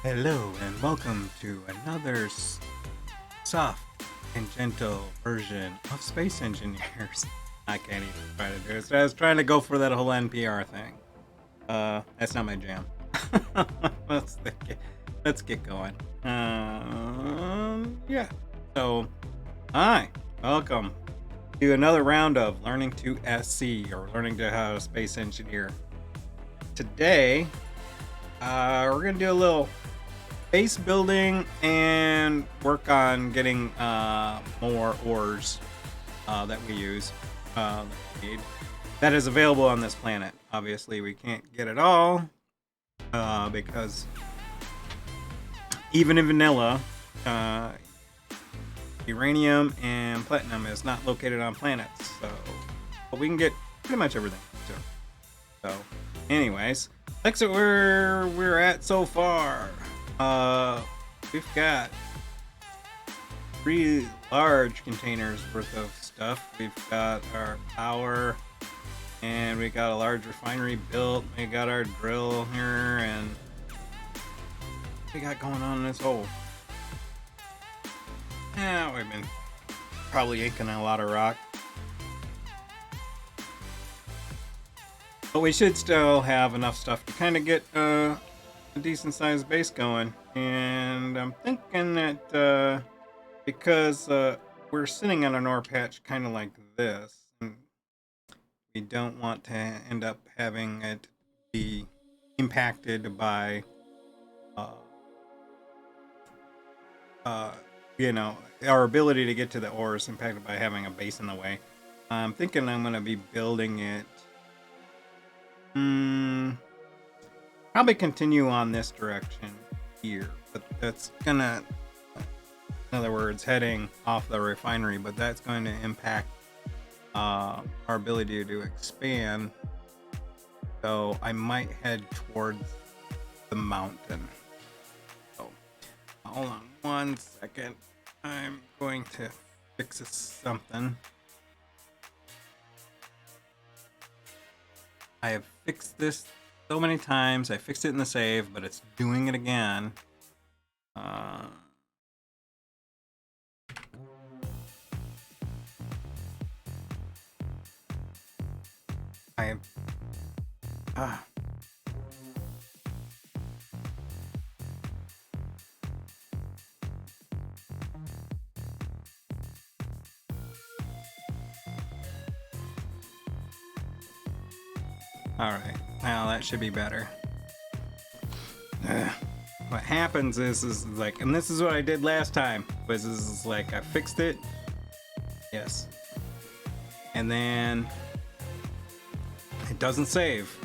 Hello and welcome to another soft and gentle version of Space Engineers. I can't even try to do it. So I was trying to go for that whole NPR thing. That's not my jam. let's get going. Yeah. So, hi, welcome to another round of Learning to SC, or Learning to How to Space Engineer. Today, we're gonna do a little base building and work on getting more ores that we use that we need, that is available on this planet. Obviously we can't get it all because even in vanilla uranium and platinum is not located on planets, so but we can get pretty much everything too. So anyways, let's see where we're at so far. We've got 3 large containers worth of stuff. We've got our power, and we got a large refinery built. We got our drill here, and what we got going on in this hole? Yeah, we've been probably inking a lot of rock, but we should still have enough stuff to kind of get a decent sized base going. And I'm thinking that because we're sitting on an ore patch kind of like this, and we don't want to end up having it be impacted by you know, our ability to get to the ore is impacted by having a base in the way. I'm thinking I'm going to be building it probably continue on this direction here, but that's gonna, in other words, heading off the refinery, but that's going to impact our ability to expand. So I might head towards the mountain. So hold on 1 second. I'm going to fix something. I have fixed this so many times. I fixed it in the save, but it's doing it again. I have all right, now that should be better. What happens is like, and this is what I did last time, was is like I fixed it, yes, and then it doesn't save.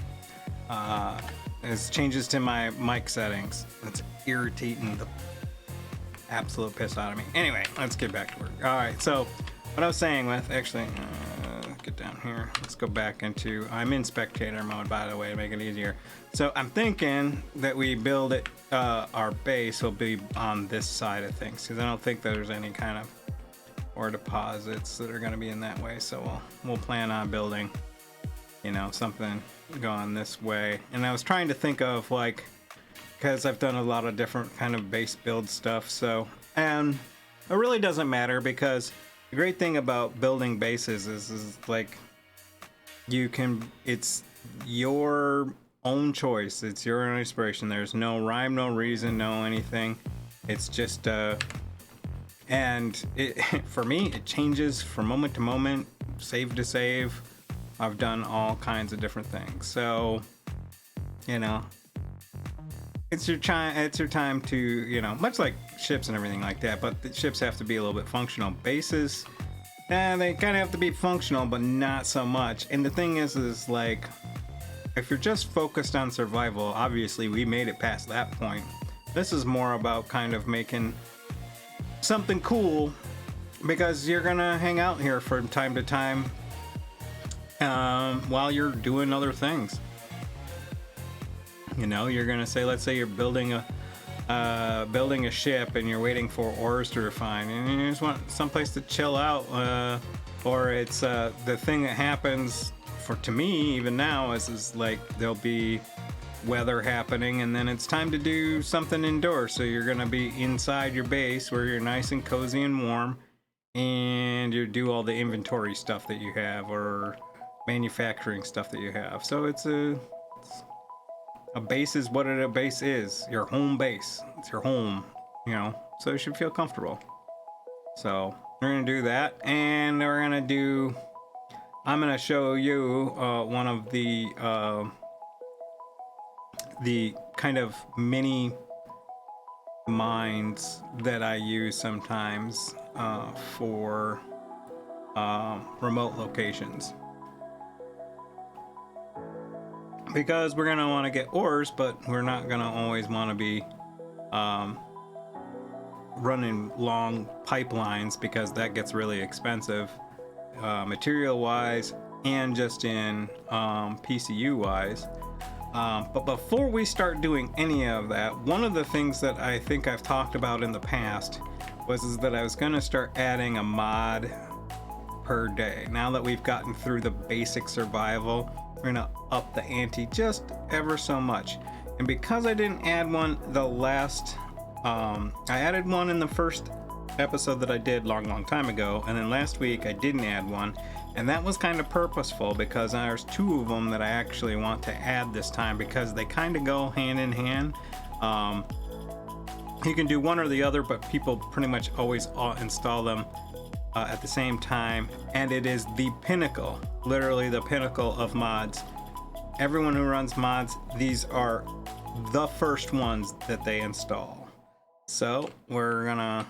It changes to my mic settings. That's irritating the absolute piss out of me. Anyway, let's get back to work. All right, so what I was saying with, actually, get down here. Let's go back into, I'm in spectator mode, by the way, to make it easier. So I'm thinking that we build it, our base will be on this side of things, because I don't think there's any kind of ore deposits that are going to be in that way. So we'll plan on building, you know, something going this way. And I was trying to think of, like, because I've done a lot of different kind of base build stuff, so, and it really doesn't matter, because the great thing about building bases is like you can, it's your own choice, it's your own inspiration. There's no rhyme, no reason, no anything. It's just and it for me it changes from moment to moment, save to save. I've done all kinds of different things, so you know, it's your time to, you know, much like ships and everything like that, but the ships have to be a little bit functional. Bases, they kind of have to be functional, but not so much. And the thing is like, if you're just focused on survival, obviously we made it past that point. This is more about kind of making something cool, because you're gonna hang out here from time to time while you're doing other things. You know, you're gonna say, let's say you're building a ship and you're waiting for ores to refine, and you just want someplace to chill out, or it's the thing that happens to me even now is like there'll be weather happening, and then it's time to do something indoors. So you're gonna be inside your base where you're nice and cozy and warm, and you do all the inventory stuff that you have or manufacturing stuff that you have. So it's a base is what a base is. Your home base. It's your home, you know. So you should feel comfortable. So we're gonna do that, and we're gonna do. I'm gonna show you one of the kind of mini mines that I use sometimes for remote locations, because we're gonna want to get ores, but we're not gonna always want to be running long pipelines, because that gets really expensive material wise and just in PCU wise. But before we start doing any of that, one of the things that I think I've talked about in the past is that I was going to start adding a mod per day. Now that we've gotten through the basic survival, we're going to up the ante just ever so much. And because I didn't add one the last I added one in the first episode that I did long time ago, and then last week I didn't add one, and that was kind of purposeful, because there's two of them that I actually want to add this time, because they kind of go hand in hand. You can do one or the other, but people pretty much always install them at the same time, and it is the pinnacle, literally the pinnacle of mods. Everyone who runs mods, these are the first ones that they install. So we're gonna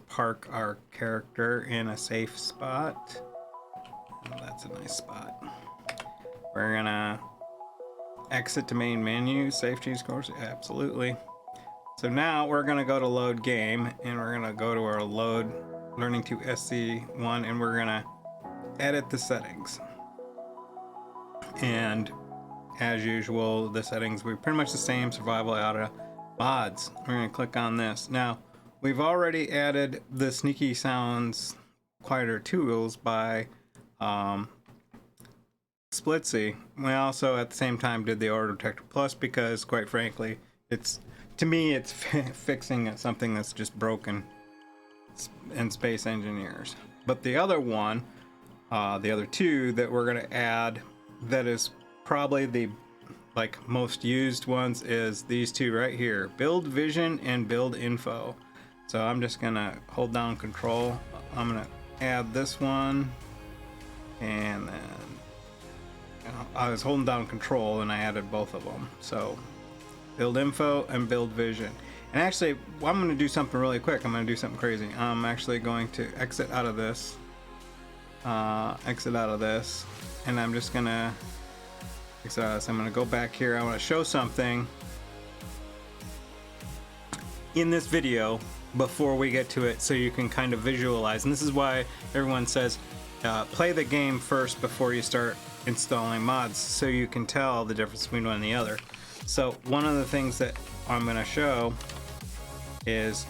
park our character in a safe spot. Oh, that's a nice spot. We're gonna exit to main menu, safety scores, absolutely. So now we're gonna go to load game, and we're gonna go to our load learning to SC1, and we're gonna edit the settings. And as usual, the settings we're pretty much the same. Survival out of mods. We're gonna click on this. Now we've already added the sneaky sounds quieter tools by Splitsie. We also at the same time did the Auto Detector Plus, because quite frankly, it's, to me, it's fixing something that's just broken in Space Engineers. But the other one, the other two that we're gonna add, that is probably the most used ones, is these two right here, Build Vision and BuildInfo. So I'm just gonna hold down control. I'm gonna add this one, and then I was holding down control and I added both of them. So BuildInfo and Build Vision. And actually, I'm gonna do something really quick. I'm gonna do something crazy. I'm actually going to exit out of this, and I'm just gonna exit out of this. I'm gonna go back here. I want to show something in this video before we get to it, so you can kind of visualize. And this is why everyone says play the game first before you start installing mods, so you can tell the difference between one and the other. So one of the things that I'm going to show is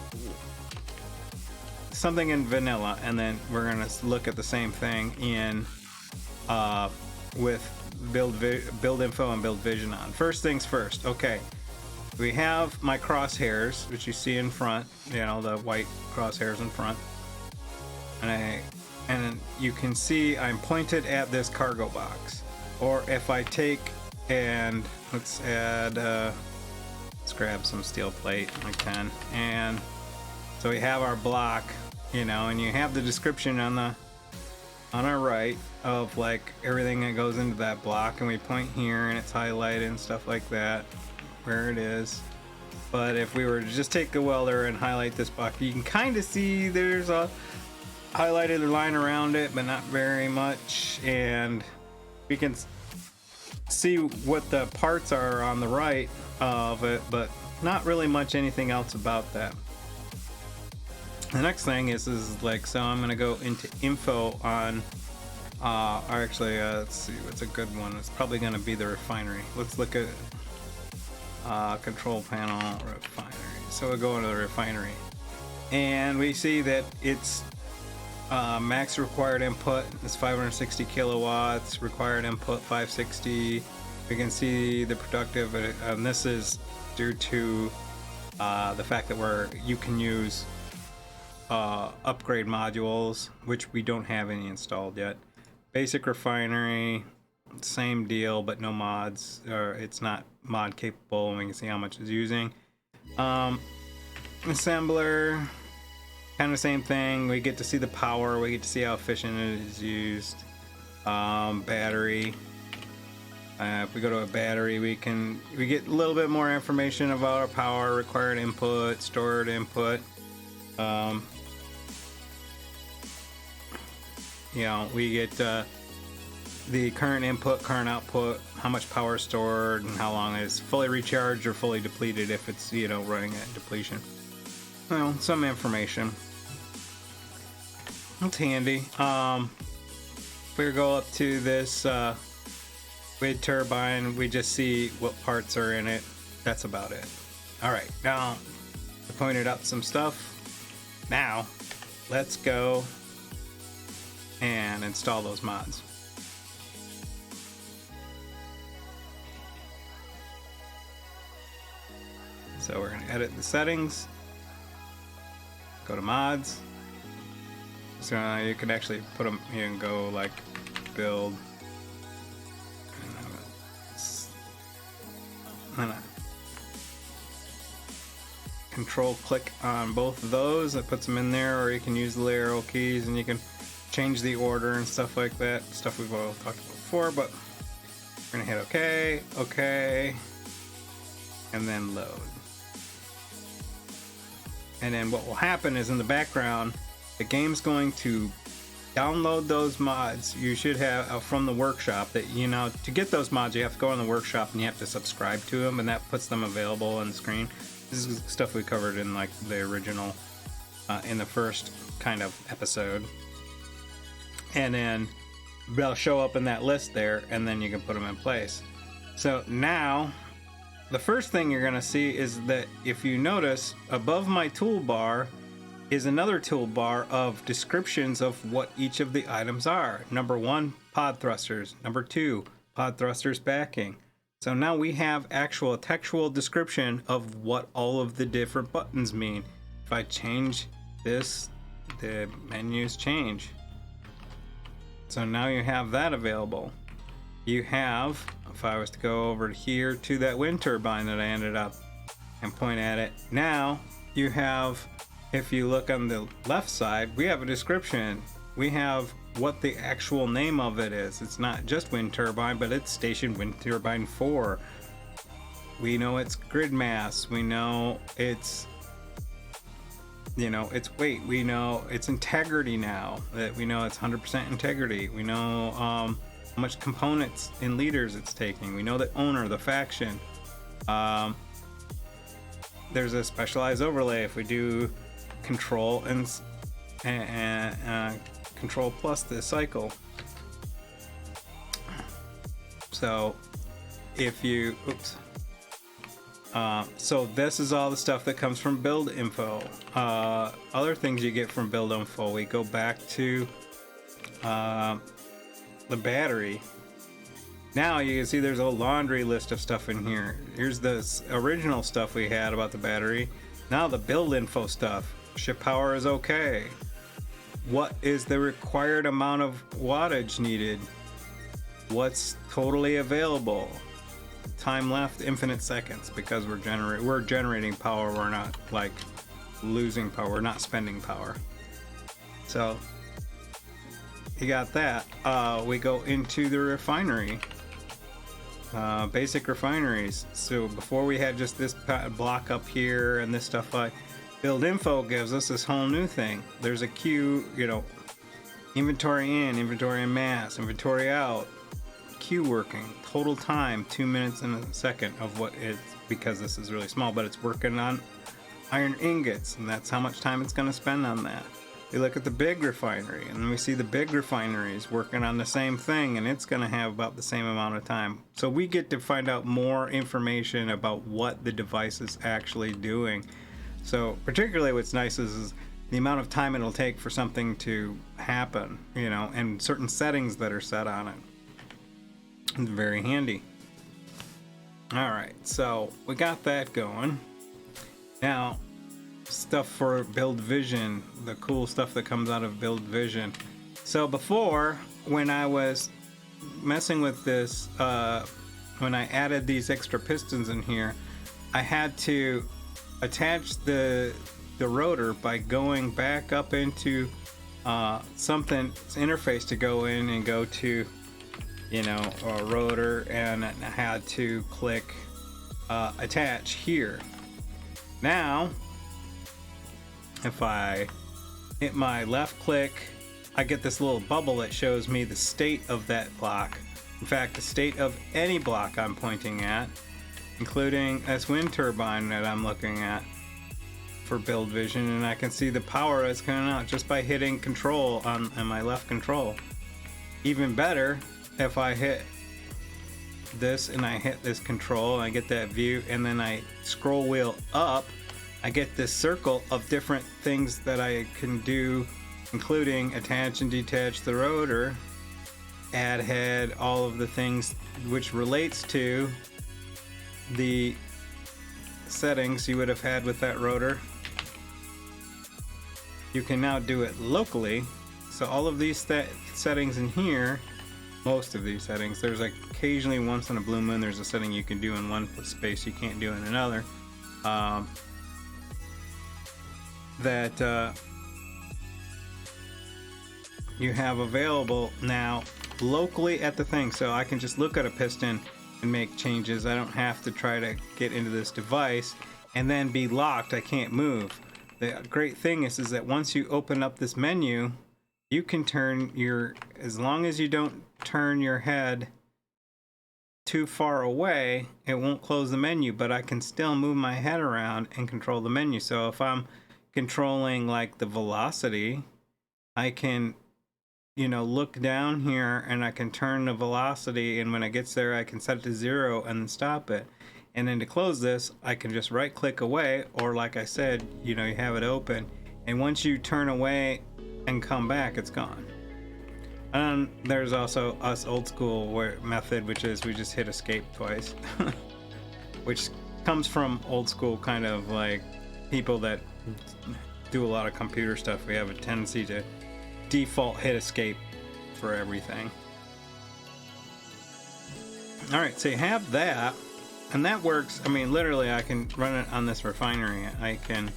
something in vanilla, and then we're going to look at the same thing in with BuildInfo and Build Vision on. First things first. Okay, we have my crosshairs, which you see in front, you know, the white crosshairs in front, and you can see I'm pointed at this cargo box. Or if I take and let's grab some steel plate, I can, and so we have our block, you know, and you have the description on our right of like everything that goes into that block, and we point here and it's highlighted and stuff like that where it is. But if we were to just take the welder and highlight this block, you can kind of see there's a highlighted line around it, but not very much, and we can see what the parts are on the right of it, but not really much anything else about that. The next thing is like, so I'm gonna go into info on actually let's see what's a good one. It's probably gonna be the refinery. Let's look at control panel, refinery. So we'll go into the refinery, and we see that it's max required input is 560 kilowatts, required input 560, We can see the productive, and this is due to the fact that you can use upgrade modules, which we don't have any installed yet. Basic refinery, same deal, but no mods, or it's not mod capable, and we can see how much it's using. Assembler, kind of same thing. We get to see the power, we get to see how efficient it is used. Battery. If we go to a battery, we get a little bit more information about our power, required input, stored input. You know, we get the current input, current output, how much power is stored, and how long it's fully recharged or fully depleted if it's, you know, running at depletion. Well, some information. It's handy. If we go up to this wind turbine, we just see what parts are in it. That's about it. All right, now I pointed out some stuff. Now let's go and install those mods. So we're going to edit the settings, go to mods. So you can actually put them, you can go like build, and control click on both of those. That puts them in there, or you can use the arrow keys and you can change the order and stuff like that. Stuff we've all talked about before, but we're gonna hit OK, OK, and then load. And then what will happen is in the background, the game's going to download those mods you should have from the workshop. That, you know, to get those mods you have to go in the workshop and you have to subscribe to them, and that puts them available on the screen. This is stuff we covered in like the original, in the first kind of episode. And then they'll show up in that list there, and then you can put them in place. So now the first thing you're going to see is that if you notice above my toolbar is another toolbar of descriptions of what each of the items are. Number 1, pod thrusters. Number 2, pod thrusters backing. So now we have actual textual description of what all of the different buttons mean. If I change this, the menus change. So now you have that available. You have, if I was to go over here to that wind turbine that I ended up and point at it, now you have, if you look on the left side, we have a description. We have what the actual name of it is. It's not just wind turbine, but it's station wind turbine 4. We know its grid mass. We know its, you know, its weight. We know its integrity now. That we know it's 100% integrity. We know how much components in liters it's taking. We know the owner, the faction. There's a specialized overlay if we do control and control plus the cycle. So if you so this is all the stuff that comes from BuildInfo. Other things you get from BuildInfo, we go back to the battery. Now you can see there's a laundry list of stuff in here. Here's the original stuff we had about the battery. Now the BuildInfo stuff. Ship power is okay. What is the required amount of wattage needed? What's totally available? Time left, infinite seconds, because we're generating power. We're not like losing power. We're not spending power. So you got that. We go into the refinery. Basic refineries. So before we had just this block up here and this stuff, BuildInfo gives us this whole new thing. There's a queue, you know, inventory in, inventory in mass, inventory out, queue working, total time 2 minutes and a second of what it's, because this is really small, but it's working on iron ingots, and that's how much time it's going to spend on that. We look at the big refinery, and we see the big refinery is working on the same thing, and it's going to have about the same amount of time. So we get to find out more information about what the device is actually doing. So particularly what's nice is the amount of time it'll take for something to happen, you know, and certain settings that are set on it. It's very handy. All right, so we got that going. Now, stuff for Build Vision, the cool stuff that comes out of Build Vision. So before, when I was messing with this, when I added these extra pistons in here, I had to attach the rotor by going back up into something interface to go in and go to, you know, a rotor, and I had to click attach here. Now, if I hit my left click, I get this little bubble that shows me the state of that block. In fact, the state of any block I'm pointing at, including this wind turbine that I'm looking at for Build Vision, and I can see the power that's coming out just by hitting control on my left control. Even better, if I hit this and I hit this control, I get that view, and then I scroll wheel up, I get this circle of different things that I can do, including attach and detach the rotor, add head, all of the things which relates to the settings you would have had with that rotor. You can now do it locally. So all of these settings in here, most of these settings, there's like occasionally once in a blue moon there's a setting you can do in one space you can't do in another, that you have available now locally at the thing. So I can just look at a piston and make changes. I don't have to try to get into this device and then be locked. I can't move. The great thing is that once you open up this menu, you can turn your, as long as you don't turn your head too far away, it won't close the menu, but I can still move my head around and control the menu. So if I'm controlling like the velocity, I can, you know, look down here and I can turn the velocity, and when it gets there I can set it to 0 and then stop it. And then to close this, I can just right click away, or like I said, you know, you have it open, and once you turn away and come back, it's gone. And there's also us old school method, which is we just hit escape twice, which comes from old school kind of like people that do a lot of computer stuff. We have a tendency to default hit escape for everything. All right, so you have that, and that works. I mean, literally I can run it on this refinery. I can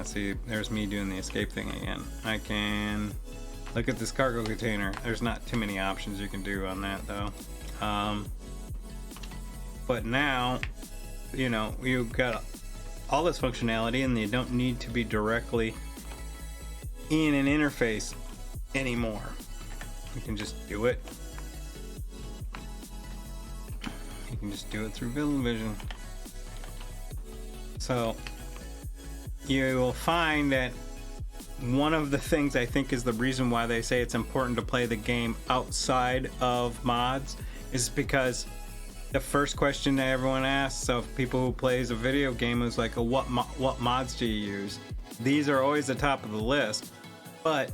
see, there's me doing the escape thing again. I can look at this cargo container. There's not too many options you can do on that though. But now, you know, you've got all this functionality and you don't need to be directly in an interface anymore. You can just do it. You can just do it through Build Vision. So you will find that one of the things I think is the reason why they say it's important to play the game outside of mods is because the first question that everyone asks of people who plays a video game is like, what mods do you use? These are always the top of the list, but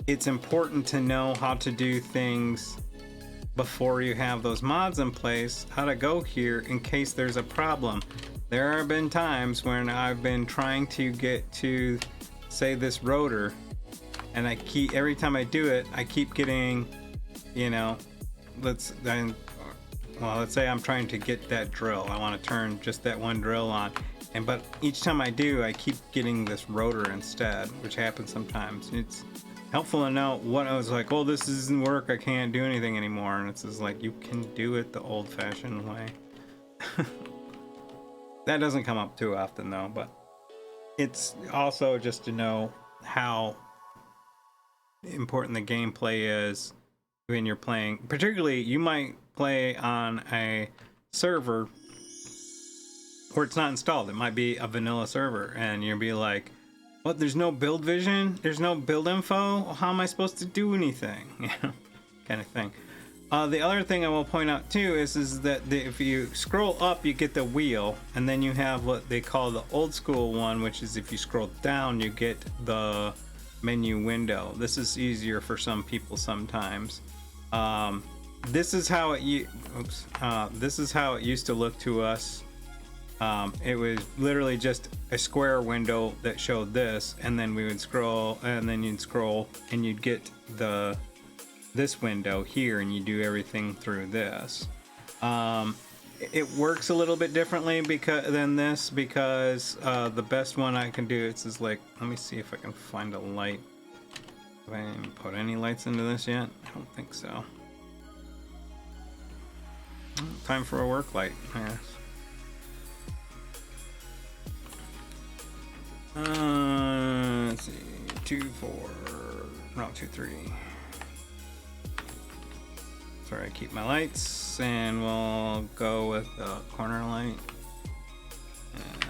it's important to know how to do things before you have those mods in place, how to go here in case there's a problem. There have been times when I've been trying to get to, say, this rotor, and I keep, every time I do it, I keep getting, you know, let's say I'm trying to get that drill. I want to turn just that one drill on, but each time I do, I keep getting this rotor instead, which happens sometimes. It's helpful to know what I was like, oh, this doesn't work, I can't do anything anymore. And it's just like, you can do it the old-fashioned way. That doesn't come up too often though, but it's also just to know how important the gameplay is when you're playing. Particularly, you might play on a server where it's not installed. It might be a vanilla server, and you'll be like, what, there's no build vision? There's no build info? How am I supposed to do anything? You know, kind of thing. The other thing I will point out too is that if you scroll up, you get the wheel, and then you have what they call the old school one, which is if you scroll down, you get the menu window. This is easier for some people sometimes. this is how it this is how it used to look to us. It was literally just a square window that showed this, and then we would scroll, and then you'd scroll, and you'd get this window here, and you do everything through this. It works a little bit differently than this, because the best one I can do is like, let me see if I can find a light. Have I even put any lights into this yet? I don't think so. Time for a work light, yes. Let's see, 2, 4, no, 2, 3. Sorry, I keep my lights, and we'll go with the corner light. And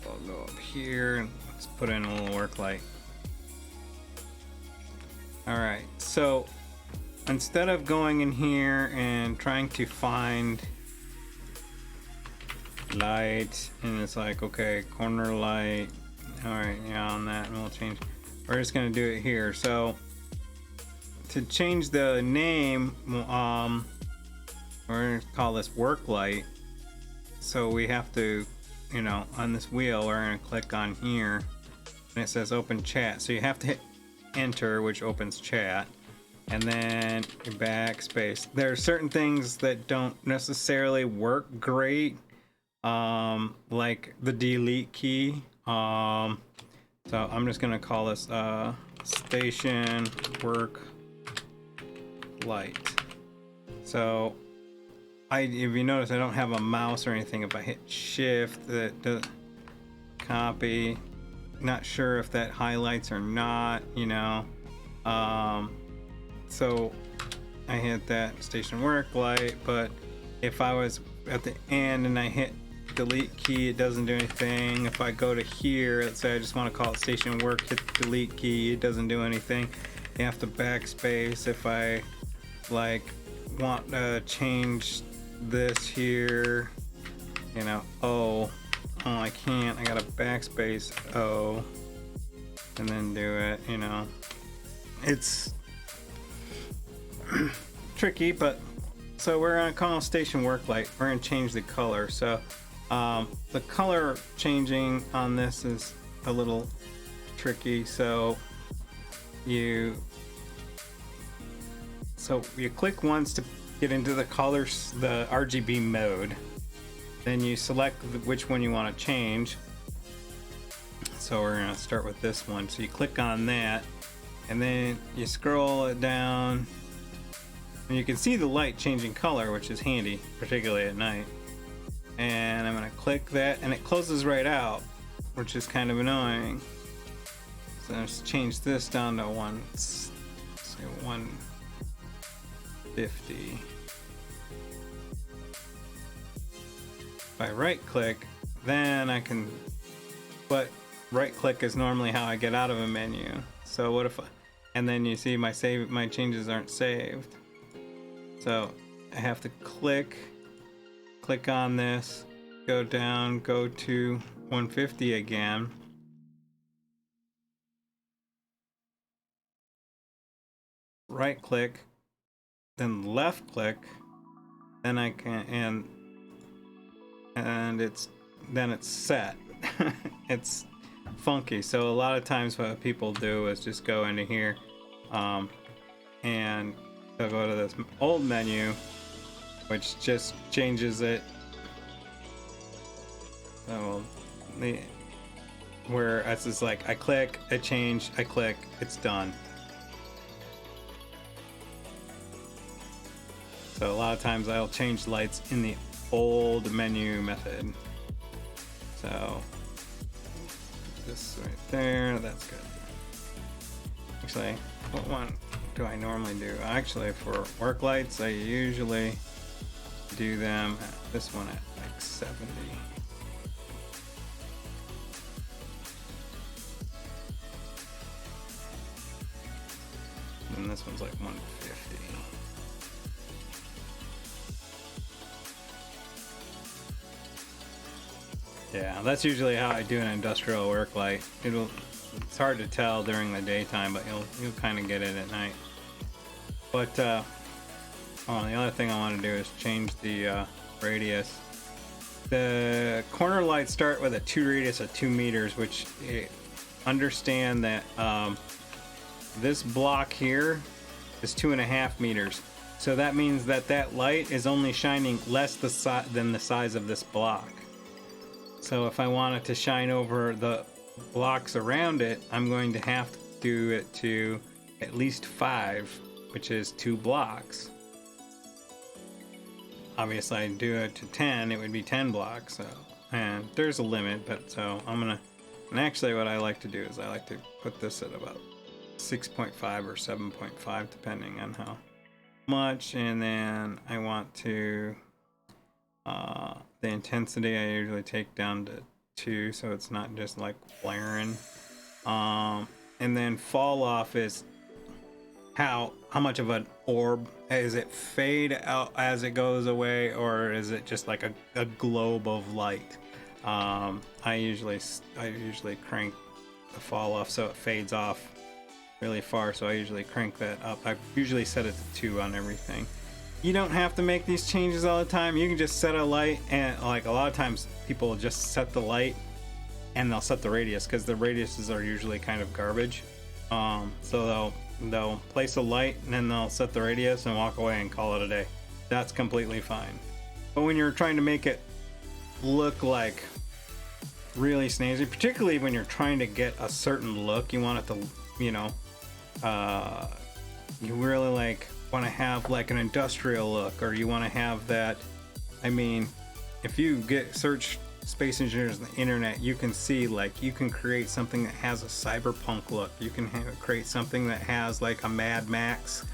we'll go up here, and let's put in a little work light. Alright, so instead of going in here and trying to find light, and it's like, okay, corner light, alright, yeah, on that, and we'll change. We're just gonna do it here. So to change the name, we're gonna call this work light. So we have to, you know, on this wheel, we're gonna click on here, and it says open chat. So you have to hit enter, which opens chat, and then your backspace. There are certain things that don't necessarily work great, like the delete key. So I'm just gonna call this station work light. So if you notice, I don't have a mouse or anything. If I hit shift, that does copy. Not sure if that highlights or not, you know. So I hit that station work light, but if I was at the end and I hit delete key, it doesn't do anything. If I go to here, let's say I just want to call it station work, hit the delete key, it doesn't do anything. You have to backspace. If I like want to change this here, you know, oh, I can't, I gotta backspace O and then do it, you know. It's tricky, but so we're gonna call station work light. We're gonna change the color. So the color changing on this is a little tricky. So you click once to get into the colors, the RGB mode. Then you select which one you want to change. So we're going to start with this one. So you click on that, and then you scroll it down, and you can see the light changing color, which is handy, particularly at night. And I'm going to click that, and it closes right out, which is kind of annoying. So let's change this down to 150. If I right click, then I can, but right click is normally how I get out of a menu. So what if and then you see my changes aren't saved. So I have to click on this, go down, go to 150 again. Right click, then left click, then I can, and it's set. It's funky. So a lot of times what people do is just go into here, and they'll go to this old menu, which just changes it. So where it's just like I click, I change, I click, it's done. So a lot of times I'll change lights in the old menu method. So this right there, that's good. Actually, what one do I normally do? Actually, for work lights, I usually do them at this one at like 70. And this one's like 150. Yeah, that's usually how I do an industrial work light. It's hard to tell during the daytime, but you'll kind of get it at night. But Oh, the other thing I want to do is change the radius. The corner lights start with a 2 radius of 2 meters, which understand that this block here is 2.5 meters. So that means that that light is only shining less than the size of this block. So if I want it to shine over the blocks around it, I'm going to have to do it to at least 5, which is 2 blocks. Obviously, I do it to 10, it would be 10 blocks. So, and there's a limit, but so I'm gonna. And actually, what I like to do is I like to put this at about 6.5 or 7.5, depending on how much. And then I want to the intensity I usually take down to 2, so it's not just like blaring. And then fall off is how much of an orb is it fade out as it goes away, or is it just like a globe of light? I usually crank the fall off so it fades off really far, so I usually crank that up. I usually set it to 2 on everything. You don't have to make these changes all the time. You can just set a light, and like a lot of times people just set the light and they'll set the radius, because the radiuses are usually kind of garbage. So they'll place a light and then they'll set the radius and walk away and call it a day. That's completely fine. But when you're trying to make it look like really snazzy, particularly when you're trying to get a certain look, you want it to, you know, you really like want to have like an industrial look, or you want to have that. I mean, if you search space engineers on the internet, you can see like you can create something that has a cyberpunk look. You can create something that has like a Mad Max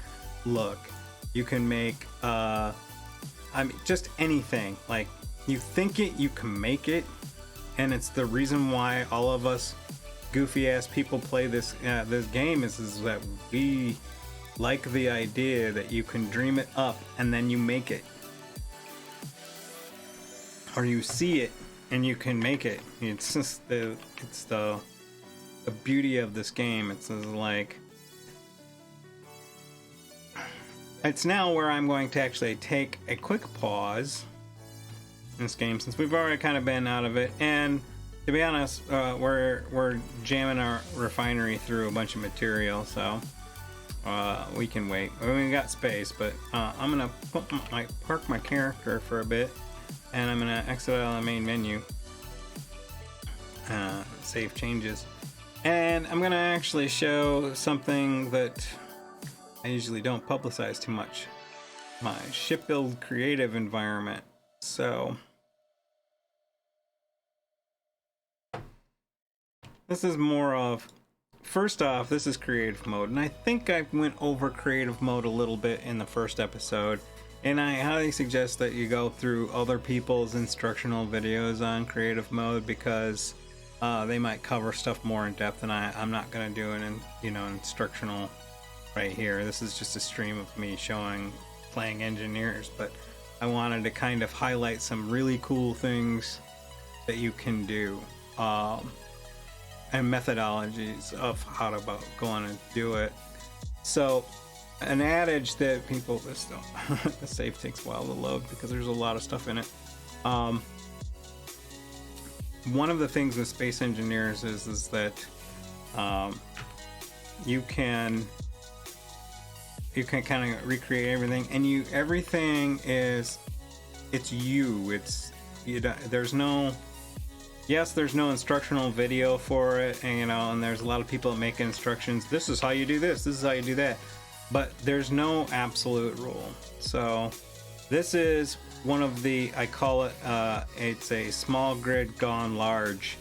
look. You can make I mean, just anything. Like, you think it, you can make it. And it's the reason why all of us goofy ass people play this this game is that we like the idea that you can dream it up and then you make it, or you see it and you can make it. It's just the beauty of this game. It's like, it's now where I'm going to actually take a quick pause in this game, since we've already kind of been out of it. And to be honest, we're jamming our refinery through a bunch of material, so we can wait. We got space, but I'm gonna park my character for a bit, and I'm gonna exit out of the main menu, save changes, and I'm gonna actually show something that I usually don't publicize too much: my ship build creative environment. So this is more of, first off, this is creative mode, and I think I went over creative mode a little bit in the first episode, and I highly suggest that you go through other people's instructional videos on creative mode, because they might cover stuff more in depth, and I'm not going to do an instructional right here. This is just a stream of me playing engineers, but I wanted to kind of highlight some really cool things that you can do, and methodologies of how to go on and do it. So an adage that people, the save takes a while to load because there's a lot of stuff in it. One of the things with space engineers is that you can kind of recreate everything, and everything is, it's you. There's no instructional video for it, and there's a lot of people that make instructions. This is how you do this. This is how you do that. But there's no absolute rule. So this is one of I call it, it's a small grid gone large.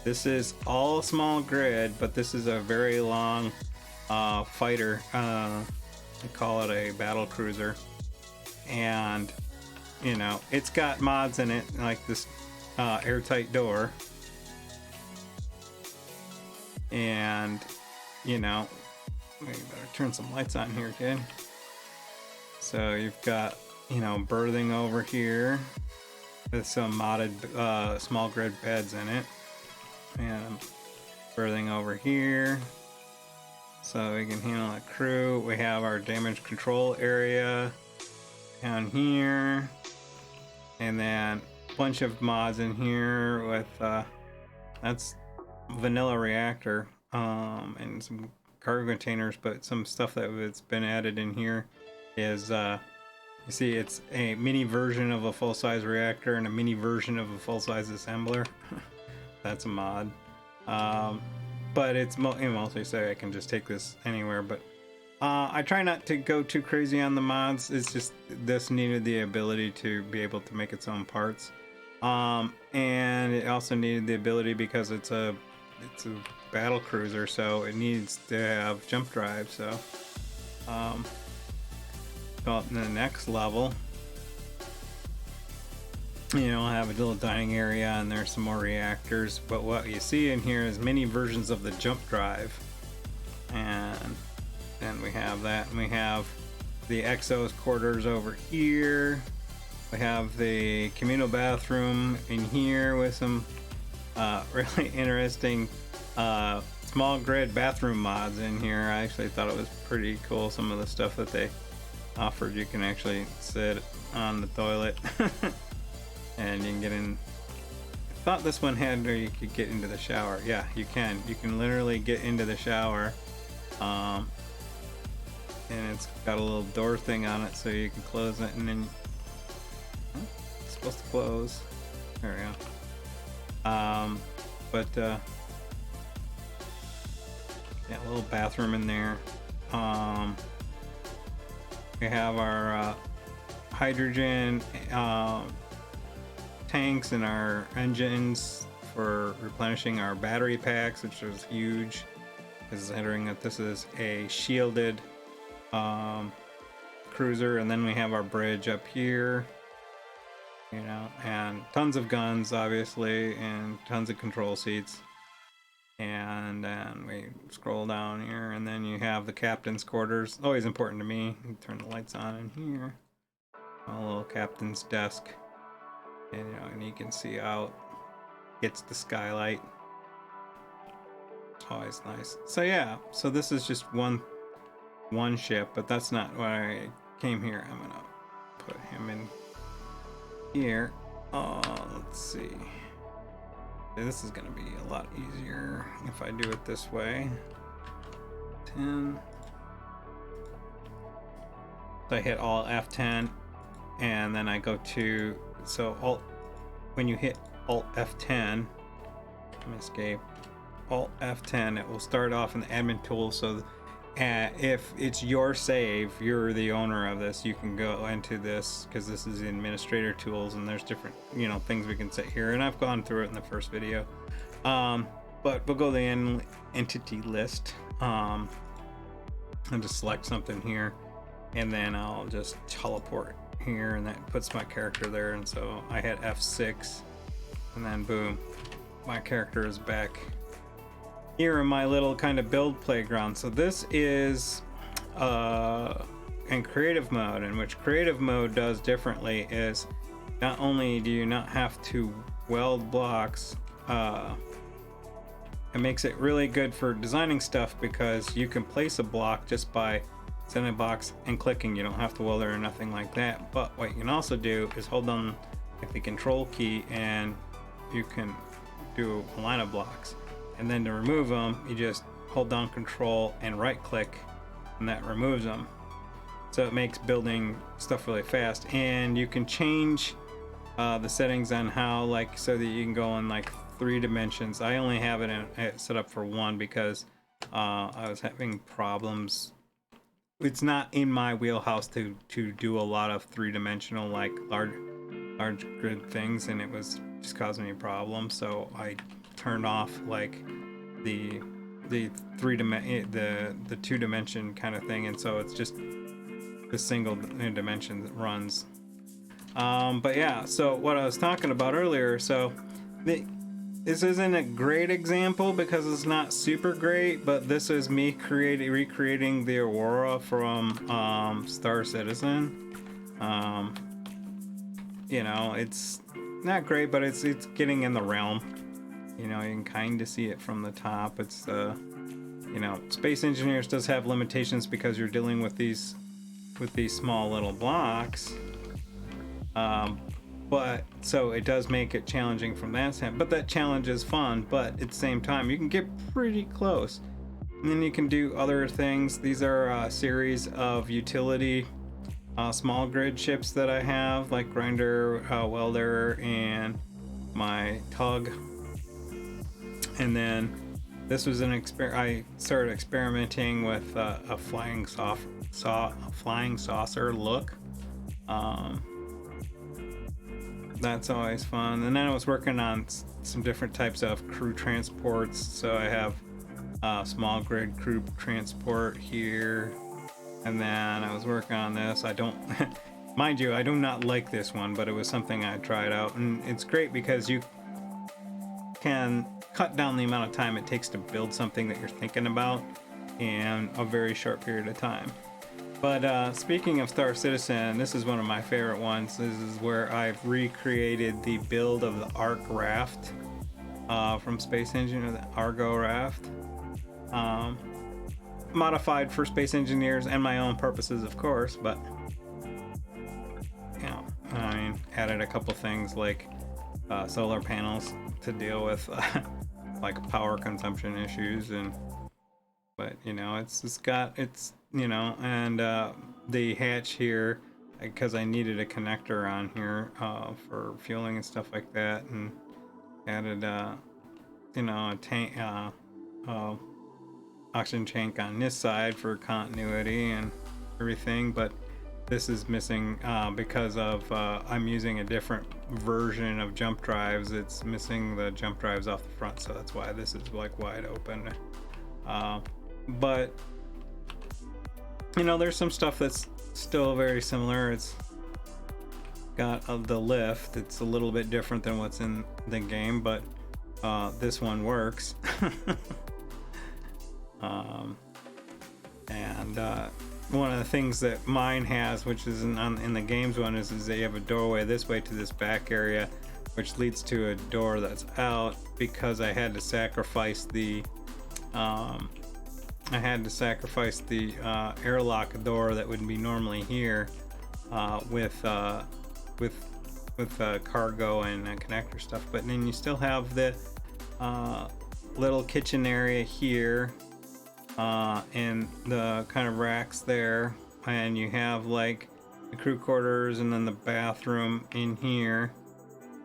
This is all small grid, but this is a very long fighter. I call it a battle cruiser, and it's got mods in it like this airtight door, and we better turn some lights on here, kid. So you've got berthing over here with some modded small grid beds in it, and berthing over here so we can handle a crew. We have our damage control area, down here, and then a bunch of mods in here with that's vanilla reactor and some cargo containers, but some stuff that has been added in here is you see it's a mini version of a full-size reactor and a mini version of a full-size assembler. That's a mod. But it's mostly so I can just take this anywhere, but I try not to go too crazy on the mods. It's just this needed the ability to be able to make its own parts, and it also needed the ability because it's a battle cruiser, so it needs to have jump drive. So go up in the next level, you know, I have a little dining area and there's some more reactors, but what you see in here is many versions of the jump drive, and then we have that, and we have the Exo's quarters over here. We have the communal bathroom in here with some really interesting small grid bathroom mods in here. I actually thought it was pretty cool, some of the stuff that they offered. You can actually sit on the toilet and you can get in. I thought this one had where you could get into the shower. Yeah, you can literally get into the shower, and it's got a little door thing on it so you can close it, and then it's supposed to close. There we go. Yeah, a little bathroom in there. We have our hydrogen tanks and our engines for replenishing our battery packs, which is huge, considering that this is a shielded cruiser. And then we have our bridge up here, you know, and tons of guns, obviously, and tons of control seats. And then we scroll down here, and then you have the captain's quarters. Always important to me. You turn the lights on in here. A little captain's desk, and you know, and you can see out. It's the skylight. Always nice. So yeah, so this is just one ship, but that's not why I came here. I'm gonna put him in here. Let's see. This is gonna be a lot easier if I do it this way. 10. So I hit Alt F10, and then I go to, so Alt, when you hit Alt F10, let me escape. Alt F10, it will start off in the admin tool. So if it's your save, you're the owner of this, you can go into this, because this is the administrator tools, and there's different, you know, things we can set here, and I've gone through it in the first video. But we'll go to the entity list, and just select something here, and then I'll just teleport here, and that puts my character there. And so I hit F6, and then boom, my character is back here in my little kind of build playground. So this is in creative mode, and which creative mode does differently is not only do you not have to weld blocks, it makes it really good for designing stuff, because you can place a block just by setting a box and clicking. You don't have to weld it or nothing like that. But what you can also do is hold down like the control key, and you can do a line of blocks. And then to remove them, you just hold down control and right click, and that removes them. So it makes building stuff really fast. And you can change the settings on how, like, so that you can go in like 3 dimensions. I only have it set up for 1 because I was having problems. It's not in my wheelhouse to do a lot of 3-dimensional, like large grid things, and it was just causing me problems. So I turned off like the 2-dimension kind of thing, and so it's just the single dimension that runs. But yeah, so what I was talking about earlier, so this isn't a great example because it's not super great, but this is me recreating the Aurora from Star Citizen. You know, it's not great, but it's getting in the realm. You know, you can kind of see it from the top. It's you know, Space Engineers does have limitations because you're dealing with these small little blocks. But so it does make it challenging from that standpoint, but that challenge is fun. But at the same time, you can get pretty close, and then you can do other things. These are a series of utility small grid ships that I have, like grinder, welder, and my tug. And then this was I started experimenting with a flying saucer look. That's always fun. And then I was working on some different types of crew transports. So I have small grid crew transport here. And then I was working on this. I don't, mind you, I do not like this one, but it was something I tried out. And it's great because you can cut down the amount of time it takes to build something that you're thinking about in a very short period of time. But speaking of Star Citizen, this is one of my favorite ones. This is where I've recreated the build of the Arc raft from Space Engine, or the Argo raft. Modified for Space Engineers and my own purposes, of course, but you know, I mean, added a couple things like solar panels to deal with like power consumption issues, and but you know, it's you know, and the hatch here, because I needed a connector on here for fueling and stuff like that, and added you know, a tank oxygen tank on this side for continuity and everything. But this is missing because of I'm using a different version of jump drives. It's missing the jump drives off the front, so that's why this is like wide open. But you know, there's some stuff that's still very similar. It's got the lift. It's a little bit different than what's in the game, but this one works. And one of the things that mine has, which is in the games one, is that you have a doorway this way to this back area, which leads to a door that's out, because I had to sacrifice the airlock door that would be normally here with cargo and connector stuff. But then you still have the little kitchen area here and the kind of racks there, and you have like the crew quarters and then the bathroom in here.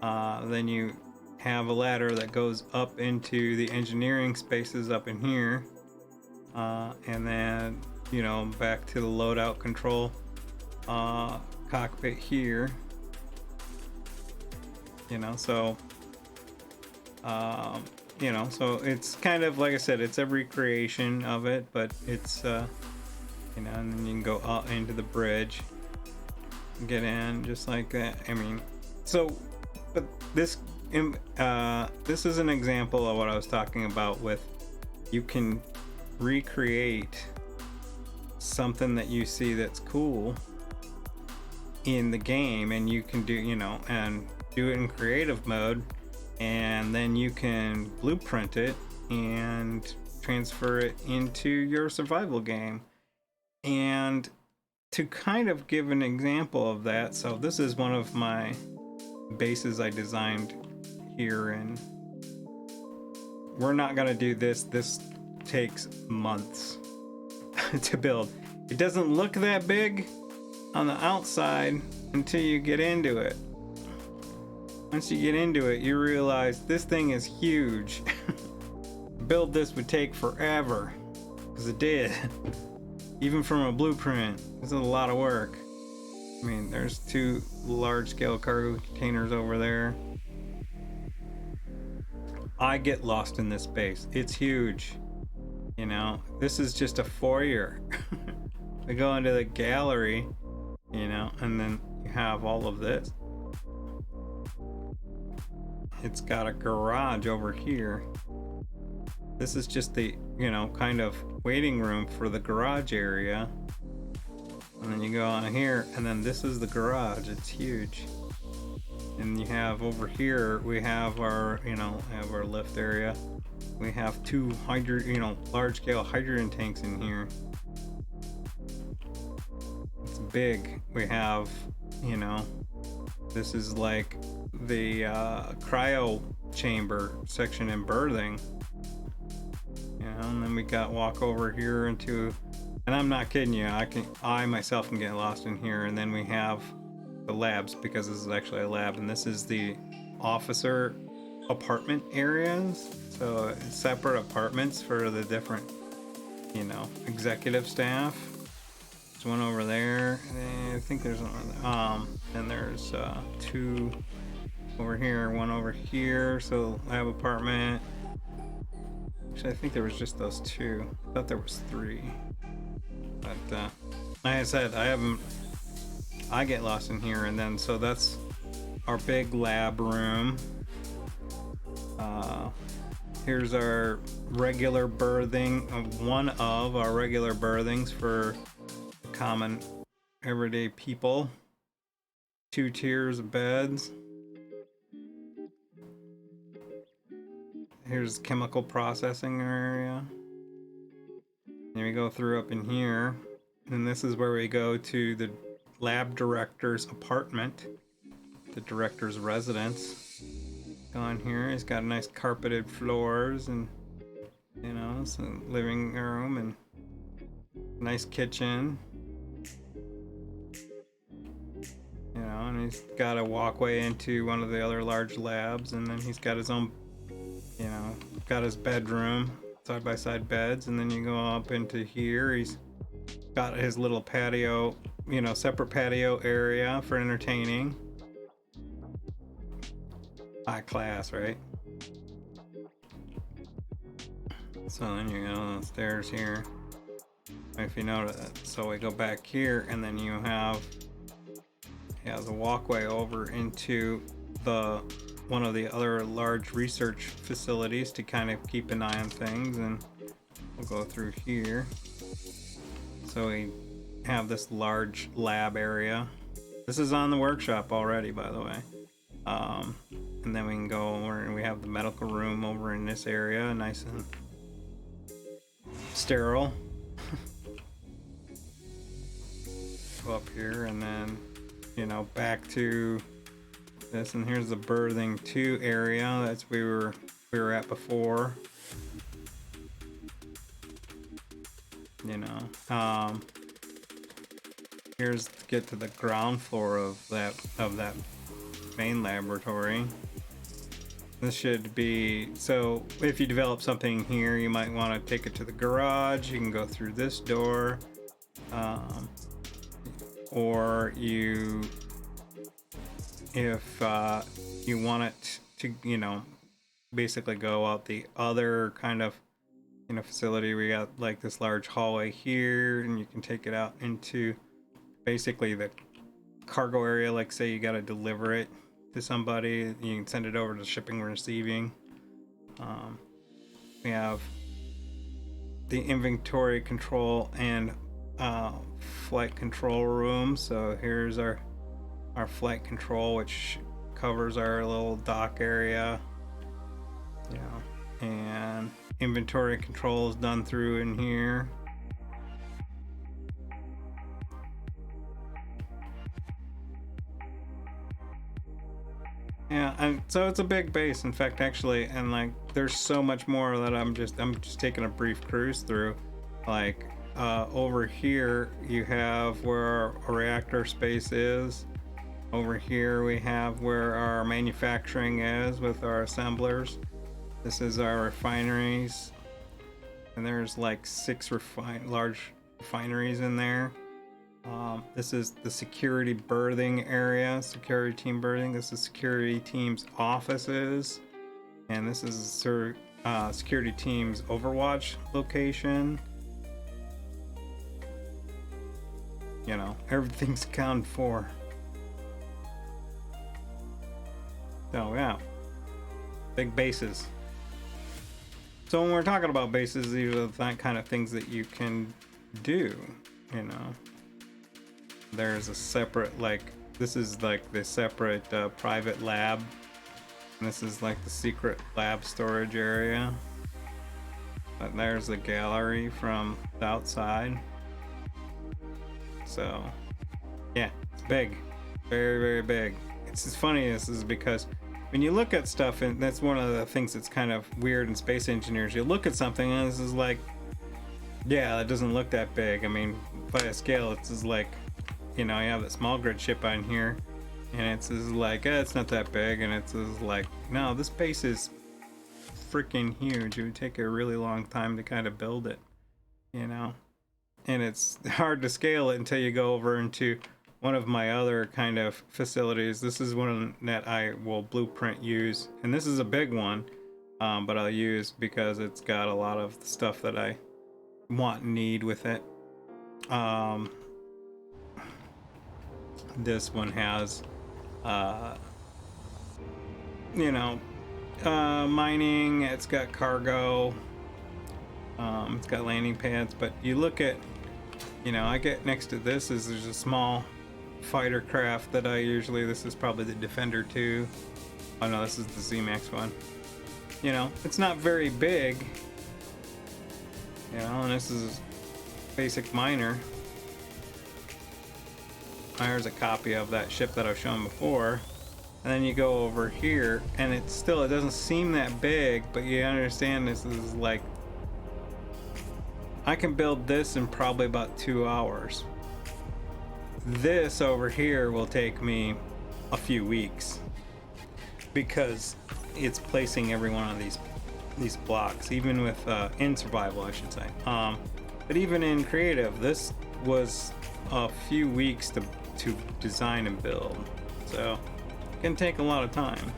Then you have a ladder that goes up into the engineering spaces up in here, and then, you know, back to the loadout control cockpit here. You know, so you know, so it's kind of, like I said, it's a recreation of it, but it's you know, and then you can go out into the bridge, get in just like that. I mean, so, but this is an example of what I was talking about with, you can recreate something that you see that's cool in the game, and you can do, you know, and do it in creative mode, and then you can blueprint it and transfer it into your survival game. And to kind of give an example of that, so this is one of my bases I designed here, and we're not gonna do this. This takes months to build. It doesn't look that big on the outside until you get into it. Once you get into it, you realize this thing is huge. Build this would take forever, because it did. Even from a blueprint, this is a lot of work. I mean, there's 2 large-scale cargo containers over there. I get lost in this space. It's huge. You know, this is just a foyer. We go into the gallery, you know, and then you have all of this. It's got a garage over here. This is just the, you know, kind of waiting room for the garage area. And then you go on here, and then this is the garage. It's huge. And you have over here, we have our, you know, have our lift area. We have 2 large scale hydrogen tanks in here. It's big. We have, you know, This is like the cryo chamber section in birthing. You know, and then we got walk over here into, and I'm not kidding you, I myself can get lost in here. And then we have the labs, because this is actually a lab, and this is the officer apartment areas. So separate apartments for the different, you know, executive staff. There's one over there. I think there's one. And there's 2 over here, 1 over here. So lab apartment. Actually, I think there was just those 2. I thought there was 3. But like I said, I get lost in here, and then so that's our big lab room. Here's our regular berthing, one of our regular berthings for common everyday people. 2 tiers of beds. Here's chemical processing area. And we go through up in here, and this is where we go to the lab director's apartment, the director's residence. On here, he's got nice carpeted floors, and you know, some living room and nice kitchen. You know, and he's got a walkway into one of the other large labs, and then he's got his own, you know, got his bedroom, side-by-side beds, and then you go up into here. He's got his little patio, you know, separate patio area for entertaining. High class, right? So then you go downstairs here, if you notice that. So we go back here, and then you have the walkway over into the one of the other large research facilities to kind of keep an eye on things, and we'll go through here. So we have this large lab area. This is on the workshop already, by the way. And then we can go over, and we have the medical room over in this area, nice and sterile. Go up here, and then, you know, back to this, and here's the birthing 2 area. That's we were at before. You know, here's to get to the ground floor of that main laboratory. This should be, so if you develop something here, you might want to take it to the garage. You can go through this door, or if you want it to, you know, basically go out the other kind of, you know, facility. We got like this large hallway here, and you can take it out into basically the cargo area. Like say you got to deliver it to somebody, you can send it over to shipping and receiving. We have the inventory control and flight control room. So here's our flight control, which covers our little dock area, you know, and inventory control is done through in here. Yeah, and so it's a big base, in fact, actually, and like there's so much more that I'm just taking a brief cruise through. Like over here you have where our reactor space is. Over here we have where our manufacturing is with our assemblers. This is our refineries, and there's like 6 large refineries in there. This is the security berthing area, security team berthing. This is security team's offices, and this is security team's Overwatch location. You know, everything's accounted for. So yeah, big bases. So when we're talking about bases, these are the kind of things that you can do, you know. There's a separate, like, this is like the separate private lab, and this is like the secret lab storage area. But there's the gallery from the outside. So yeah, it's big, very, very big. it's funny is because when you look at stuff, and that's one of the things that's kind of weird in space engineers, you look at something and this is like, yeah, it doesn't look that big. I mean, by a scale, it's just like, you know, you have that small grid ship on here, and it's just like, it's not that big, and it's just like, no, this base is freaking huge. It would take a really long time to kind of build it, you know, and it's hard to scale it until you go over into one of my other kind of facilities. This is one that I will blueprint use, and this is a big one, but I'll use because it's got a lot of the stuff that I want and need with it. This one has you know, mining, it's got cargo, it's got landing pads, but you look at, you know, I get next to this is there's a small fighter craft that I usually, this is probably the Defender 2. Oh no, this is the ZMAX one. You know, it's not very big, you know, and this is basic miner. Here's a copy of that ship that I've shown before. And then you go over here, and it's still, it doesn't seem that big, but you understand this is like, I can build this in probably about 2 hours. This over here will take me a few weeks because it's placing every one of these blocks, even with in survival, I should say. But even in creative, this was a few weeks to design and build, so it can take a lot of time.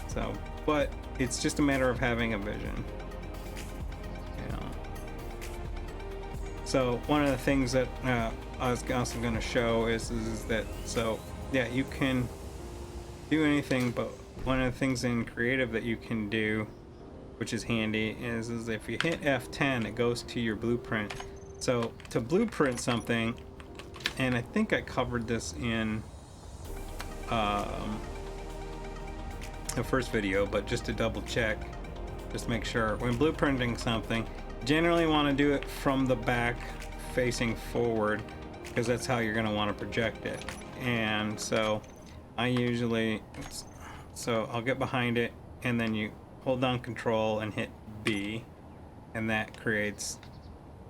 So, but it's just a matter of having a vision, you know. So one of the things that I was also going to show is that, so yeah, you can do anything, but one of the things in creative that you can do, which is handy, is if you hit F10, it goes to your blueprint. So to blueprint something, and I think I covered this in the first video, but just to double check, just make sure, when blueprinting something, generally want to do it from the back facing forward, because that's how you're going to want to project it. And so I usually, so I'll get behind it, and then you hold down control and hit B, and that creates,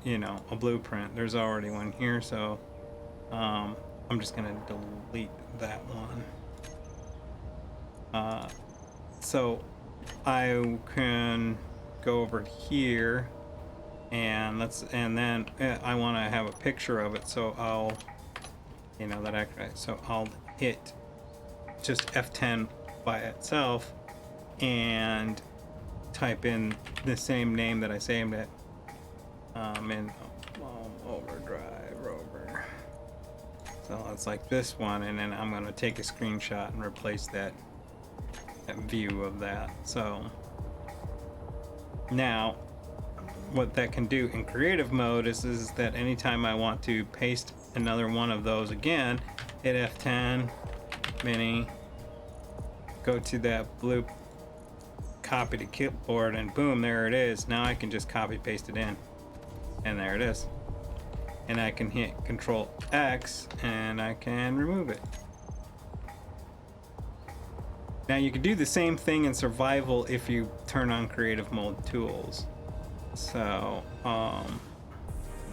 you know, a blueprint. There's already one here, so I'm just gonna delete that one. So I can go over here, and then I want to have a picture of it, so I'll, you know, so I'll hit just F10 by itself and type in the same name that I saved it in overdrive rover. So it's like this one, and then I'm going to take a screenshot and replace that view of that. So now what that can do in creative mode is that anytime I want to paste another one of those again, hit F10 mini, go to that blue copy to clipboard, and boom, there it is. Now I can just copy paste it in, and there it is. And I can hit Control X and I can remove it. Now you can do the same thing in survival if you turn on creative mode tools. So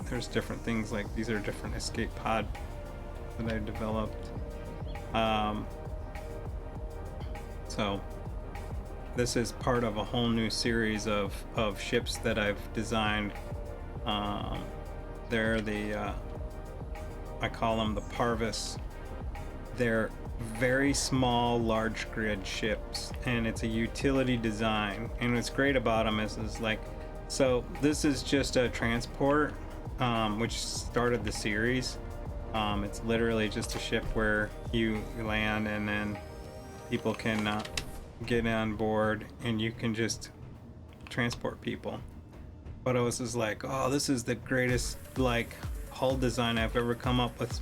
there's different things, like these are different escape pod that I developed. So this is part of a whole new series of ships that I've designed. They're the I call them the Parvis. They're very small, large grid ships, and it's a utility design. And what's great about them is like, so this is just a transport, which started the series. It's literally just a ship where you land, and then people can get on board, and you can just transport people. But I was just like, oh, this is the greatest like hull design I've ever come up with,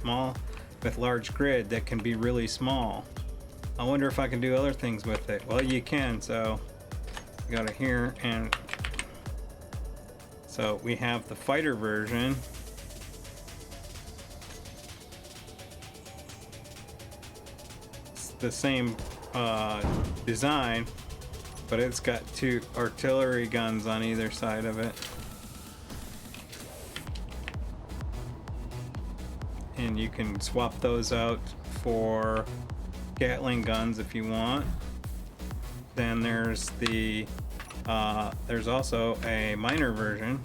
with large grid that can be really small. I wonder if I can do other things with it. Well, you can. So you go to here, and so we have the fighter version. the same design, but it's got 2 artillery guns on either side of it. And you can swap those out for Gatling guns if you want. Then there's the there's also a minor version.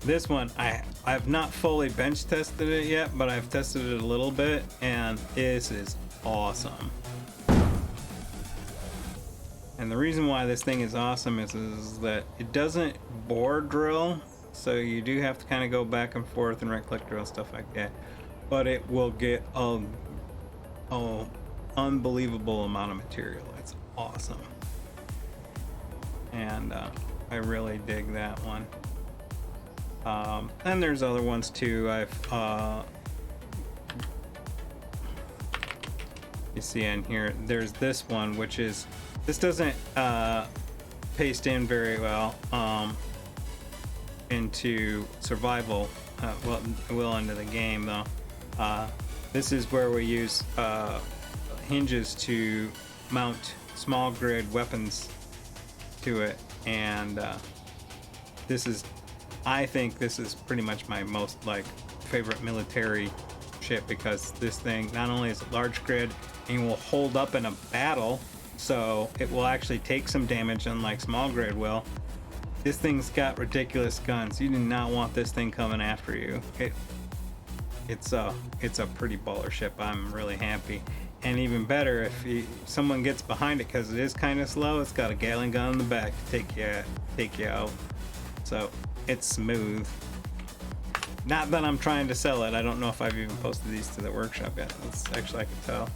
This one, I've not fully bench tested it yet, but I've tested it a little bit, and this is awesome. And the reason why this thing is awesome is that it doesn't bore drill, so you do have to kind of go back and forth and right click drill, stuff like that. But it will get a unbelievable amount of material. It's awesome. And I really dig that one. And there's other ones too. You see in here, there's this one, which is, this doesn't paste in very well into survival. Well, it will into the game though. This is where we use hinges to mount small grid weapons to it, and this is, I think this is pretty much my most favorite military ship, because this thing not only is a large grid and will hold up in a battle, so it will actually take some damage unlike small grid will. This thing's got ridiculous guns. You do not want this thing coming after you. It's a pretty baller ship. I'm really happy. And even better, if someone gets behind it, because it is kind of slow, it's got a Gatling gun in the back to take you out. So it's smooth. Not that I'm trying to sell it. I don't know if I've even posted these to the workshop yet. That's actually, I can tell.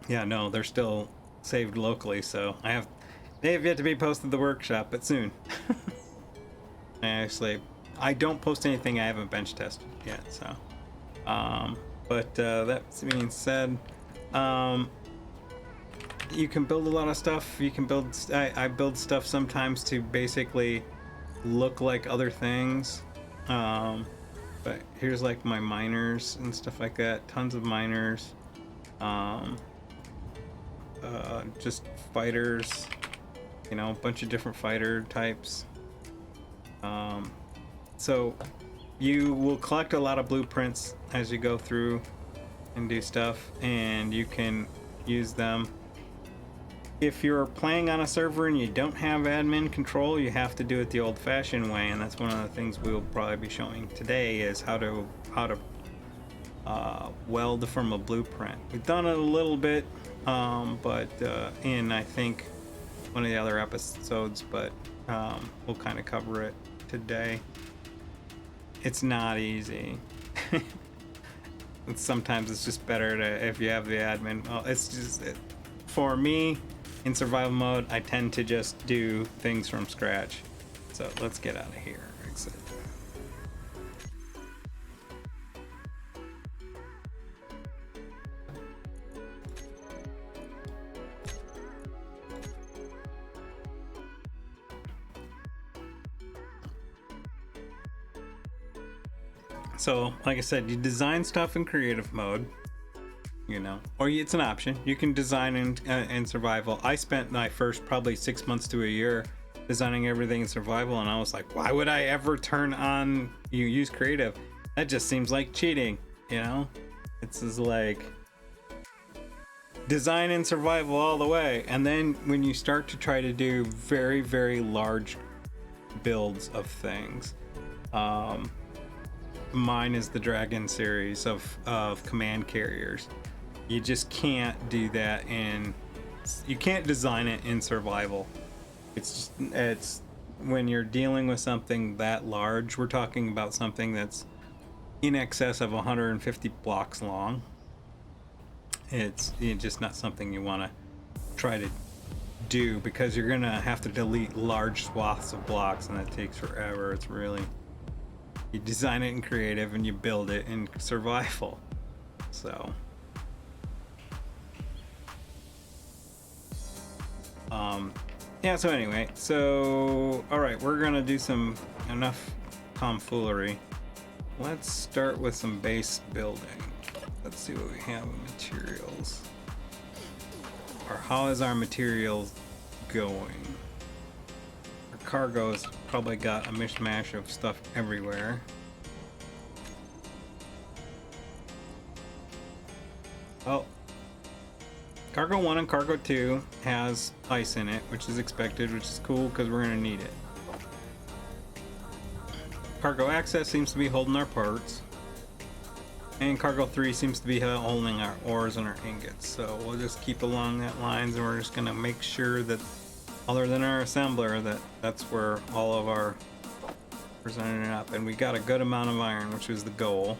Yeah, no, they're still saved locally, so they have yet to be posted to the workshop, but soon. I don't post anything I haven't bench tested yet, so. But that being said, you can build a lot of stuff. You can build, I build stuff sometimes to basically look like other things. But here's like my miners and stuff like that. Tons of miners. Just fighters, you know, a bunch of different fighter types. So you will collect a lot of blueprints as you go through and do stuff, and you can use them. If you're playing on a server and you don't have admin control, you have to do it the old-fashioned way, and that's one of the things we'll probably be showing today, is how to weld from a blueprint. We've done it a little bit, but in, I think, one of the other episodes, but we'll kind of cover it today. It's not easy. Sometimes it's just better to, if you have the admin. Well, it's just, for me, in survival mode, I tend to just do things from scratch. So let's get out of here. Exit. So, like I said, you design stuff in creative mode, you know, or it's an option. You can design in survival. I spent my first probably 6 months to a year designing everything in survival, and I was like, why would I ever turn on use creative? That just seems like cheating, you know? It's just like design in survival all the way. And then when you start to try to do very, very large builds of things, mine is the Dragon series of command carriers. You just can't do that you can't design it in survival. It's when you're dealing with something that large, we're talking about something that's in excess of 150 blocks long. It's just not something you want to try to do, because you're gonna have to delete large swaths of blocks, and that takes forever. It's really, you design it in creative and you build it in survival. So Yeah, so anyway, so all right, we're gonna do some enough tomfoolery. Let's start with some base building. Let's see what we have in materials. Or how is our materials going? Our cargo's probably got a mishmash of stuff everywhere. Oh, cargo 1 and cargo 2 has ice in it, which is expected, which is cool because we're going to need it. Cargo access seems to be holding our parts. And cargo 3 seems to be holding our ores and our ingots. So we'll just keep along that lines, and we're just going to make sure that, other than our assembler, that's where all of our presented up. And we got a good amount of iron, which was the goal.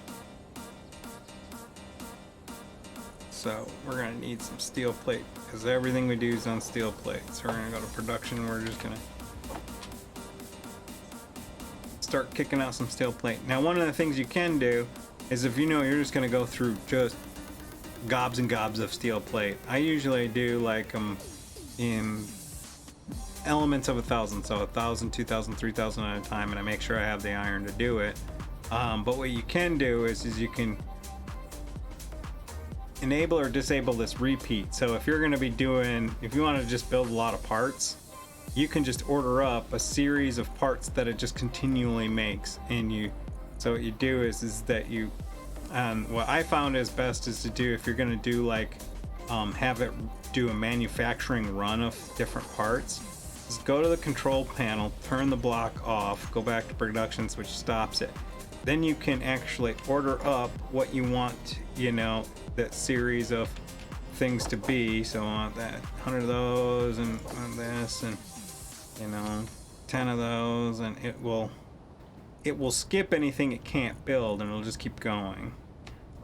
So we're gonna need some steel plate because everything we do is on steel plate. So we're gonna go to production. We're just gonna start kicking out some steel plate. Now, one of the things you can do is, if you know you're just gonna go through just gobs and gobs of steel plate. I usually do like in elements of 1,000, so 1,000, 2,000, 3,000 at a time, and I make sure I have the iron to do it. But what you can do is you can enable or disable this repeat. So if you're going to be doing, if you want to just build a lot of parts, you can just order up a series of parts that it just continually makes. And so what you do is that you, what I found is best is to do, if you're going to do like, have it do a manufacturing run of different parts, just go to the control panel, turn the block off, go back to productions, which stops it. Then you can actually order up what you want, you know, that series of things to be. So I want that 100 of those and this, and you know, 10 of those, and it will skip anything it can't build, and it'll just keep going.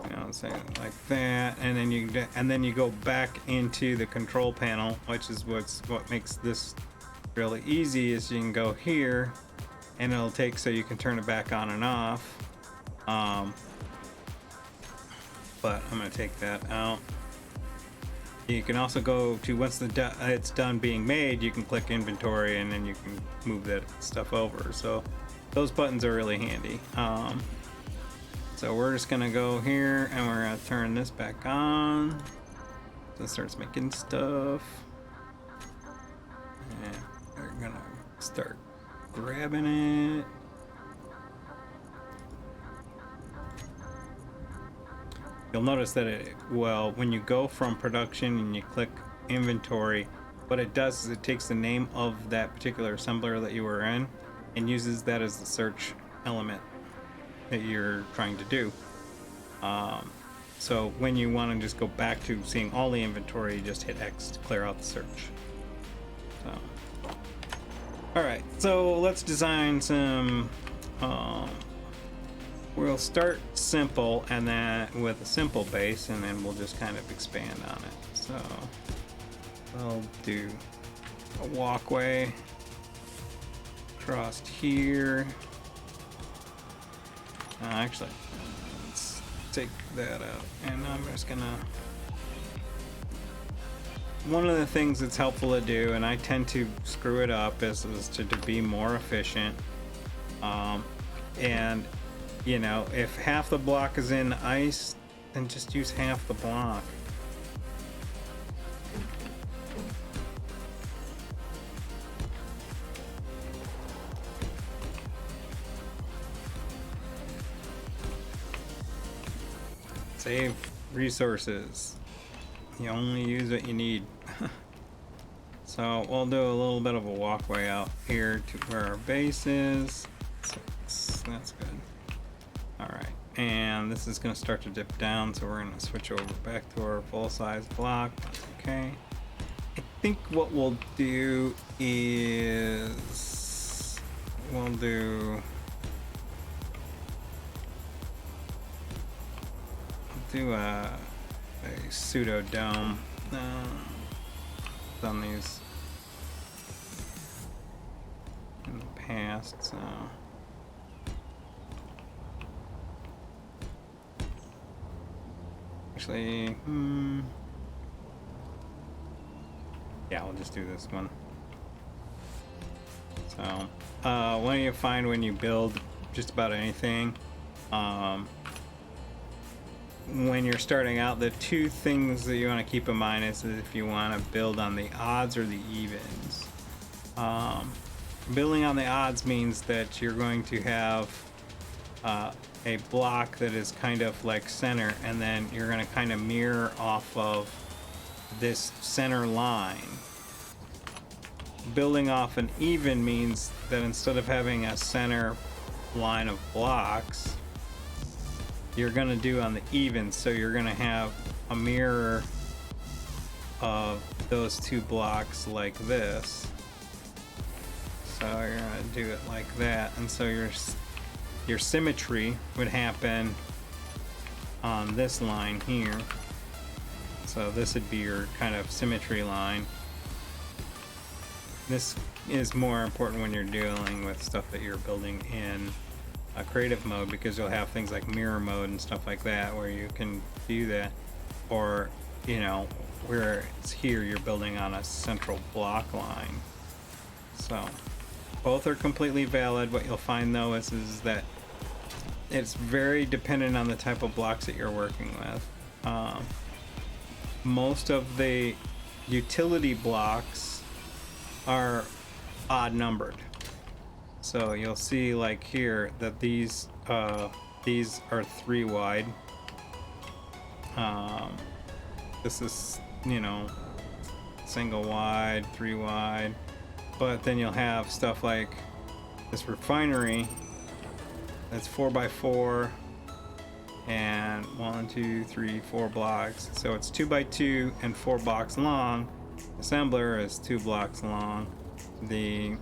You know, say like that, and then you go back into the control panel, which is what makes this really easy. Is you can go here, and it'll take, so you can turn it back on and off. But I'm going to take that out. You can also go to, once it's done being made, you can click inventory, and then you can move that stuff over. So those buttons are really handy. So we're just going to go here, and we're going to turn this back on. So it starts making stuff. And we're going to start grabbing it. You'll notice that when you go from production and you click inventory, what it does is it takes the name of that particular assembler that you were in and uses that as the search element that you're trying to do. So when you want to just go back to seeing all the inventory, you just hit X to clear out the search. So, all right, so let's design some. We'll start simple, and then with a simple base, and then we'll just kind of expand on it. So I'll do a walkway across here. Actually, let's take that out, and I'm just gonna. One of the things that's helpful to do, and I tend to screw it up, is to be more efficient. And you know, if half the block is in ice, then just use half the block. Save resources. You only use what you need. So we'll do a little bit of a walkway out here to where our base is. So that's good. All right, and this is going to start to dip down, so we're going to switch over back to our full-size block. Okay. I think what we'll do is we'll do a pseudo dome on these in the past, so. Actually, yeah, I'll just do this one. So what do you find when you build just about anything? When you're starting out, the two things that you want to keep in mind is if you want to build on the odds or the evens. Building on the odds means that you're going to have a block that is kind of like center, and then you're going to kind of mirror off of this center line. Building off an even means that instead of having a center line of blocks, you're going to do on the even, so you're going to have a mirror of those two blocks like this. So you're going to do it like that, and so your symmetry would happen on this line here. So this would be your kind of symmetry line. This is more important when you're dealing with stuff that you're building in a creative mode, because you'll have things like mirror mode and stuff like that where you can do that. Or, you know, where it's here, you're building on a central block line. So both are completely valid. What you'll find though is that it's very dependent on the type of blocks that you're working with. Most of the utility blocks are odd numbered. So you'll see like here that these are 3 wide. This is, you know, single wide, 3 wide. But then you'll have stuff like this refinery that's 4x4 and 1, 2, 3, 4 blocks. So it's 2x2 and 4 blocks long. Assembler is 2 blocks long. The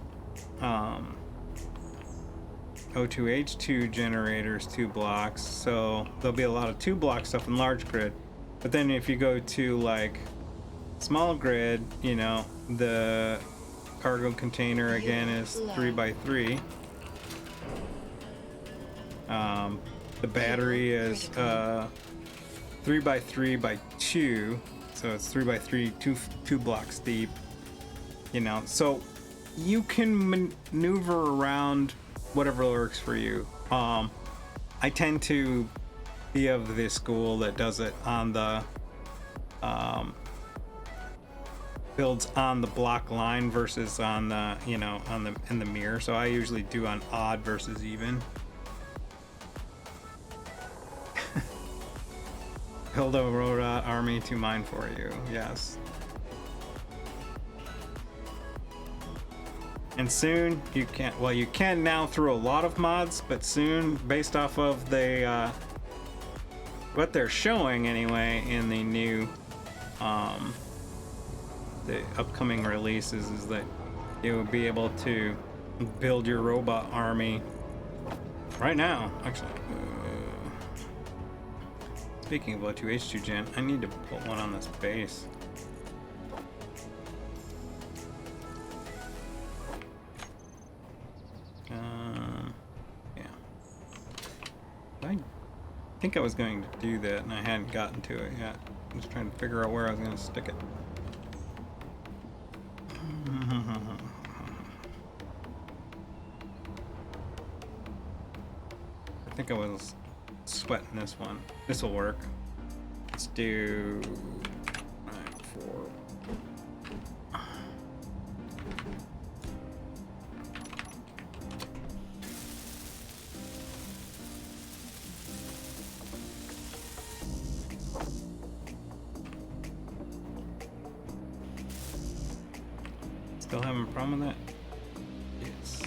O2H2 generator is 2 blocks. So there'll be a lot of 2 block stuff in large grid. But then if you go to like small grid, you know, the cargo container again is 3x3. The battery is 3x3x2, so it's 3x3, two blocks deep. You know, so you can maneuver around whatever works for you. I tend to be of the school that does it on the builds on the block line versus on the, you know, in the mirror. So I usually do on odd versus even. Build a robot army to mine for you. Yes. And soon you can't. Well, you can now through a lot of mods, but soon, based off of the what they're showing anyway in the new the upcoming releases, is that you will be able to build your robot army right now. Actually. Speaking of O2H2 gen, I need to put one on this base. Yeah. I think I was going to do that and I hadn't gotten to it yet. I'm just trying to figure out where I was going to stick it. I think I was sweating this one. This will work. Let's do 9, 4. Still having a problem with that? Yes.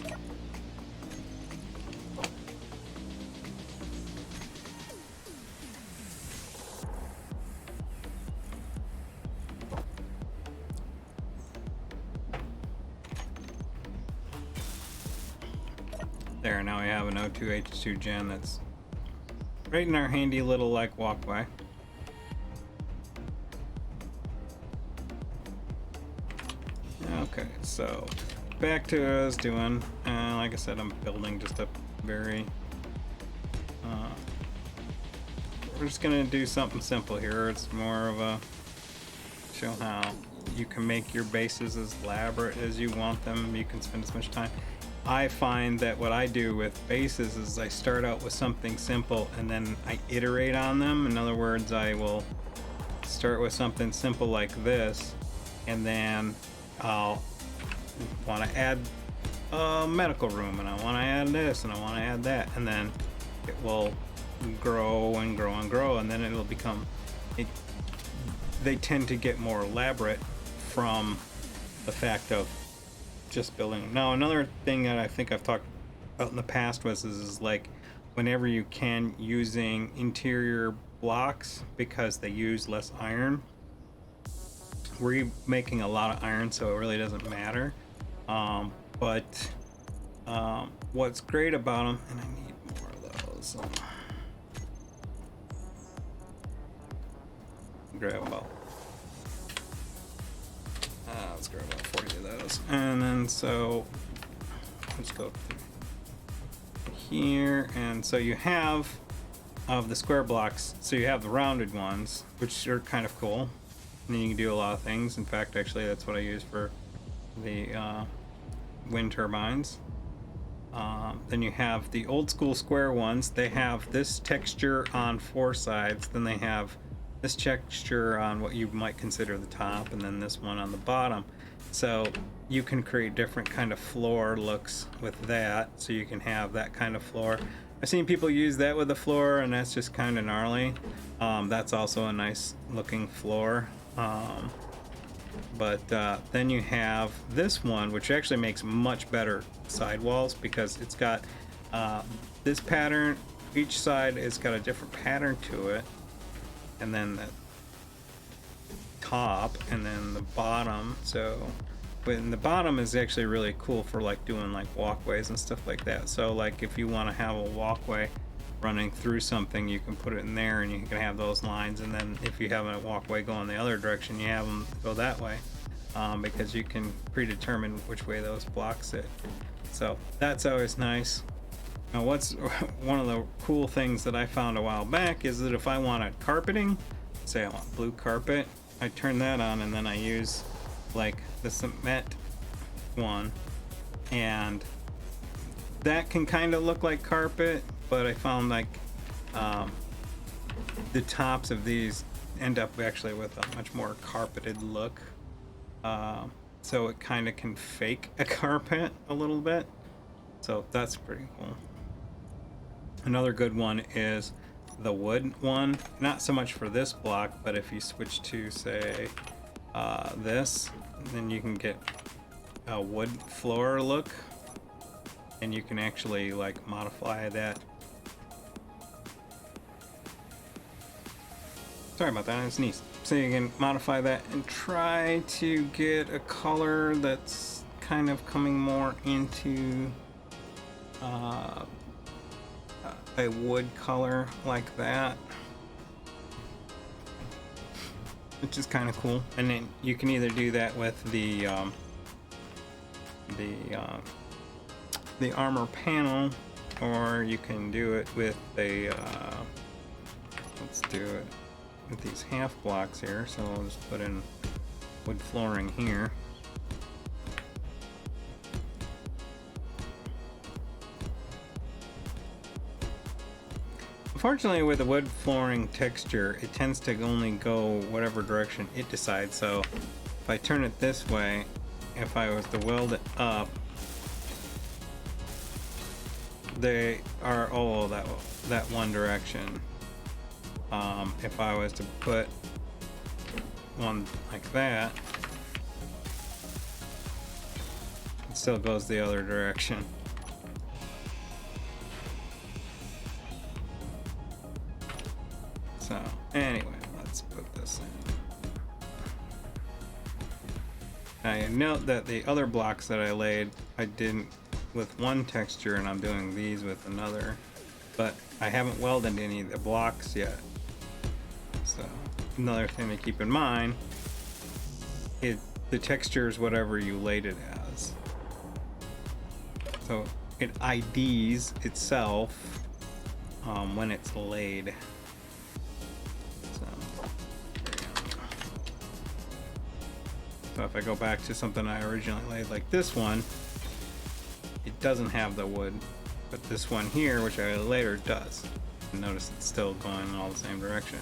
There, now we have an O2H2 gen that's right in our handy little like walkway. Okay, so back to what I was doing. Like I said, I'm building just a very we're just gonna do something simple here. It's more of a show how. you can make your bases as elaborate as you want them. You can spend as much time. I find that what I do with bases is I start out with something simple and then I iterate on them. In other words, I will start with something simple like this, and then I'll want to add a medical room, and I want to add this, and I want to add that, and then it will grow and grow and grow, and then it'll become they tend to get more elaborate from the fact of just building. Now, another thing that I think I've talked about in the past is like whenever you can, using interior blocks because they use less iron. We're making a lot of iron, so it really doesn't matter. But what's great about them, and I need more of those. Grab about let's grab about 40 of those, and then so let's go through here, and so you have of the square blocks, so you have the rounded ones, which are kind of cool, and then you can do a lot of things. In fact, actually, that's what I use for the wind turbines. Then you have the old school square ones. They have this texture on 4 sides, then they have this texture on what you might consider the top, and then this one on the bottom. So you can create different kind of floor looks with that, so you can have that kind of floor. I've seen people use that with the floor, and that's just kind of gnarly. That's also a nice looking floor. But then you have this one, which actually makes much better sidewalls because it's got this pattern. Each side has got a different pattern to it, and then the top, and then the bottom. So when the bottom is actually really cool for like doing like walkways and stuff like that. So like if you want to have a walkway running through something, you can put it in there, and you can have those lines. And then if you have a walkway going the other direction, you have them go that way, because you can predetermine which way those blocks sit. So that's always nice. Now, what's one of the cool things that I found a while back is that if I wanted carpeting, say I want blue carpet, I turn that on, and then I use like the cement one, and that can kind of look like carpet, but I found like the tops of these end up actually with a much more carpeted look, so it kind of can fake a carpet a little bit, so that's pretty cool. Another good one is the wood one, not so much for this block, but if you switch to say this, then you can get a wood floor look, and you can actually like modify that. Sorry about that, it's neat. So you can modify that and try to get a color that's kind of coming more into a wood color like that, which is kind of cool. And then you can either do that with the armor panel, or you can do it with a let's do it with these half blocks here. So I'll just put in wood flooring here. Unfortunately, with the wood flooring texture, it tends to only go whatever direction it decides. So if I turn it this way, if I was to weld it up, they are all that one direction. If I was to put one like that, it still goes the other direction. So anyway, let's put this in. Now you note that the other blocks that I laid, I didn't with one texture, and I'm doing these with another, but I haven't welded any of the blocks yet. So another thing to keep in mind is the texture is whatever you laid it as. So it IDs itself when it's laid. So if I go back to something I originally laid, like this one, it doesn't have the wood, but this one here, which I later does. And notice it's still going in all the same direction.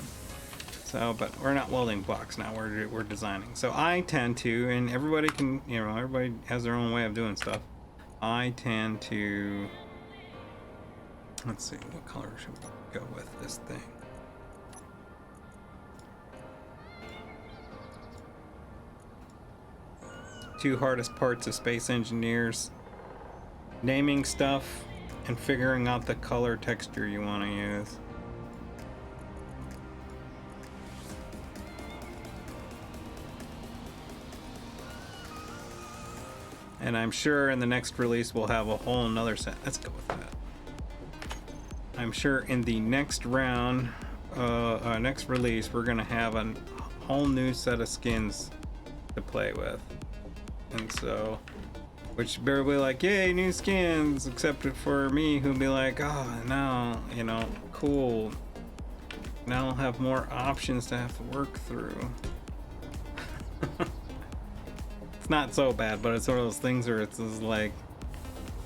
So, but we're not welding blocks now, we're designing. So I tend to, and everybody can, you know, everybody has their own way of doing stuff. I tend to, let's see, what color should we go with this thing? Two hardest parts of space engineers: naming stuff and figuring out the color texture you want to use. And I'm sure in the next release we'll have a whole another set. Let's go with that. I'm sure in the next round, next release, we're gonna have a whole new set of skins to play with. And so, which better be like, yay, new skins, except for me, who'll be like, oh, now, you know, cool. Now I'll have more options to have to work through. It's not so bad, but it's one of those things where it's like,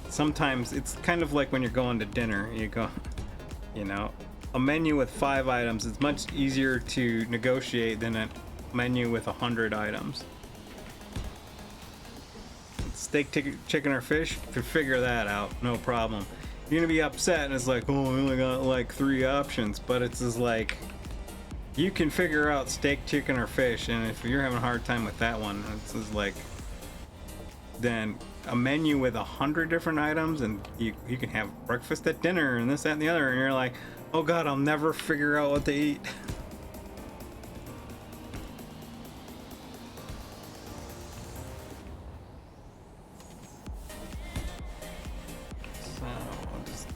sometimes it's kind of like when you're going to dinner. You go, you know, a menu with 5 items is much easier to negotiate than a menu with 100 items. Steak, chicken, or fish, could figure that out, no problem. You're gonna be upset and it's like, oh, we only got like 3 options, but it's just like, you can figure out steak, chicken, or fish, and if you're having a hard time with that one, it's just like, then a menu with 100 different items, and you can have breakfast at dinner and this, that, and the other, and you're like, oh god, I'll never figure out what to eat. So I'll just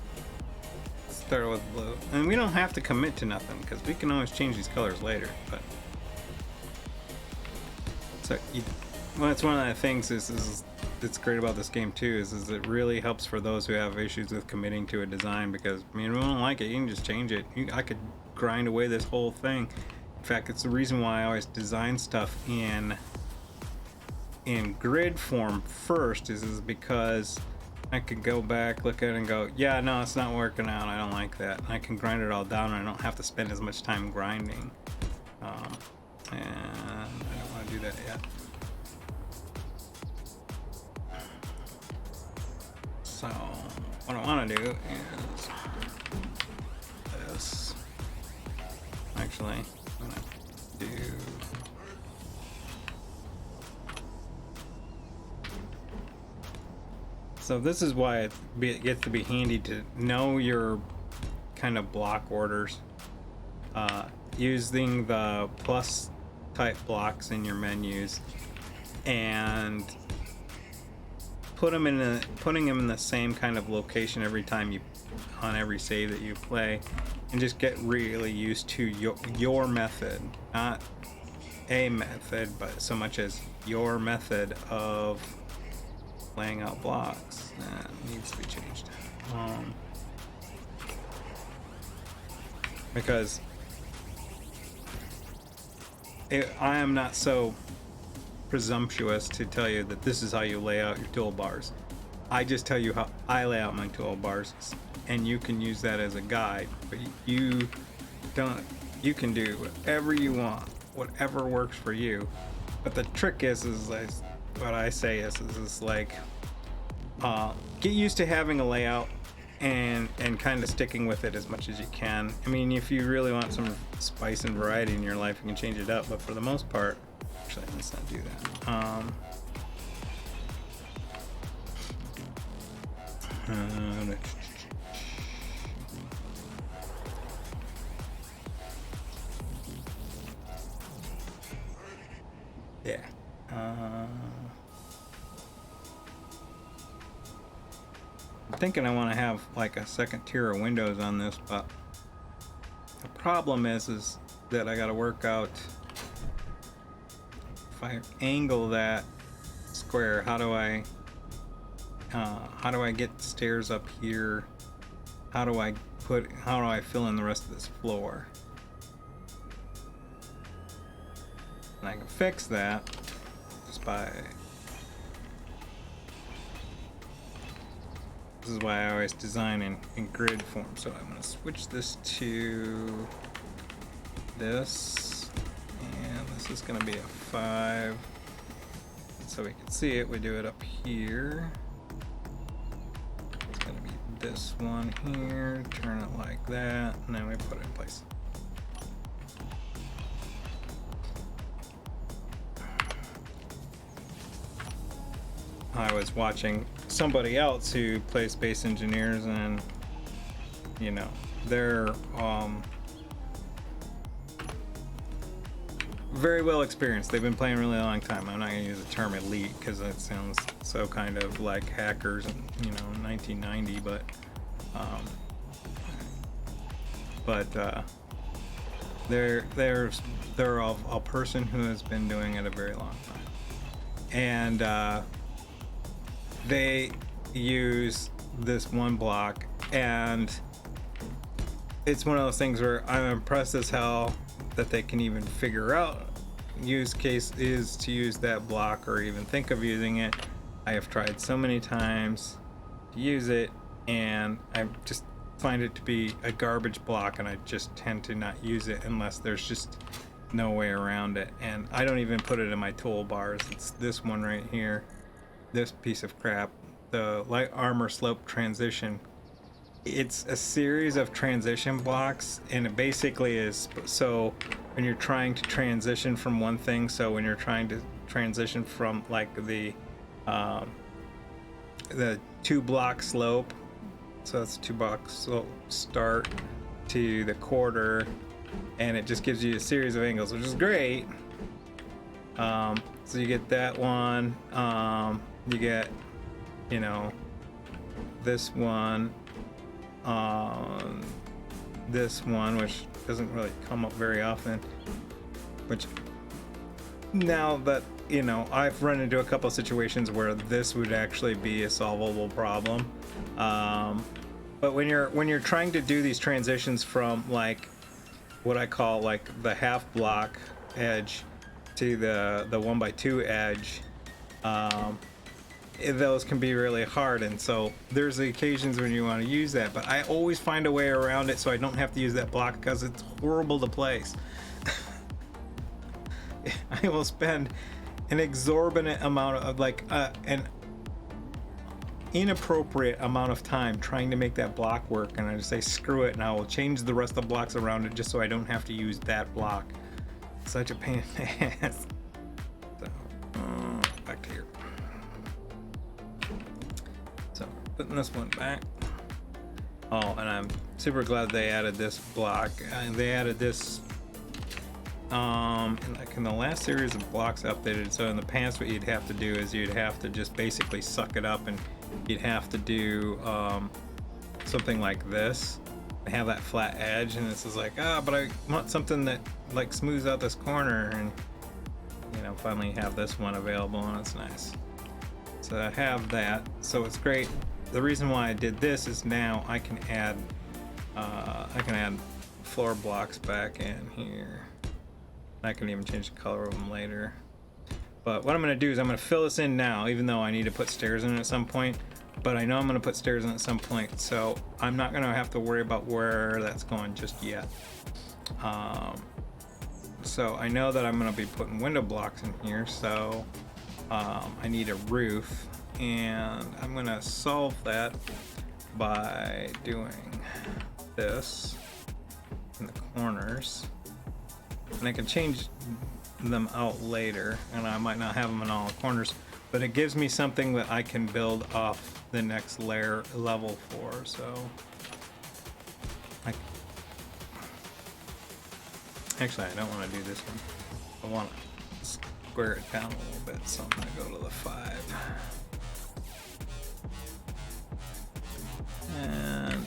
start with blue, and we don't have to commit to nothing because we can always change these colors later. But so well, that's one of the things that's great about this game too, is it really helps for those who have issues with committing to a design, because I mean, if you don't like it, you can just change it. I could grind away this whole thing. In fact, it's the reason why I always design stuff in grid form first, is because I could go back, look at it and go, yeah, no, it's not working out, I don't like that. And I can grind it all down and I don't have to spend as much time grinding. And I don't want to do that yet. So what I want to do is this. Actually, I'm gonna do so. This is why it gets to be handy to know your kind of block orders, using the plus type blocks in your menus, and putting them in the same kind of location every time you, on every save that you play, and just get really used to your method, not a method, but so much as your method of laying out blocks. That needs to be changed, because I am not so presumptuous to tell you that this is how you lay out your toolbars. I just tell you how I lay out my toolbars, and you can use that as a guide, but you can do whatever you want, whatever works for you. But the trick is what I say is like, get used to having a layout and kind of sticking with it as much as you can. I mean, if you really want some spice and variety in your life, you can change it up, but for the most part, actually, let's not do that. Yeah. I'm thinking I want to have like a second tier of windows on this, but the problem is that I got to work out, if I angle that square, how do I get stairs up here? How do I fill in the rest of this floor? And I can fix that just by. This is why I always design in grid form. So I'm going to switch this to this, and this is going to be a 5. So we can see it, we do it up here. It's going to be this one here, turn it like that, and then we put it in place. I was watching somebody else who plays Space Engineers, and you know, they're very well experienced. They've been playing a really long time. I'm not going to use the term elite because that sounds so kind of like hackers in, you know, 1990, but they're a person who has been doing it a very long time, and they use this one block, and it's one of those things where I'm impressed as hell that they can even figure out use case is to use that block or even think of using it. I have tried so many times to use it, and I just find it to be a garbage block, and I just tend to not use it unless there's just no way around it. And I don't even put it in my toolbars. It's this one right here, this piece of crap, the light armor slope transition. It's a series of transition blocks, and it basically is so when you're trying to transition from one thing, so when you're trying to transition from like the 2-block slope, so that's 2-block slope start to the quarter, and it just gives you a series of angles, which is great. So you get that one, you get, you know, this one, this one, which doesn't really come up very often, which now that, you know, I've run into a couple of situations where this would actually be a solvable problem, but when you're trying to do these transitions from like what I call like the half block edge to the 1x2 edge, those can be really hard, and so there's the occasions when you want to use that, but I always find a way around it so I don't have to use that block because it's horrible to place. I will spend an exorbitant amount of like an inappropriate amount of time trying to make that block work, and I just say screw it, and I will change the rest of the blocks around it just so I don't have to use that block. Such a pain in the ass. So back to here. So putting this one back. Oh, and I'm super glad they added this block. They added this like in the last series of blocks updated. So in the past, what you'd have to do is you'd have to just basically suck it up, and you'd have to do something like this. Have that flat edge, and this is like, but I want something that like smooths out this corner, and you know, finally have this one available, and it's nice. So I have that, so it's great. The reason why I did this is now I can add floor blocks back in here. I can even change the color of them later. But what I'm going to do is I'm going to fill this in now, even though I need to put stairs in at some point. But I know I'm going to put stairs in at some point, so I'm not going to have to worry about where that's going just yet. So I know that I'm going to be putting window blocks in here, so I need a roof, and I'm going to solve that by doing this in the corners. And I can change them out later, and I might not have them in all the corners, but it gives me something that I can build off the next level for. So actually, I don't want to do this one. I want to square it down a little bit, so I'm going to go to the 5. And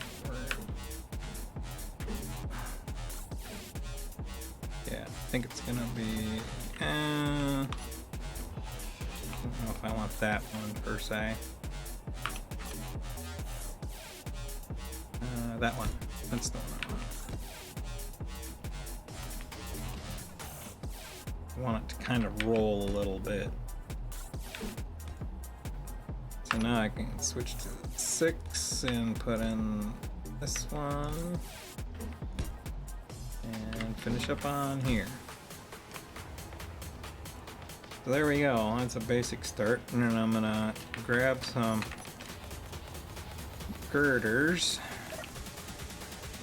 yeah, I think it's going to be I don't know if I want that one per se. That one. That's the one I want. I want it to kind of roll a little bit. so now I can switch to 6 and put in this one and finish up on here. So there we go, that's a basic start. And then I'm gonna grab some girders.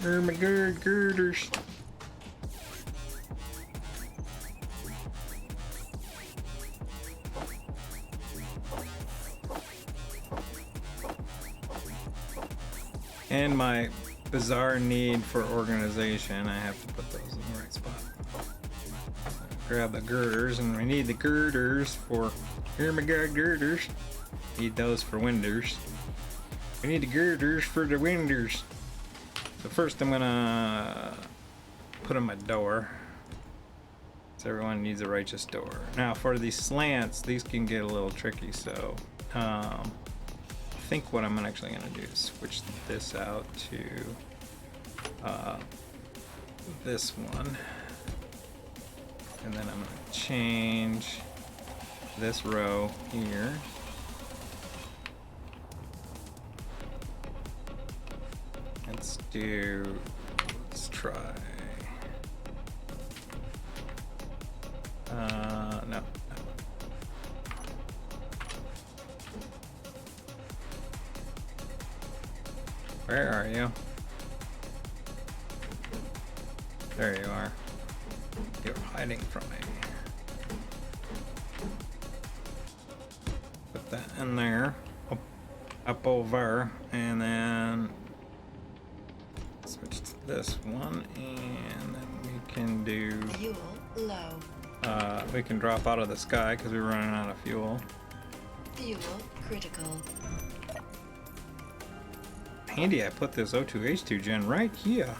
Where are my girders? And my bizarre need for organization, I have to put those in the right spot. Grab the girders, and we need the girders for, here my girders. Need those for windows. We need the girders for the windows. So first I'm gonna put in my door. So everyone needs a righteous door. Now for these slants, these can get a little tricky, so I think what I'm actually gonna do is switch this out to this one. And then I'm gonna change this row here. Let's try. No. Where are you? There you are. You're hiding from me. Put that in there. Up over. And then switch to this one. And then we can do... Fuel low. We can drop out of the sky because we're running out of fuel. Fuel critical. Handy, I put this O2H2 gen right here.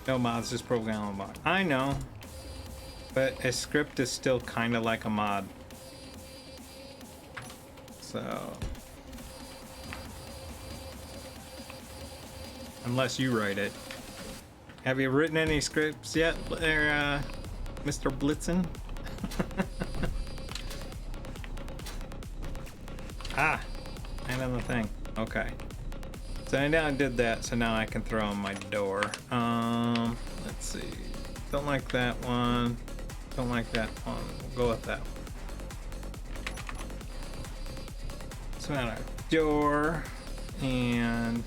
No mods, just program a mod. I know, but a script is still kind of like a mod. So, unless you write it. Have you written any scripts yet, Mr. Blitzen? Ah, another thing. Okay. So I now did that, so now I can throw in my door. Let's see. Don't like that one. Don't like that one. We'll go with that one. So now our door, and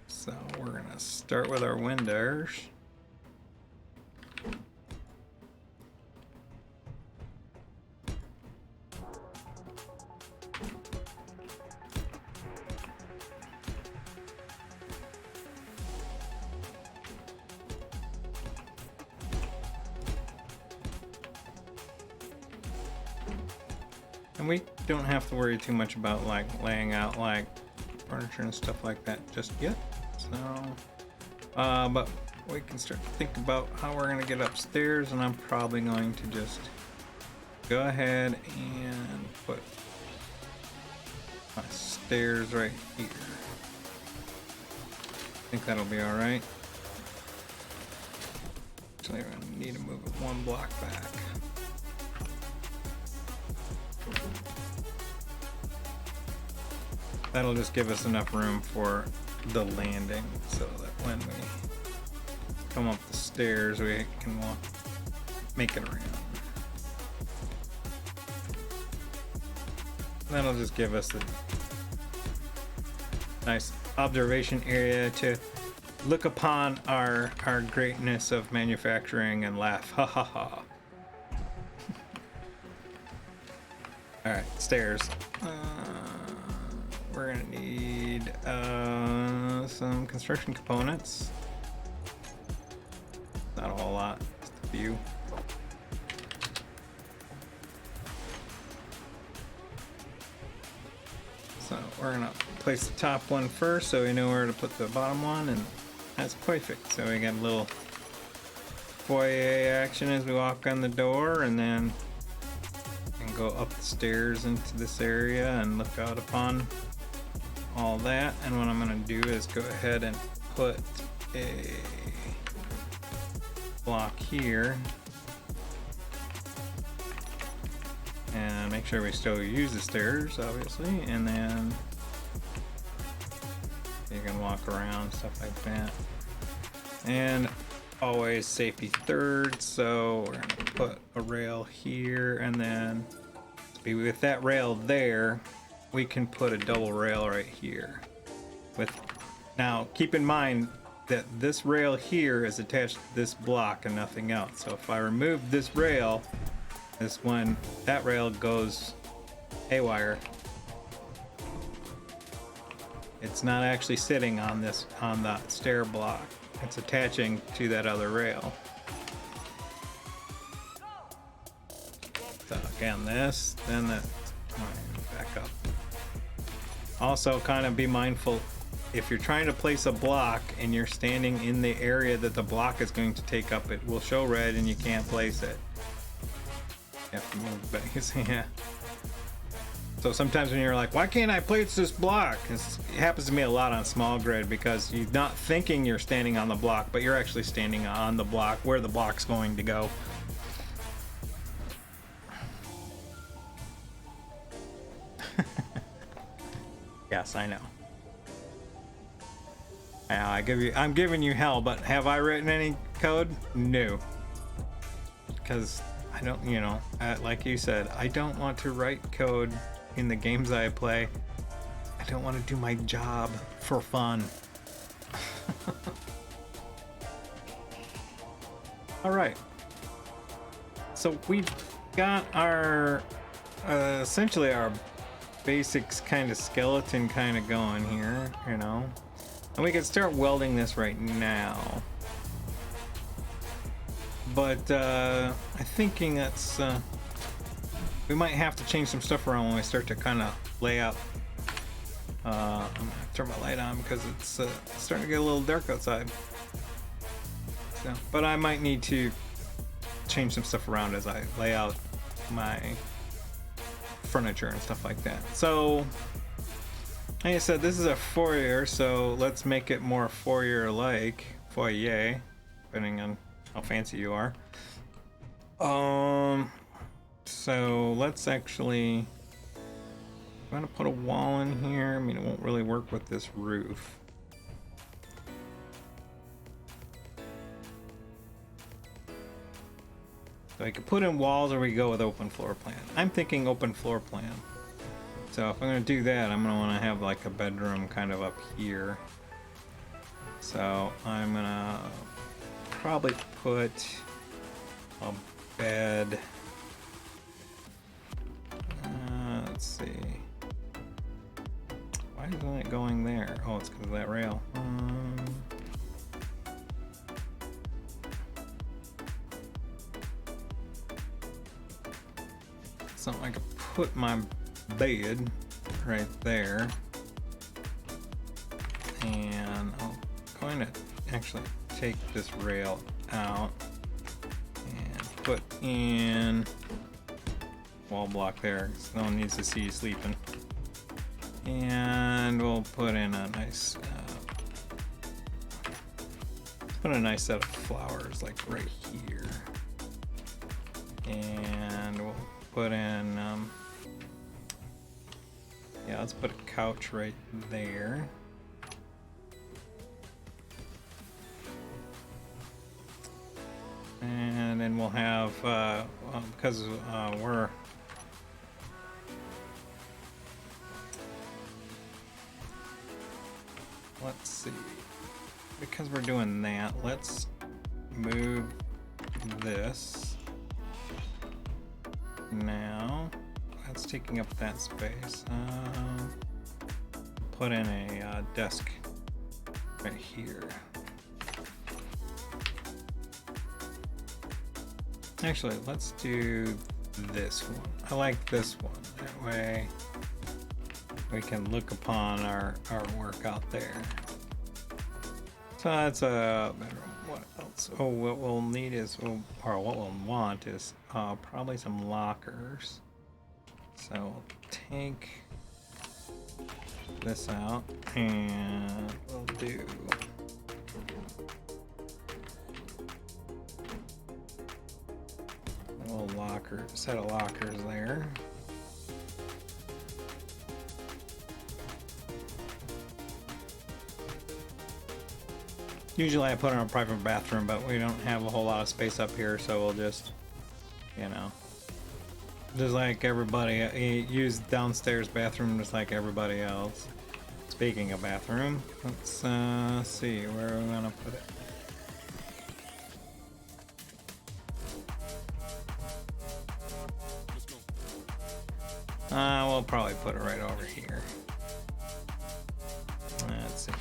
so we're gonna start with our windows. And we don't have to worry too much about like laying out like furniture and stuff like that just yet. So, but we can start to think about how we're gonna get upstairs, and I'm probably going to just go ahead and put my stairs right here. I think that'll be all right. Actually, I'm gonna need to move it one block back. That'll just give us enough room for the landing so that when we come up the stairs we can make it around. That'll just give us a nice observation area to look upon our greatness of manufacturing and laugh. Ha ha ha. Alright, stairs. We're gonna need some construction components. Not a whole lot, just a few. So we're gonna place the top one first so we know where to put the bottom one, and that's perfect. So we got a little foyer action as we walk on the door, and then we can go up the stairs into this area and look out upon all that. And what I'm going to do is go ahead and put a block here. And make sure we still use the stairs, obviously, and then you can walk around, stuff like that. And always safety third, so we're gonna put a rail here, and then with that rail there, we can put a double rail right here. Now, keep in mind that this rail here is attached to this block and nothing else. So if I remove this rail, that rail goes haywire. It's not actually sitting on the stair block. It's attaching to that other rail. So again, this, then that. Back up. Also, kind of be mindful if you're trying to place a block and you're standing in the area that the block is going to take up, it will show red and you can't place it. You have to move back. Yeah. So sometimes when you're like, why can't I place this block? It happens to me a lot on small grid because you're not thinking you're standing on the block, but you're actually standing on the block where the block's going to go. Yes, I know. Now, I'm giving you hell, but have I written any code? No. Because I don't, like you said, I don't want to write code in the games I play. I don't want to do my job for fun. All right. So we got our, essentially our basics kind of skeleton kind of going here, and we can start welding this right now. But I'm thinking that's we might have to change some stuff around when we start to kind of lay out. I'm gonna turn my light on because it's starting to get a little dark outside. So, but I might need to change some stuff around as I lay out my furniture and stuff like that. So, like I said, this is a foyer, so let's make it more foyer-like, depending on how fancy you are. So let's actually, I'm gonna put a wall in here. I mean, it won't really work with this roof. So I could put in walls, or we go with open floor plan. I'm thinking open floor plan. So if I'm gonna do that, I'm gonna wanna have like a bedroom kind of up here. So I'm gonna probably put a bed. Let's see. Why isn't it going there? Oh, it's because of that rail. So I could put my bed right there, and I'm going to actually take this rail out and put in wall block there because no one needs to see you sleeping, and we'll put in a nice set of flowers like right here, and we'll put in yeah, let's put a couch right there. And then we'll have, because let's see, because we're doing that, let's move this. Now, that's taking up that space. Put in a desk right here. Actually, let's do this one. I like this one. That way we can look upon our work out there. So that's a bedroom. What else? Oh, what we'll need is, or what we'll want is probably some lockers. So we'll take this out and we'll do set of lockers there. Usually I put in a private bathroom, but we don't have a whole lot of space up here, so we'll just, you know, just like everybody, use downstairs bathroom just like everybody else. Speaking of bathroom, let's see where we're gonna put it. We'll probably put it right over here. Let's see.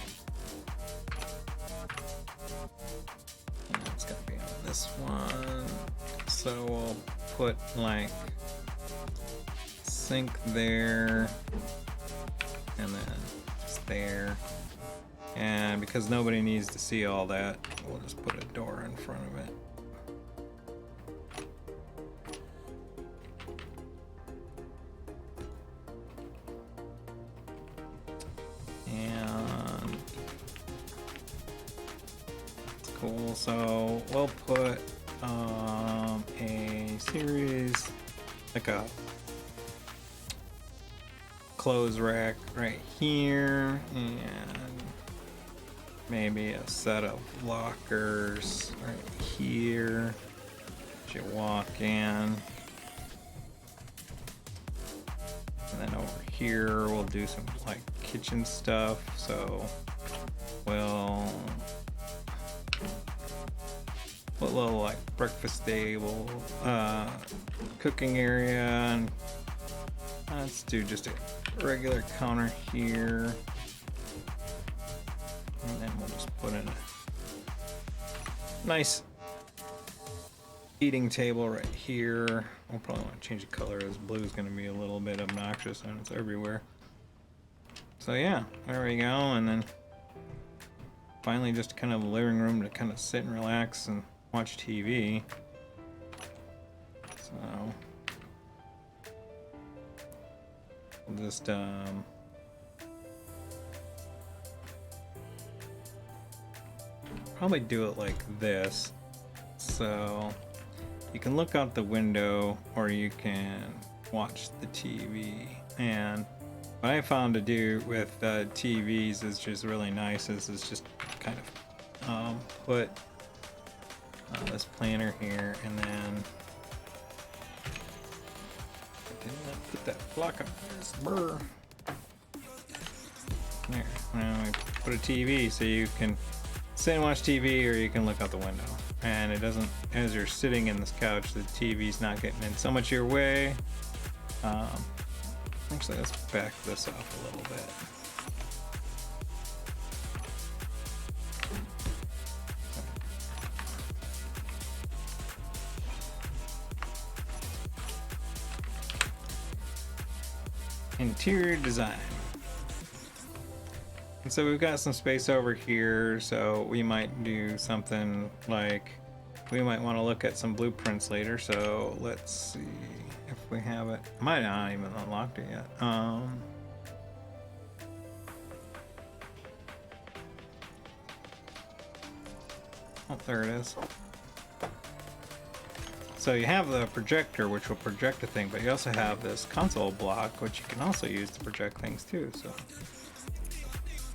It's gonna be on this one. So we'll put like sink there, and then just there. And because nobody needs to see all that, we'll just put a door in front of it. Cool, so we'll put a series, like a clothes rack right here, and maybe a set of lockers right here as you walk in. And then over here we'll do some like kitchen stuff, so we'll put a little like breakfast table, cooking area, and let's do just a regular counter here, and then we'll just put in a nice eating table right here. We'll probably want to change the color, as blue is going to be a little bit obnoxious and it's everywhere. So yeah, there we go. And then finally just kind of a living room to kind of sit and relax and watch TV. So we'll just probably do it like this. So you can look out the window or you can watch the TV. And what I found to do with TVs is just really nice is just kind of put this planner here, and then I did not put that block up there. There. Now we put a TV so you can sit and watch TV, or you can look out the window. And it doesn't, as you're sitting in this couch, the TV's not getting in so much your way. Actually, let's back this off a little bit. Interior design. And so we've got some space over here, so we might do something like, we might want to look at some blueprints later. So let's see if we have it. I might not even unlocked it yet. Oh, there it is. So you have the projector, which will project a thing, but you also have this console block, which you can also use to project things too. So,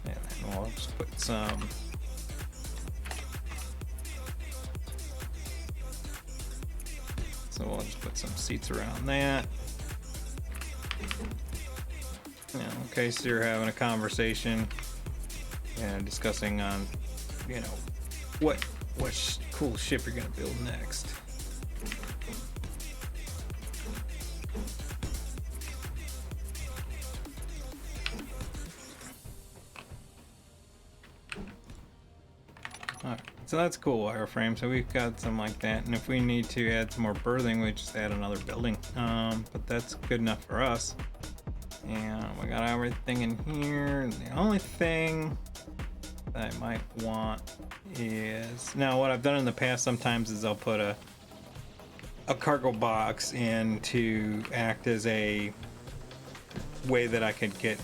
and then we'll just put some. So we'll just put some seats around that. You know, in case you're having a conversation and discussing on, you know, what cool ship you're gonna build next. Alright, so that's cool wireframe. So we've got some like that, and if we need to add some more berthing, we just add another building. But that's good enough for us. And we got everything in here. And the only thing that I might want is, now what I've done in the past sometimes is I'll put a cargo box in to act as a way that I could get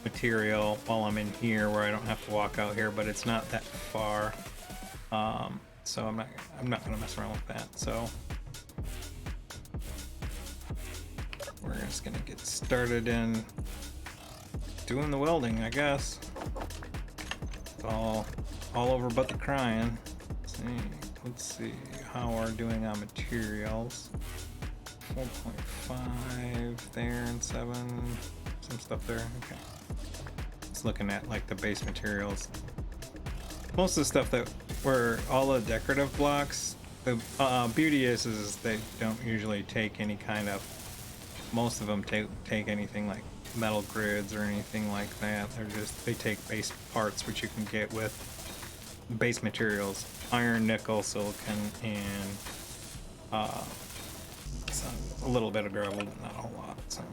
material while I'm in here, where I don't have to walk out here, but it's not that far. So I'm not gonna mess around with that. So just gonna get started in doing the welding, I guess. It's all over but the crying. Let's see how we're doing on materials. 4.5 there and 7, some stuff there. Okay. Just looking at like the base materials. Most of the stuff that were all the decorative blocks. The beauty is they don't usually take any kind of. Most of them take anything like metal grids or anything like that. They take base parts which you can get with base materials: iron, nickel, silicon, and a little bit of gravel, but not a whole lot. So.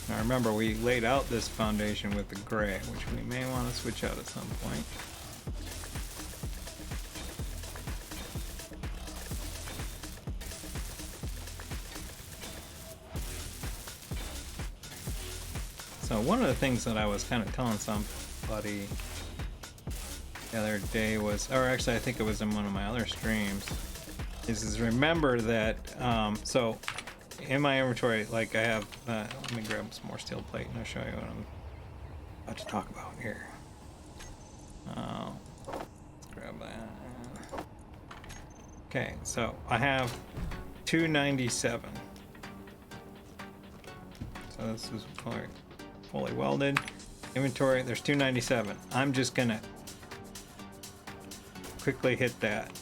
Now remember, we laid out this foundation with the gray, which we may want to switch out at some point. So one of the things that I was kind of telling somebody the other day was, or actually I think it was in one of my other streams, is remember that, so in my inventory, like I have, let me grab some more steel plate and I'll show you what I'm about to talk about here. Let's grab that. Okay, so I have 297. So this is fully welded. Inventory, there's 297. I'm just gonna quickly hit that.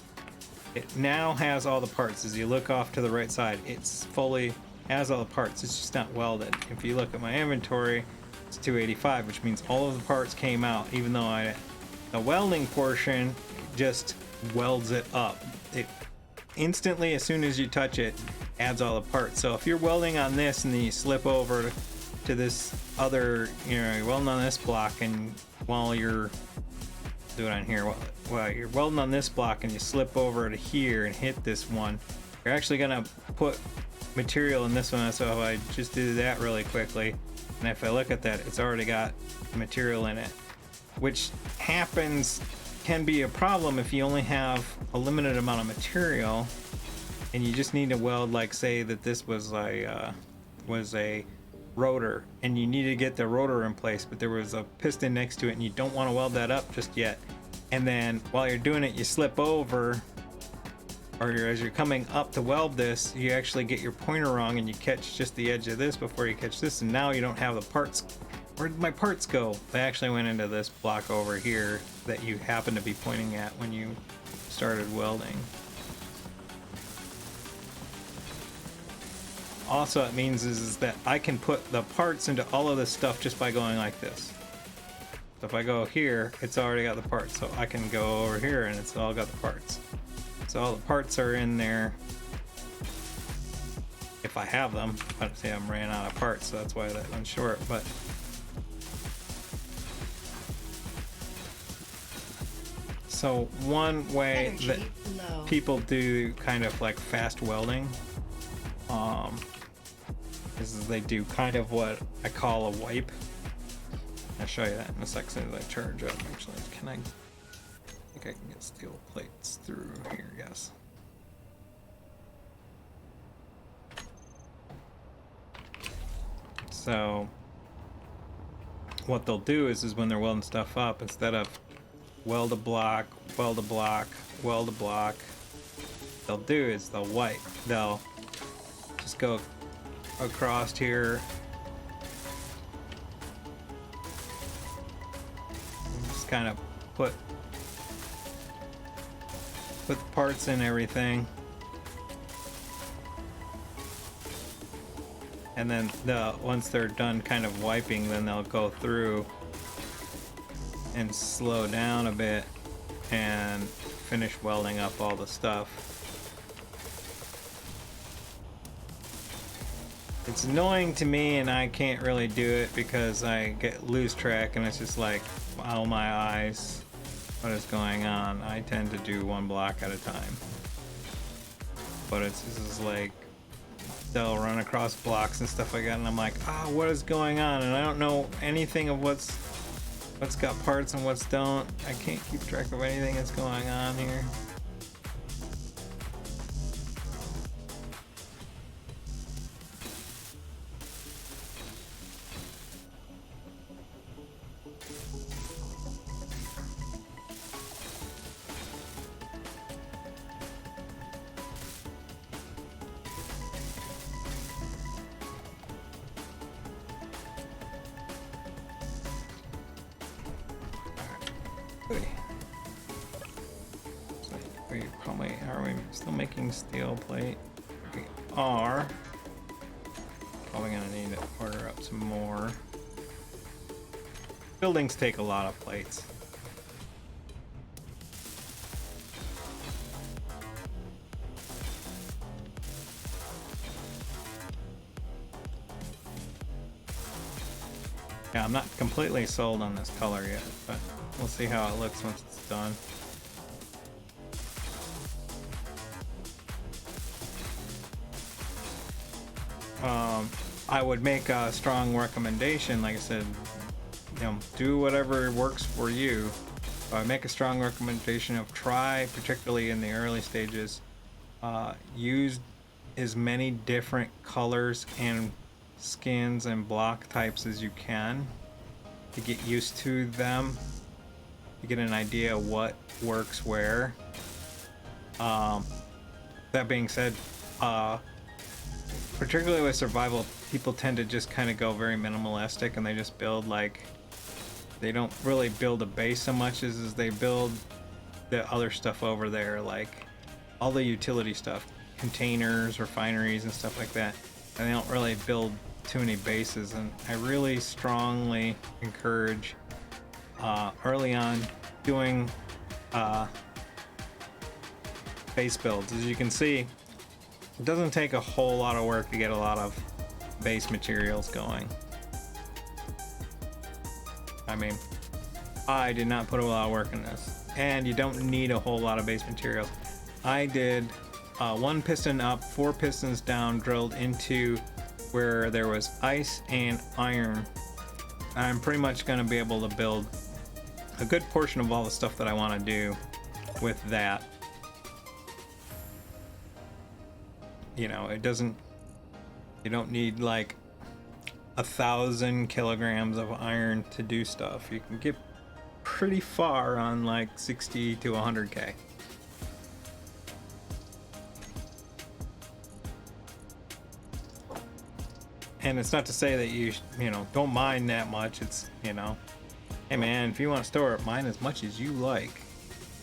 It now has all the parts. As you look off to the right side, it's fully has all the parts. It's just not welded. If you look at my inventory, it's 285, which means all of the parts came out, even though the welding portion just welds it up. It instantly, as soon as you touch it, adds all the parts. So if you're welding on this and then you slip over to this other, you're welding on this block, and while you're do it on here, well, you're welding on this block and you slip over to here and hit this one, you're actually gonna put material in this one. So if I just do that really quickly, and if I look at that, it's already got material in it, which can be a problem if you only have a limited amount of material and you just need to weld, like say that this was a rotor and you need to get the rotor in place, but there was a piston next to it and you don't want to weld that up just yet, and then while you're doing it you slip over, or as you're coming up to weld this, you actually get your pointer wrong and you catch just the edge of this before you catch this, and now you don't have the parts. Where did my parts go? They actually went into this block over here that you happen to be pointing at when you started welding. Also, it means is that I can put the parts into all of this stuff just by going like this. So if I go here, it's already got the parts. So I can go over here and it's all got the parts. So all the parts are in there if I have them. But see, I'm ran out of parts, so that's why that one's short. But so one way that people do kind of like fast welding is they do kind of what I call a wipe. I'll show you that in a second as I charge up. Actually, I think I can get steel plates through here, yes. So what they'll do is when they're welding stuff up, instead of weld a block, weld a block, weld a block, they'll do is they'll wipe. They'll just go across here, just kind of put the parts in everything, and then once they're done kind of wiping, then they'll go through and slow down a bit and finish welding up all the stuff. It's annoying to me and I can't really do it because I lose track and it's just like, oh my eyes, what is going on? I tend to do one block at a time. But this is like they'll run across blocks and stuff like that, and I'm like, what is going on? And I don't know anything of what's got parts and what's don't. I can't keep track of anything that's going on here. Are we still making steel plate? We are. Probably gonna need to order up some more. Buildings take a lot of plates. Yeah, I'm not completely sold on this color yet, but we'll see how it looks once it's done. I would make a strong recommendation, like I said, do whatever works for you. I make a strong recommendation of try, particularly in the early stages, use as many different colors and skins and block types as you can to get used to them, to get an idea of what works where. That being said, particularly with survival, people tend to just kind of go very minimalistic, and they just build they don't really build a base so much as they build the other stuff over there, like all the utility stuff, containers, refineries, and stuff like that. And they don't really build too many bases. And I really strongly encourage early on doing base builds. As you can see, it doesn't take a whole lot of work to get a lot of base materials going. I mean, I did not put a lot of work in this, and you don't need a whole lot of base materials. I did 1 piston up, 4 pistons down, drilled into where there was ice and iron. I'm pretty much going to be able to build a good portion of all the stuff that I want to do with that. You know, you don't need like 1,000 kilograms of iron to do stuff. You can get pretty far on like 60 to 100k. And it's not to say that you don't mine that much. It's, hey man, if you want to store it, mine as much as you like.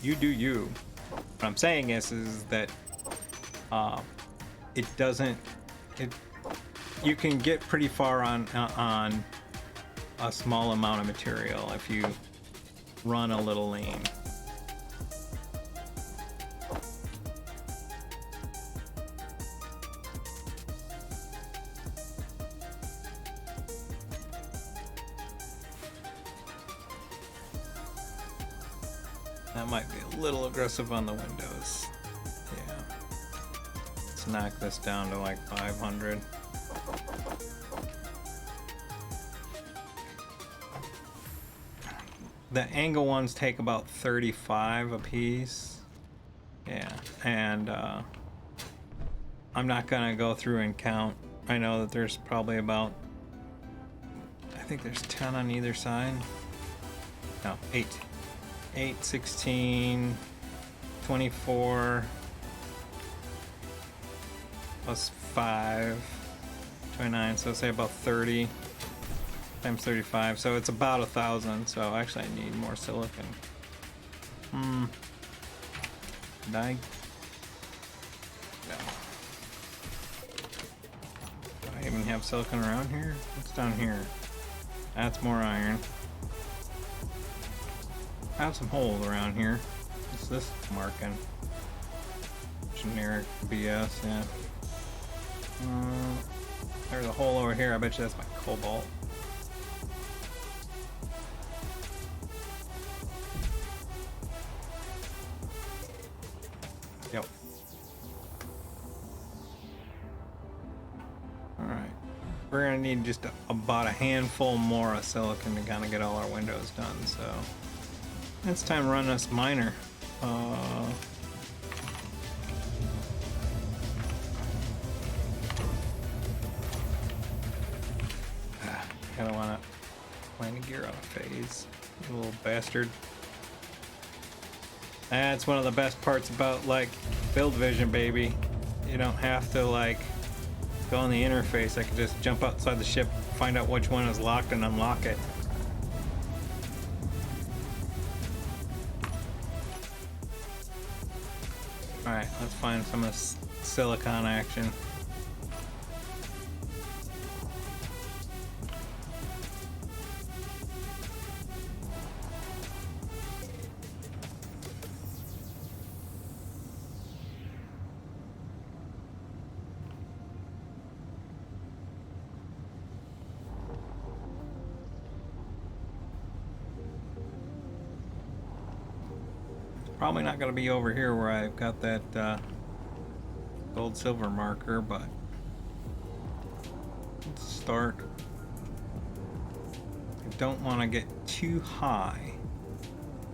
You do you. What I'm saying is that you can get pretty far on a small amount of material if you run a little lean. That might be a little aggressive on the windows. Yeah. Let's knock this down to like 500. The angle ones take about 35 a piece. Yeah, and I'm not gonna go through and count. I know that there's probably about, I think there's 10 on either side. No, 8. 8, 16, 24, plus 5, 29, so say about 30 times 35, so it's about 1,000. So actually I need more silicon. Did I? No. Do I even have silicon around here? What's down here? That's more iron. I have some holes around here. What's this marking? Generic BS, yeah. There's a hole over here. I bet you that's my cobalt. Yep. we're gonna need just about a handful more of silicon to kind of get all our windows done. So it's time to run this miner. I don't want to landing gear out of phase, you little bastard. That's one of the best parts about like Build Vision, baby. You don't have to like go on the interface. I can just jump outside the ship, find out which one is locked, and unlock it. All right, let's find some of this silicon action. Probably not going to be over here where I've got that gold silver marker, but let's start. I don't want to get too high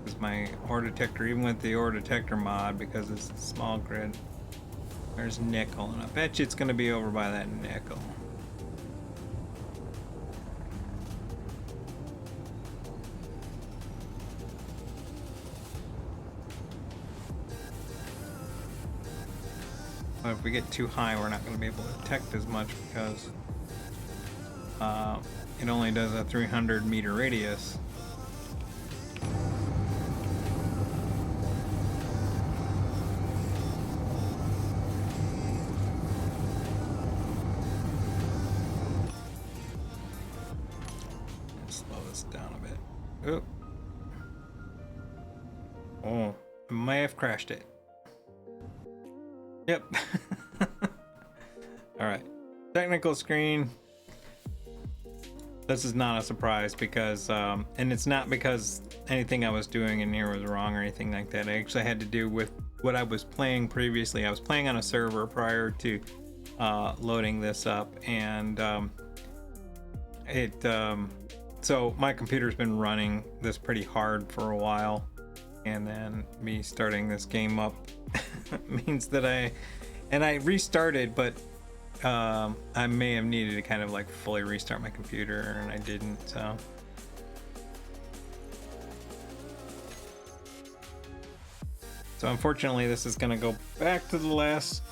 because my ore detector, even with the ore detector mod, because it's a small grid, there's nickel, and I bet you it's going to be over by that nickel. But if we get too high, we're not going to be able to detect as much because it only does a 300 meter radius. Let's slow this down a bit. Oop. Oh, I may have crashed it. Yep. All right. Technical screen. This is not a surprise because, and it's not because anything I was doing in here was wrong or anything like that. It actually had to do with what I was playing previously. I was playing on a server prior to loading this up, and so my computer's been running this pretty hard for a while, and then me starting this game up means that I restarted, but I may have needed to kind of like fully restart my computer, and I didn't. So unfortunately, this is going to go back to the last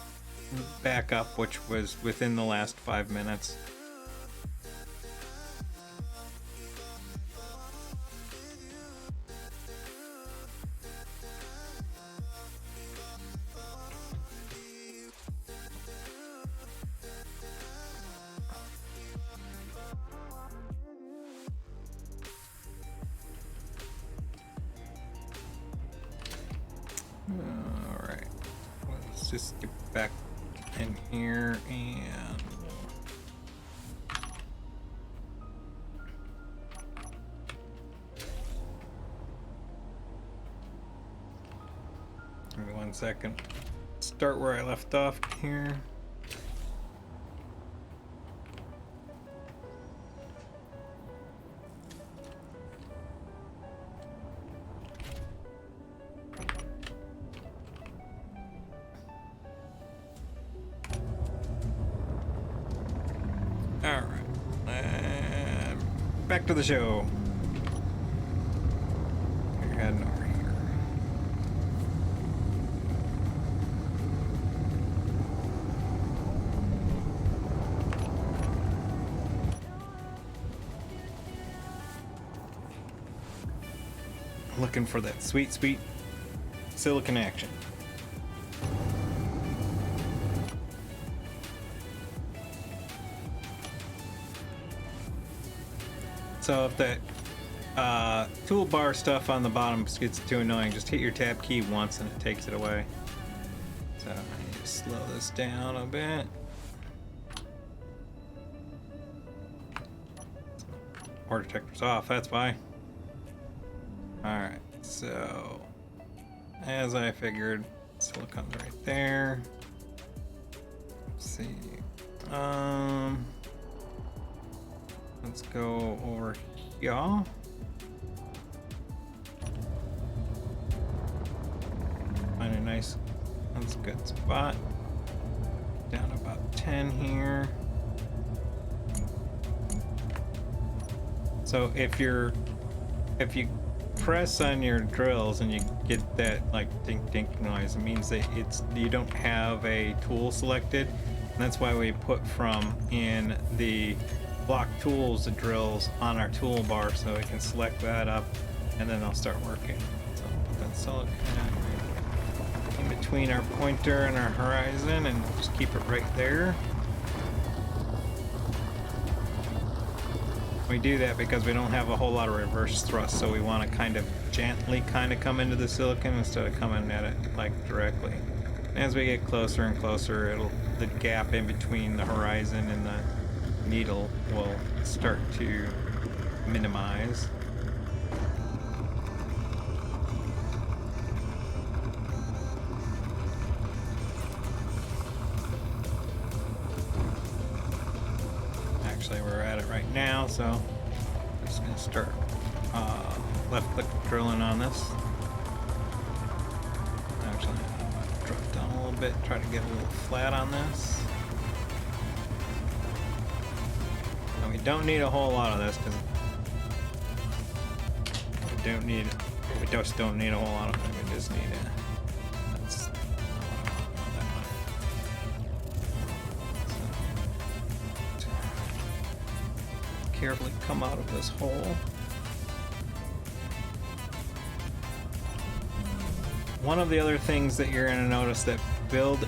backup, which was within the last 5 minutes. Alright, let's just get back in here and give me 1 second. Start where I left off here. Back to the show. We're heading over here. Looking for that sweet, sweet silicon action. So if that toolbar stuff on the bottom gets too annoying, just hit your tab key once and it takes it away. So I need to slow this down a bit. Ore detector's off, that's why. Alright, so as I figured, silicon's right there. Let's see. Let's go over here. Find a nice, that's a good spot. Down about 10 here. So if you press on your drills and you get that like dink dink noise, it means that you don't have a tool selected. And that's why we put from in the block tools the drills on our toolbar, so we can select that up and then they'll start working. So I'll put that silicon in between our pointer and our horizon, and we'll just keep it right there. We do that because we don't have a whole lot of reverse thrust, so we want to kind of gently come into the silicon instead of coming at it like directly. And as we get closer and closer, the gap in between the horizon and the needle will start to minimize. Actually, we're at it right now, so I'm just gonna start left click drilling on this. Actually, I'll drop down a little bit, try to get a little flat on this. And we don't need a whole lot of this because we just don't need a whole lot of it. We just need it. That's not what I want that much. So, carefully come out of this hole. One of the other things that you're going to notice that and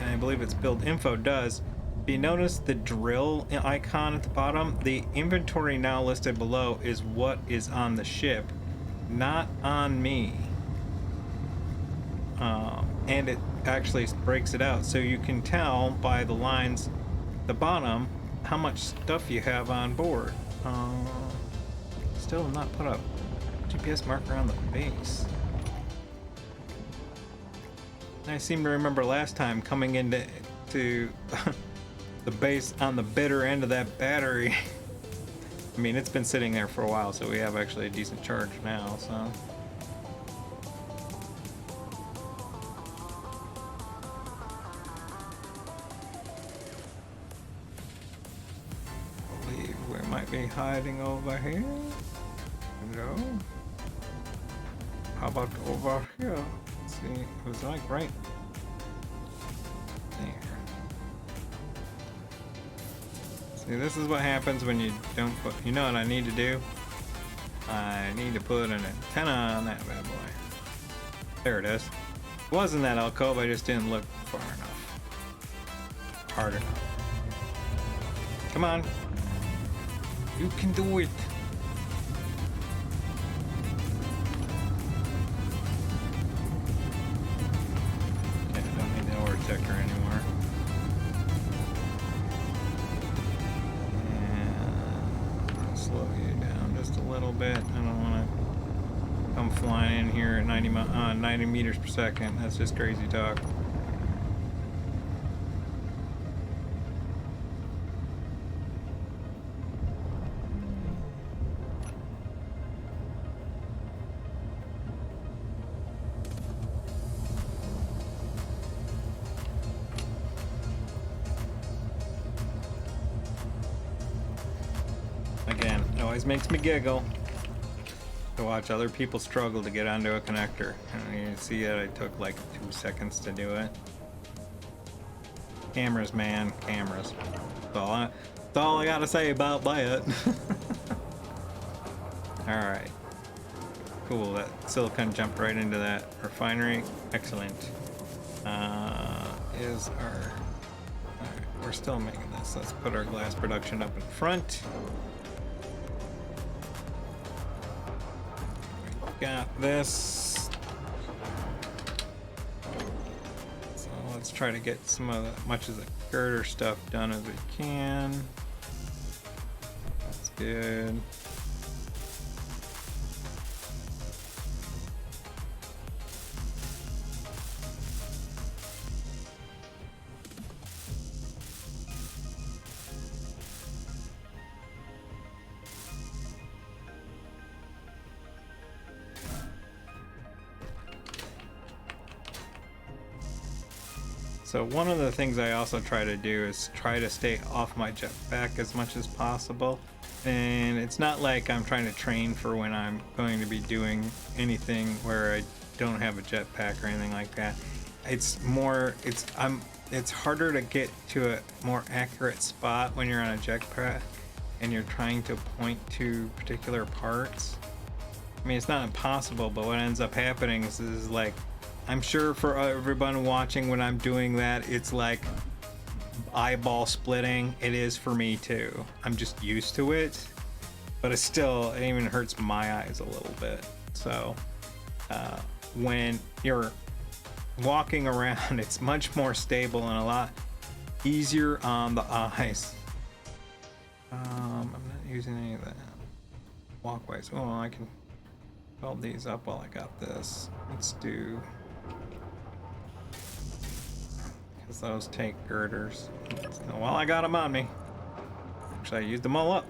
I believe it's BuildInfo does, if you notice the drill icon at the bottom, the inventory now listed below is what is on the ship, not on me. And it actually breaks it out, so you can tell by the lines at the bottom how much stuff you have on board. Still not put a GPS marker on the base. I seem to remember last time coming into the base on the bitter end of that battery. I mean, it's been sitting there for a while, so we have actually a decent charge now, so. I believe we might be hiding over here. No. How about over here? See, it was like right there. See, this is what happens when you don't put, you know what I need to do? I need to put an antenna on that bad boy. There it is. It wasn't that alcove, I just didn't look far enough. Hard enough. Come on. You can do it. Detector anymore. And I'll slow you down just a little bit. I don't want to come flying in here at 90 meters per second. That's just crazy talk. Again, it always makes me giggle to watch other people struggle to get onto a connector. And you see that I took like 2 seconds to do it. Cameras, man, cameras. That's all I gotta say about that. Alright. Cool, that silicon jumped right into that refinery. Excellent. Is our... Alright, we're still making this. Let's put our glass production up in front. Got this. So let's try to get some of the, much of the girder stuff done as we can. That's good. So one of the things I also try to do is try to stay off my jetpack as much as possible. And it's not like I'm trying to train for when I'm going to be doing anything where I don't have a jetpack or anything like that. It's more, it's harder to get to a more accurate spot when you're on a jetpack and you're trying to point to particular parts. I mean, it's not impossible, but what ends up happening is like, I'm sure for everyone watching when I'm doing that, it's like eyeball splitting. It is for me too. I'm just used to it, but it even hurts my eyes a little bit. So when you're walking around, it's much more stable and a lot easier on the eyes. I'm not using any of that walkways. Oh, I can build these up while I got this. Let's do, because those take girders. So while I got them on me, actually I used them all up.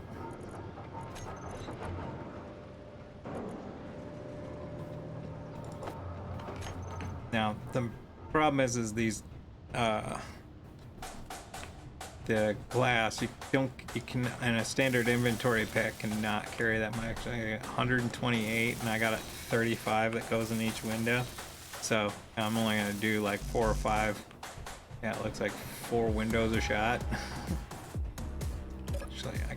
Now the problem is these the glass, you can, in a standard inventory pack, cannot carry that much. I got 128 and I got a 35 that goes in each window, so I'm only gonna do like 4 or 5. Yeah, it looks like 4 windows a shot. Actually, yeah.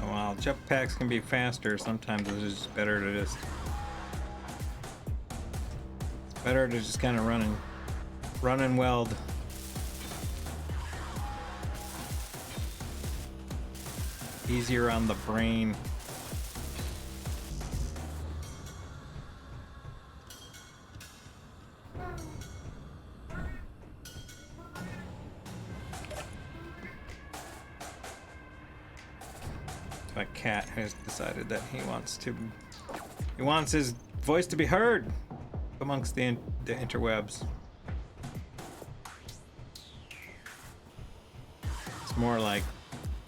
While jetpacks can be faster, sometimes it's just better to just kind of run and weld. Easier on the brain. My cat has decided that he wants his voice to be heard amongst the interwebs. It's more like,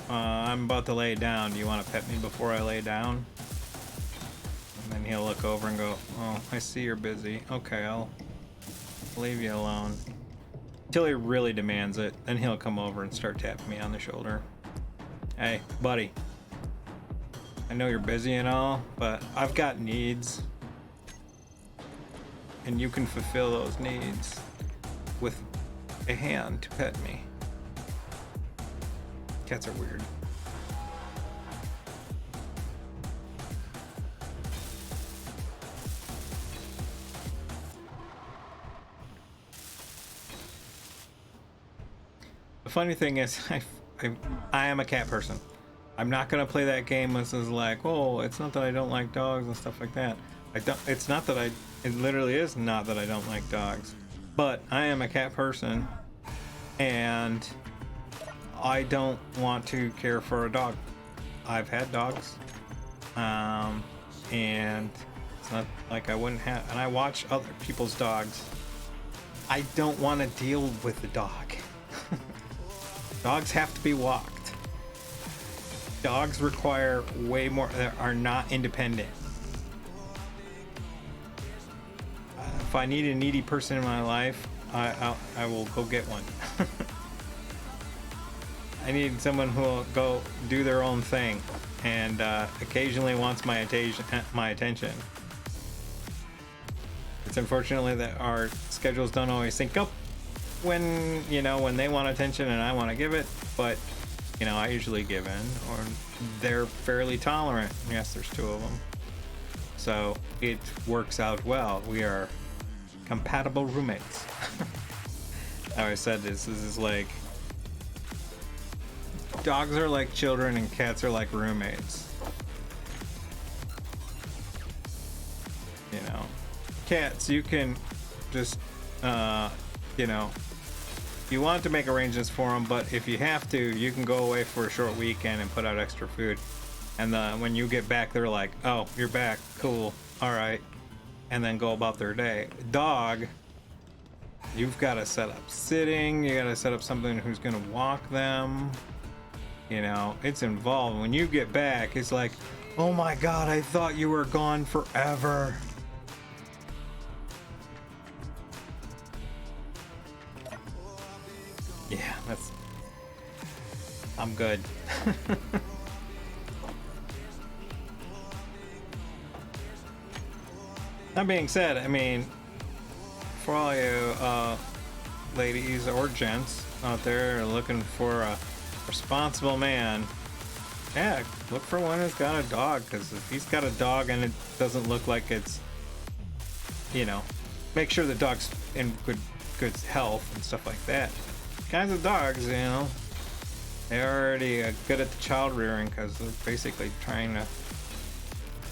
I'm about to lay down. Do you want to pet me before I lay down? And then he'll look over and go, oh, I see you're busy. Okay, I'll leave you alone. Until he really demands it. Then he'll come over and start tapping me on the shoulder. Hey, buddy. I know you're busy and all, but I've got needs. And you can fulfill those needs with a hand to pet me. Cats are weird. The funny thing is, I am a cat person. I'm not gonna play that game as like, oh, it's not that I don't like dogs and stuff like that. It's not that it literally is not that I don't like dogs, but I am a cat person, and I don't want to care for a dog. I've had dogs, and it's not like I wouldn't have. And I watch other people's dogs. I don't want to deal with the dog. Dogs have to be walked. Dogs require way more, are not independent. If I need a needy person in my life, I will go get one. I need someone who will go do their own thing and occasionally wants my attention. It's unfortunately that our schedules don't always sync up when they want attention and I want to give it, but I usually give in, or they're fairly tolerant. Yes, there's 2 of them. So it works out well. We are compatible roommates. I always said this is like, dogs are like children and cats are like roommates. Cats, you can just, you want to make arrangements for them, but if you have to, you can go away for a short weekend and put out extra food. And when you get back, they're like, oh, you're back, cool, all right, and then go about their day. Dog, you've got to set up sitting, you got to set up something who's going to walk them. You know, it's involved. When you get back, it's like, oh my god, I thought you were gone forever. Yeah, I'm good. That being said, I mean, for all you ladies or gents out there looking for a responsible man, yeah, look for one who's got a dog, because if he's got a dog and it doesn't look like it's, you know, make sure the dog's in good health and stuff like that. Kinds of dogs, you know, they're already good at the child rearing because they're basically trying to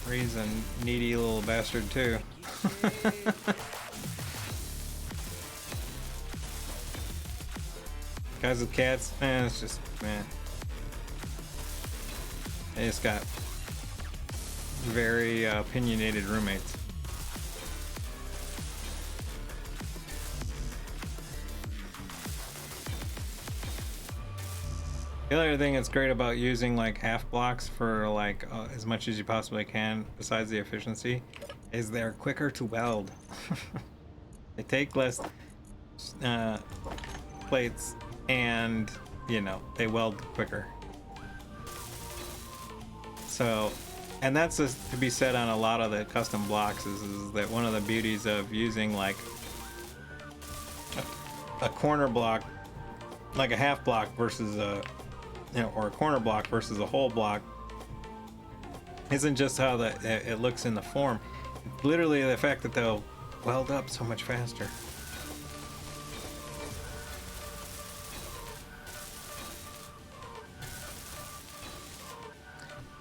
raise a needy little bastard too. Guys with cats, man, it's just, man, they just got very opinionated roommates. The other thing that's great about using like half blocks for like as much as you possibly can, besides the efficiency, is they're quicker to weld. They take less plates, and you know, they weld quicker. So, and that's just to be said on a lot of the custom blocks, is that one of the beauties of using like a corner block, like a half block versus a, you know, or a corner block versus a whole block, isn't just how it looks in the form. Literally the fact that they'll weld up so much faster.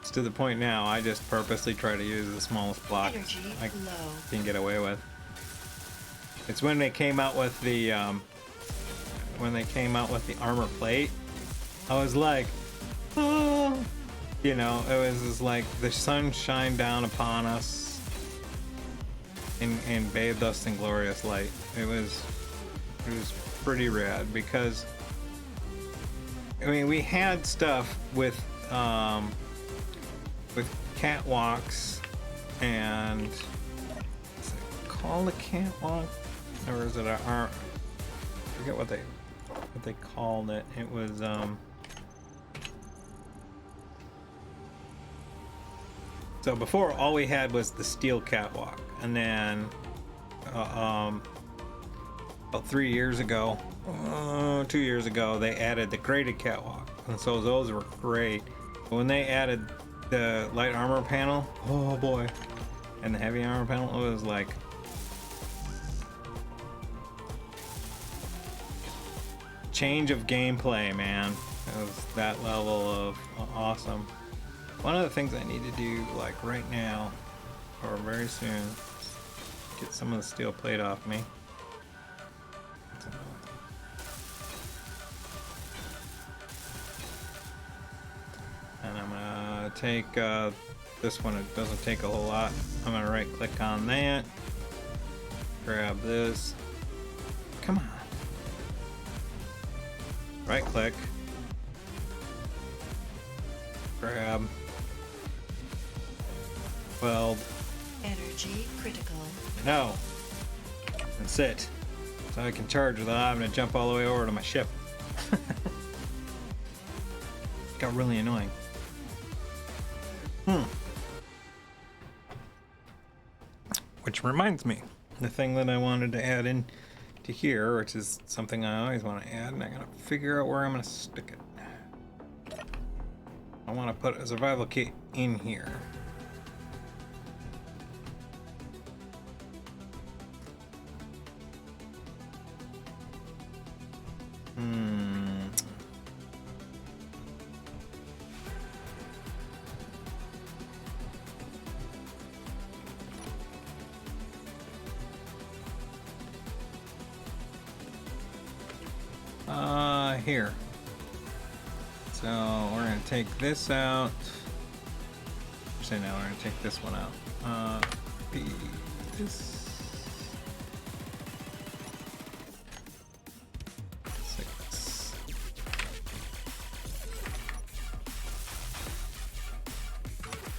It's to the point now I just purposely try to use the smallest block I can get away with. It's when they came out with the armor plate, I was like, oh, you know, it was just like the sun shined down upon us and bathed us in glorious light. It was pretty rad, because I mean, we had stuff with catwalks, and is it called a catwalk, or is it I forget what they called it. It was so before, all we had was the steel catwalk, and then about 3 years ago, 2 years ago, they added the graded catwalk, and so those were great. But when they added the light armor panel, oh boy, and the heavy armor panel, it was like change of gameplay, man. It was that level of awesome. One of the things I need to do, like right now, or very soon, is get some of the steel plate off me. And I'm gonna take this one. It doesn't take a whole lot. I'm gonna right click on that, grab this, come on, right click, grab, weld, Energy critical. no, and sit, so I can charge without having to jump all the way over to my ship. Got really annoying. Which reminds me, the thing that I wanted to add in to here, which is something I always want to add, and I gotta figure out where I'm gonna stick it. I want to put a survival kit in here. Here. So we're gonna take this out. Actually, no, we're gonna take this one out. This 6.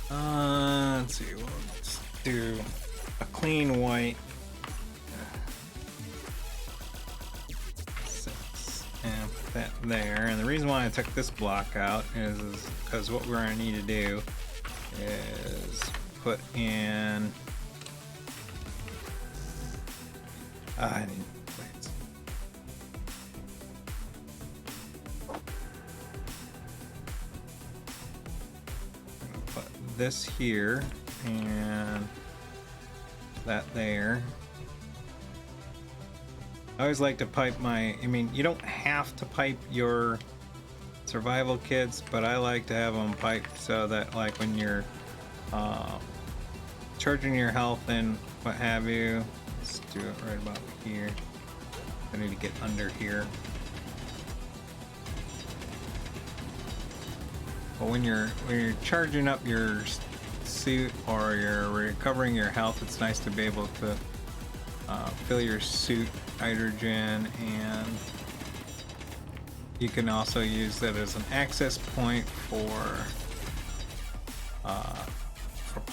Let's see. We'll just do a clean white. 6, and put that there. And the reason why I took this block out is because what we're gonna need to do is put in. I need plates. I'm gonna put this here and that there. I always like to pipe my, I mean, you don't have to pipe your survival kits, but I like to have them piped so that like when you're charging your health and what have you, let's do it right about here. I need to get under here. But when you're charging up your suit or you're recovering your health, it's nice to be able to fill your suit hydrogen, and you can also use that as an access point for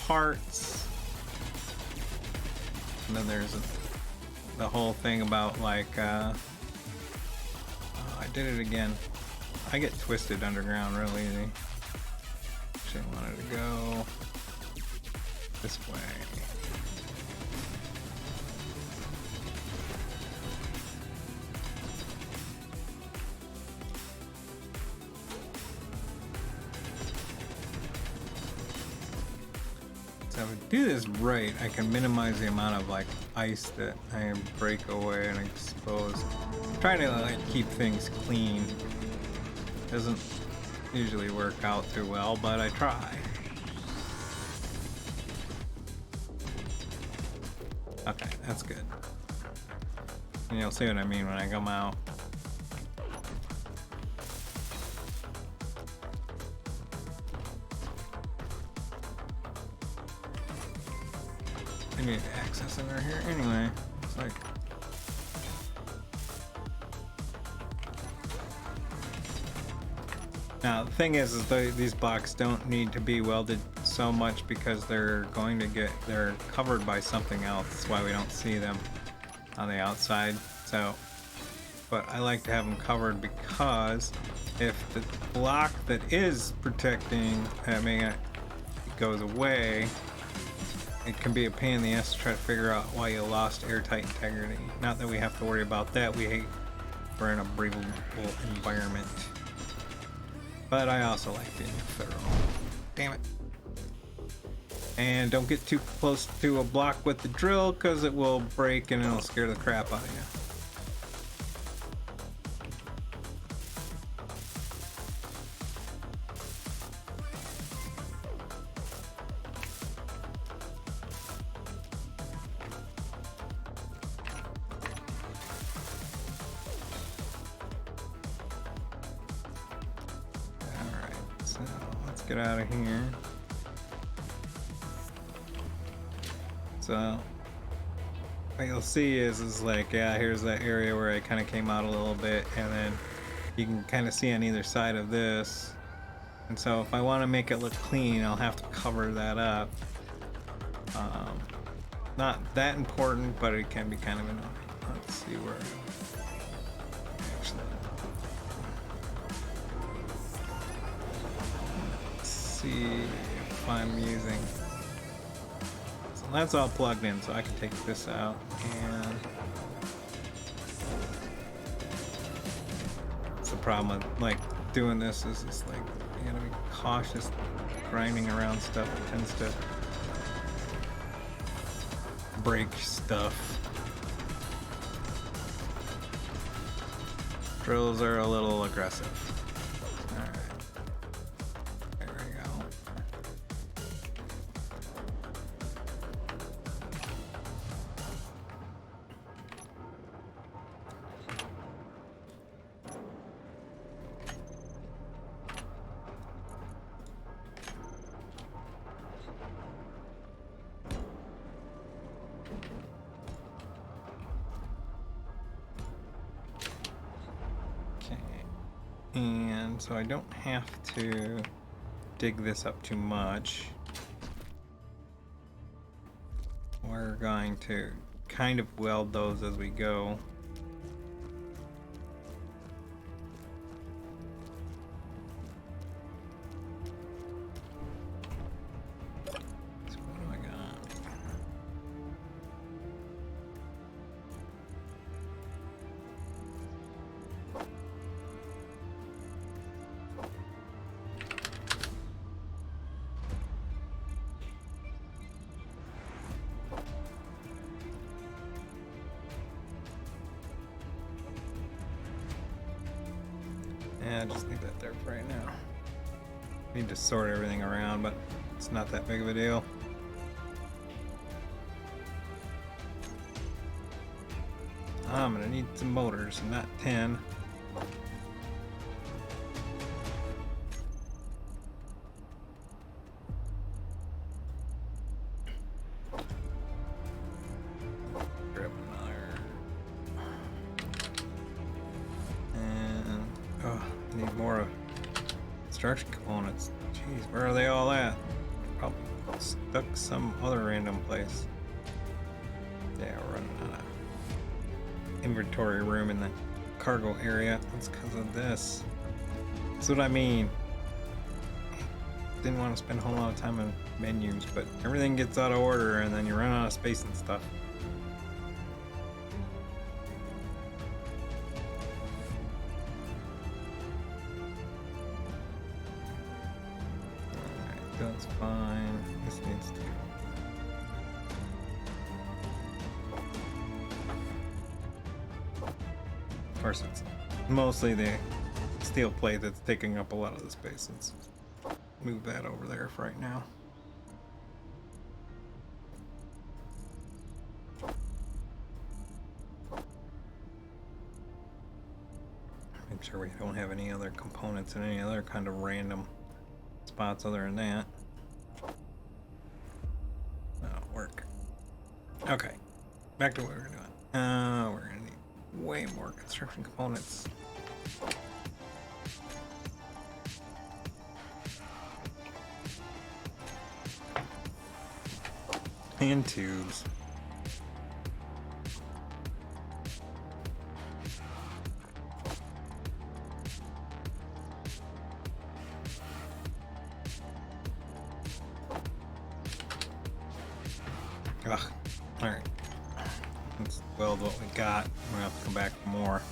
parts. And then there's the whole thing about like I did it again. I get twisted underground real easy. Actually wanted to go this way. So if I do this right, I can minimize the amount of like ice that I break away and expose. I'm trying to like keep things clean. Doesn't usually work out too well, but I try. Okay, that's good. And you'll see what I mean when I come out. I need access under here anyway. It's like now the thing is these blocks don't need to be welded so much because they're covered by something else. That's why we don't see them on the outside. So, but I like to have them covered because if the block that is protecting it goes away, it can be a pain in the ass to try to figure out why you lost airtight integrity. Not that we have to worry about that. We're in a breathable environment. But I also like being federal. Damn it. And don't get too close to a block with the drill because it will break and it'll scare the crap out of you. Get out of here. So what you'll see is like, yeah, here's that area where I kind of came out a little bit, and then you can kind of see on either side of this. And so if I want to make it look clean, I'll have to cover that up. Not that important, but it can be kind of annoying. Let's see where actually. See if I'm using, so that's all plugged in, so I can take this out. And it's the problem with like doing this is just like you gotta be cautious grinding around stuff. It tends to break stuff. Drills are a little aggressive. And so I don't have to dig this up too much. We're going to kind of weld those as we go. So what do I got? Yeah, just leave that there for right now. Need to sort everything around, but it's not that big of a deal. I'm gonna need some motors, not 10. Grab another. And oh, I need more construction components. Jeez, where are they all at? Probably stuck some other random place. Yeah, we're running out of inventory room in the cargo area. That's because of this. That's what I mean. Didn't want to spend a whole lot of time in menus, but everything gets out of order and then you run out of space and stuff. Alright, that's fine. This needs to. Of course, it's mostly the steel plate that's taking up a lot of the space. Let's move that over there for right now. Make sure we don't have any other components in any other kind of random spots other than that. That'll work. Okay, back to what we're doing. We're gonna need way more construction components. And tubes. Ugh. Alright. Let's weld what we got. We're gonna have to come back for more.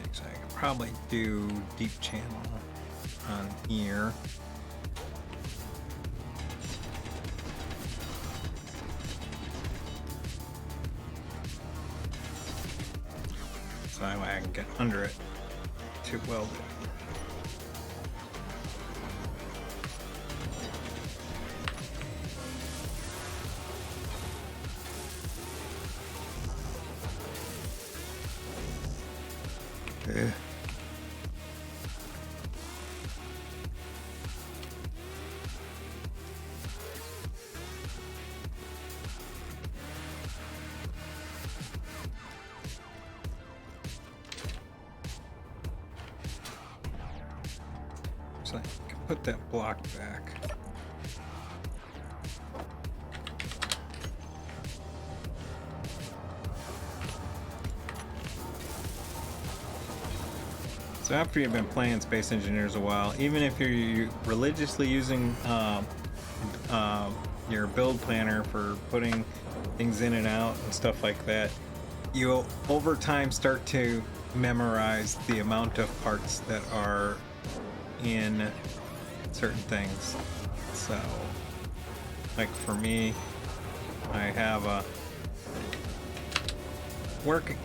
Actually, I could probably do deep channel on here. So that way I can get under it to weld it. Okay. So I can put that block back. So after you've been playing Space Engineers a while, even if you're religiously using your build planner for putting things in and out and stuff like that, you'll over time start to memorize the amount of parts that are in certain things. So, like for me, I have a working.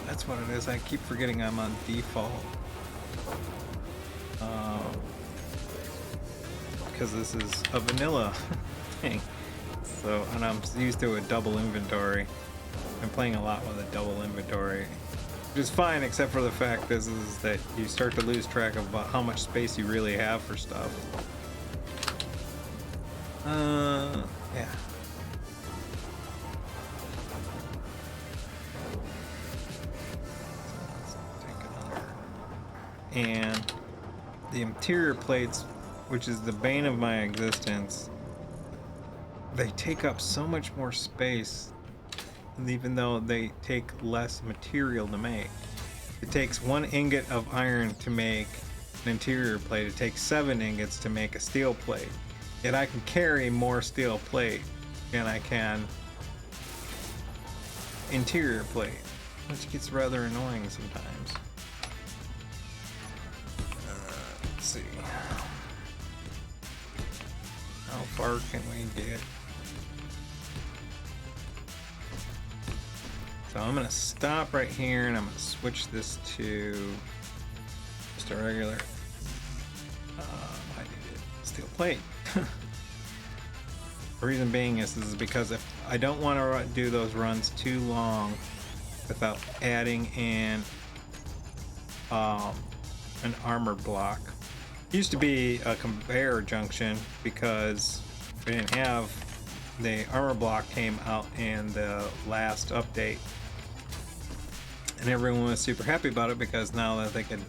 That's what it is. I keep forgetting I'm on default. Because this is a vanilla thing. So, and I'm used to a double inventory. I'm playing a lot with a double inventory. Which is fine, except for the fact is that you start to lose track of how much space you really have for stuff. Yeah. and the interior plates, which is the bane of my existence, they take up so much more space, even though they take less material to make. It takes 1 ingot of iron to make an interior plate. It takes 7 ingots to make a steel plate. Yet I can carry more steel plate than I can interior plate, which gets rather annoying sometimes. Let's see. How far can we get? So I'm gonna stop right here and I'm gonna switch this to just a regular I needed steel plate. The reason being is because if I don't want to do those runs too long without adding in an armor block. It used to be a conveyor junction because we didn't have the armor block came out in the last update, and everyone was super happy about it because now that they could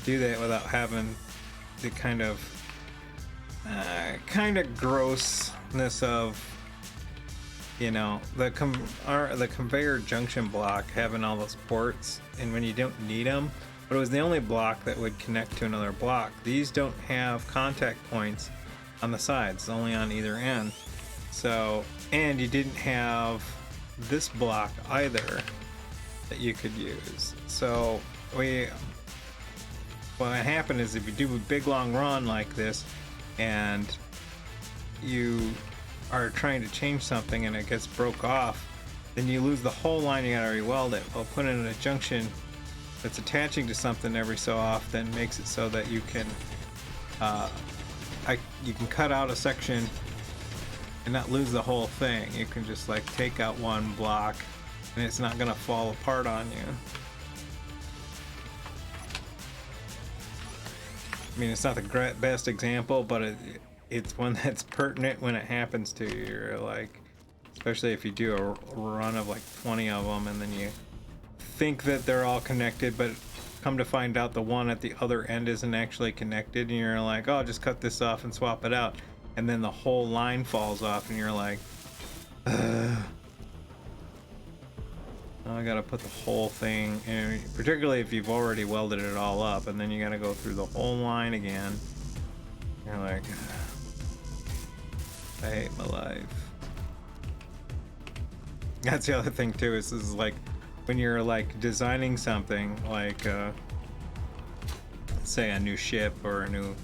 do that without having the kind of grossness of, you know, the conveyor junction block having all those ports, and when you don't need them, but it was the only block that would connect to another block. These don't have contact points on the sides, only on either end. So, and you didn't have this block either that you could use. So what happened is if you do a big long run like this and you are trying to change something and it gets broke off, then you lose the whole line. You gotta re-weld it. Well, put in a junction that's attaching to something every so often makes it so that you can you can cut out a section and not lose the whole thing. You can just like take out one block and it's not gonna fall apart on you. I mean, it's not the best example, but it's one that's pertinent when it happens to you. You're like, especially if you do a run of like 20 of them and then you think that they're all connected, but come to find out the one at the other end isn't actually connected, and you're like, oh, I'll just cut this off and swap it out, and then the whole line falls off and you're like, ugh. I gotta put the whole thing in, particularly if you've already welded it all up, and then you gotta go through the whole line again. You're like, I hate my life. That's the other thing too, is like when you're like designing something like say a new ship or a new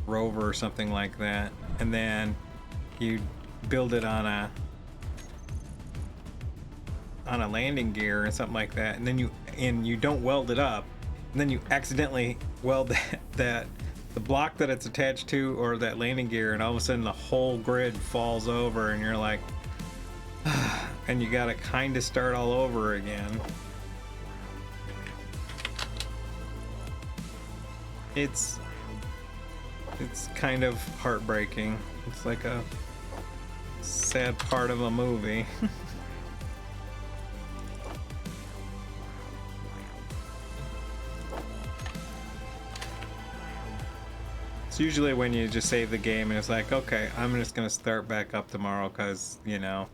rover or something like that, and then you build it on a landing gear or something like that, and then you don't weld it up, and then you accidentally weld that the block that it's attached to or that landing gear, and all of a sudden the whole grid falls over and you're like and you gotta kind of start all over again. It's kind of heartbreaking. It's like a sad part of a movie. It's usually when you just save the game and it's like, okay, I'm just gonna start back up tomorrow because, you know,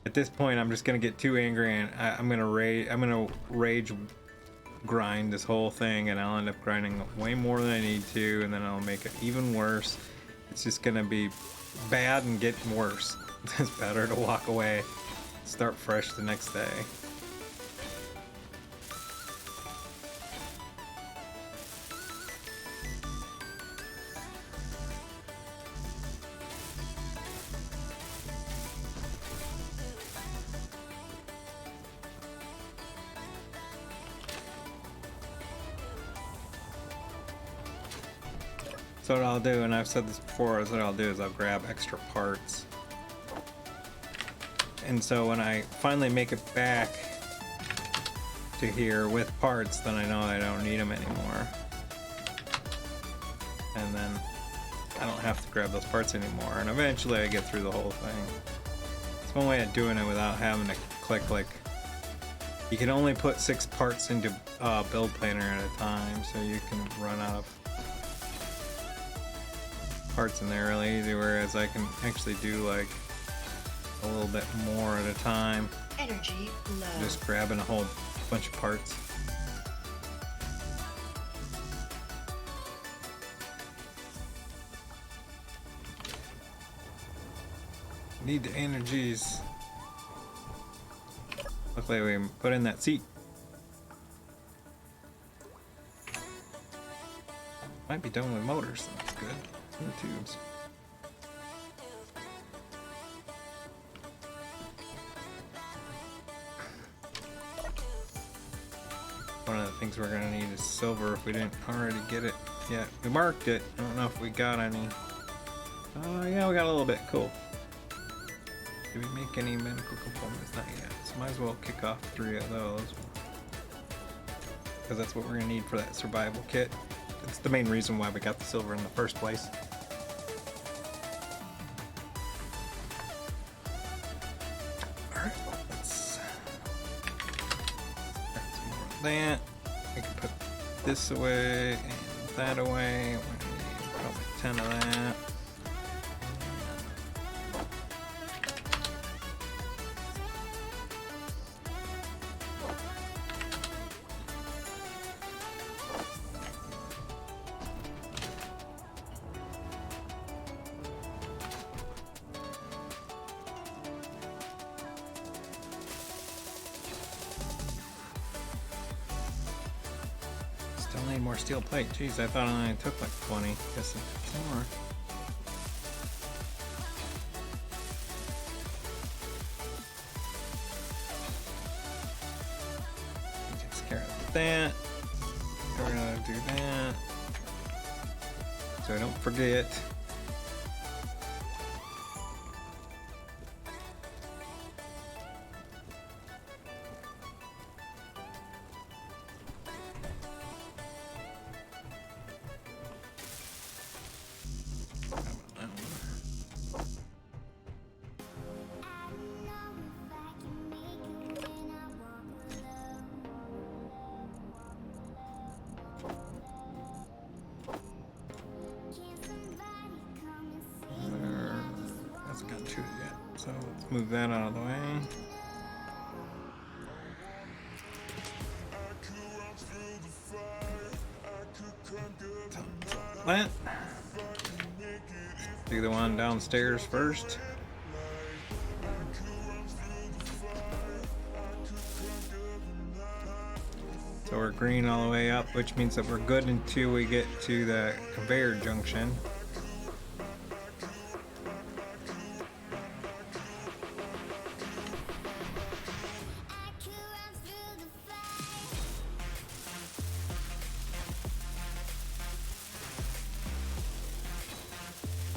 at this point I'm just gonna get too angry and I'm gonna rage grind this whole thing, and I'll end up grinding way more than I need to, and then I'll make it even worse. It's just gonna be bad and get worse. It's better to walk away, start fresh the next day. So what I'll do, and I've said this before, is what I'll do is I'll grab extra parts. And so when I finally make it back to here with parts, then I know I don't need them anymore. And then I don't have to grab those parts anymore. And eventually I get through the whole thing. It's one way of doing it without having to click like You can only put 6 parts into build planner at a time, so you can run out of parts in there really easy, whereas I can actually do like a little bit more at a time. Energy low. Just grabbing a whole bunch of parts. Need the energies. Luckily we put in that seat. Might be done with motors, so that's good. And tubes. One of the things we're gonna need is silver if we didn't already get it yet. We marked it. I don't know if we got any. Yeah, we got a little bit. Cool. Did we make any medical components? Not yet. So might as well kick off 3 of those. Because that's what we're gonna need for that survival kit. It's the main reason why we got the silver in the first place. Alright, let's start some more of that. We can put this away and that away. We need probably 10 of that. Still need more steel plate. Jeez, I thought I only took like 20. Guess I took more. Takes care of that. We're gonna do that. So I don't forget. Hasn't gotten to it yet, so let's move that out of the way. That. Do the one downstairs first. So we're green all the way up, which means that we're good until we get to the conveyor junction.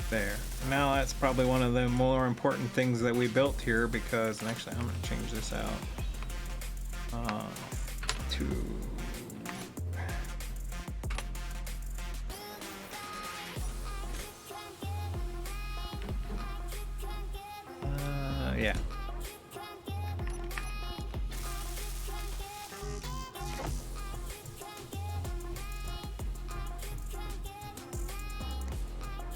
There. Now that's probably one of the more important things that we built here, because, and actually I'm going to change this out to yeah.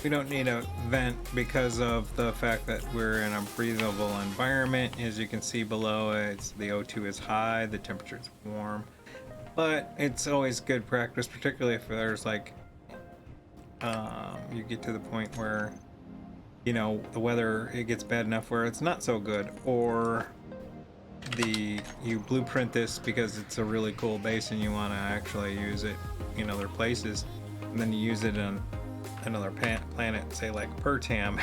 We don't need a vent because of the fact that we're in a breathable environment. As you can see below, it's the O2 is high, the temperature is warm. But it's always good practice, particularly if there's like you get to the point where, you know, the weather, it gets bad enough where it's not so good, or you blueprint this because it's a really cool base and you want to actually use it in other places, and then you use it on another planet, say like Pertam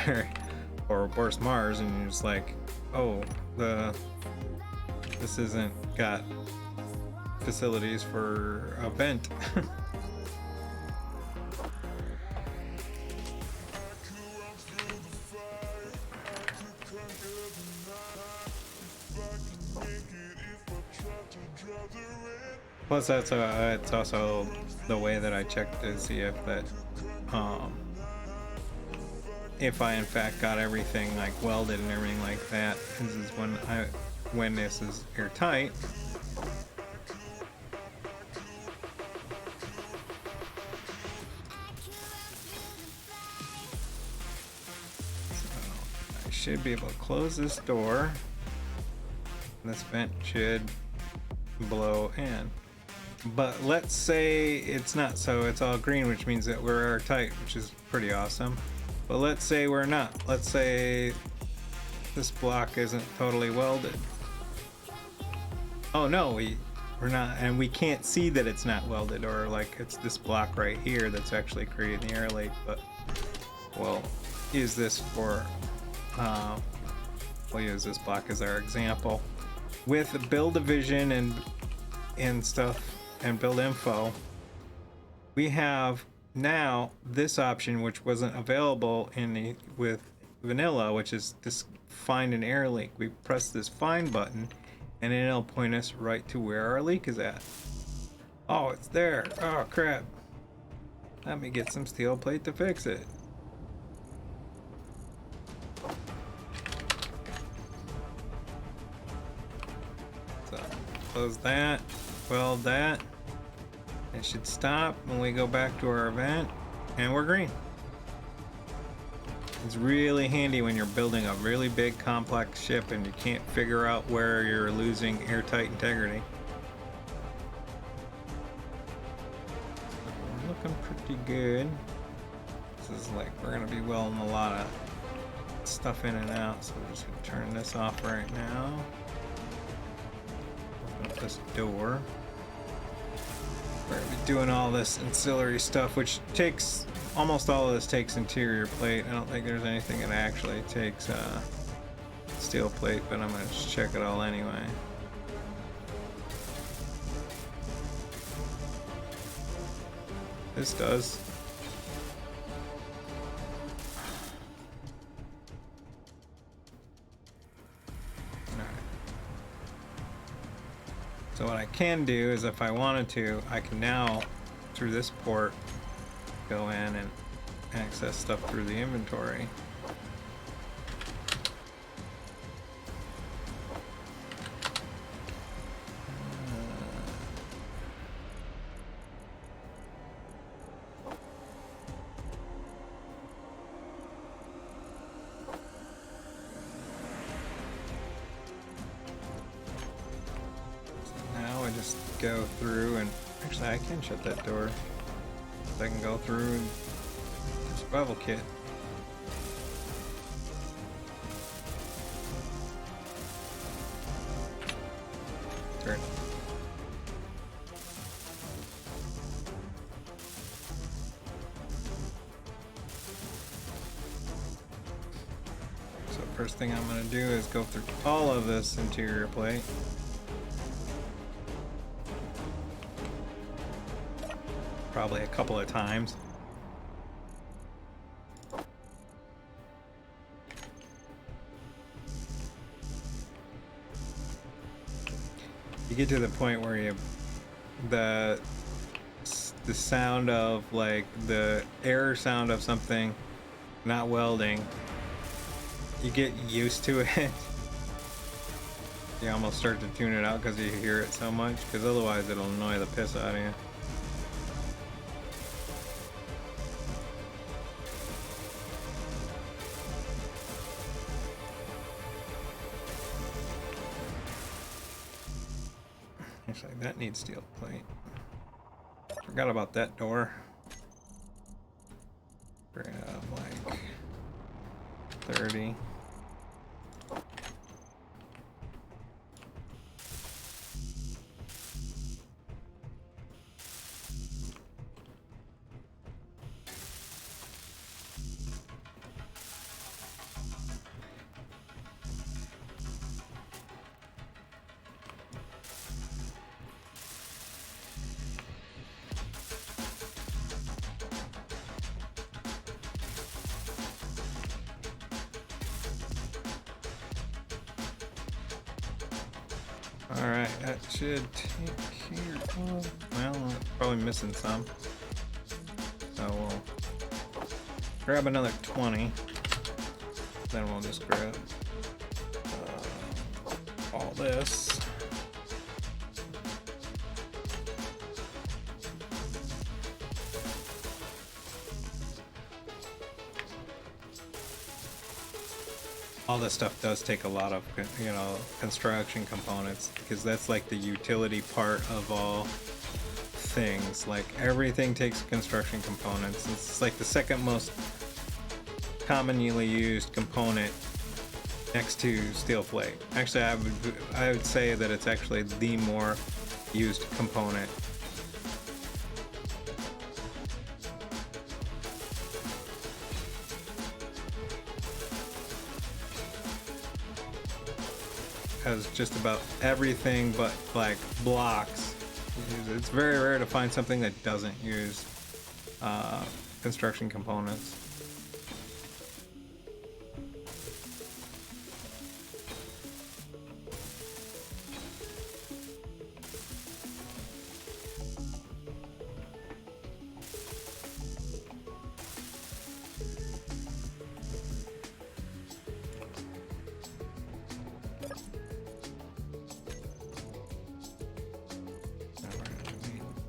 or worse, Mars, and you're just like, oh, this isn't got facilities for a vent. Plus, that's it's also the way that I check to see if that, if I in fact got everything like welded and everything like that. This is when this is airtight. should be able to close this door. This vent should blow in. But let's say it's not so, it's all green, which means that we're airtight, which is pretty awesome. But let's say we're not. Let's say this block isn't totally welded. Oh no, we're not, and we can't see that it's not welded, or like it's this block right here that's actually creating the air leak. But we'll use this for, we'll use this block as our example. With BuildDivision and stuff and BuildInfo, we have now this option which wasn't available with vanilla, which is this find an air leak. We press this find button and then it'll point us right to where our leak is at. Oh, it's there. Oh crap. Let me get some steel plate to fix it. So close that, weld that. It should stop when we go back to our event, and we're green. It's really handy when you're building a really big complex ship and you can't figure out where you're losing airtight integrity. We're looking pretty good. This is like, we're gonna be welding a lot of stuff in and out, so we're just gonna turn this off right now. Open up this door. We're gonna be doing all this ancillary stuff, which takes, almost all of this takes interior plate. I don't think there's anything that actually takes steel plate, but I'm gonna just check it all anyway. This does. So what I can do is, if I wanted to, I can now, through this port, go in and access stuff through the inventory. Just go through and actually I can shut that door. So I can go through and survival kit. Turn. So first thing I'm going to do is go through all of this interior plate. Probably a couple of times. You get to the point where the sound of, like, the error sound of something not welding, you get used to it. You almost start to tune it out because you hear it so much, because otherwise it'll annoy the piss out of you. Actually, that needs steel plate. Forgot about that door. Grab like 30. Alright, that should take care of, well, probably missing some. So we'll grab another 20. Then we'll just grab all this. all this stuff does take a lot of, you know, construction components, because that's like the utility part of all things. Like everything takes construction components. It's like the second most commonly used component next to steel plate. Actually, I would say that it's actually the more used component. Has just about everything but like blocks. It's very rare to find something that doesn't use construction components.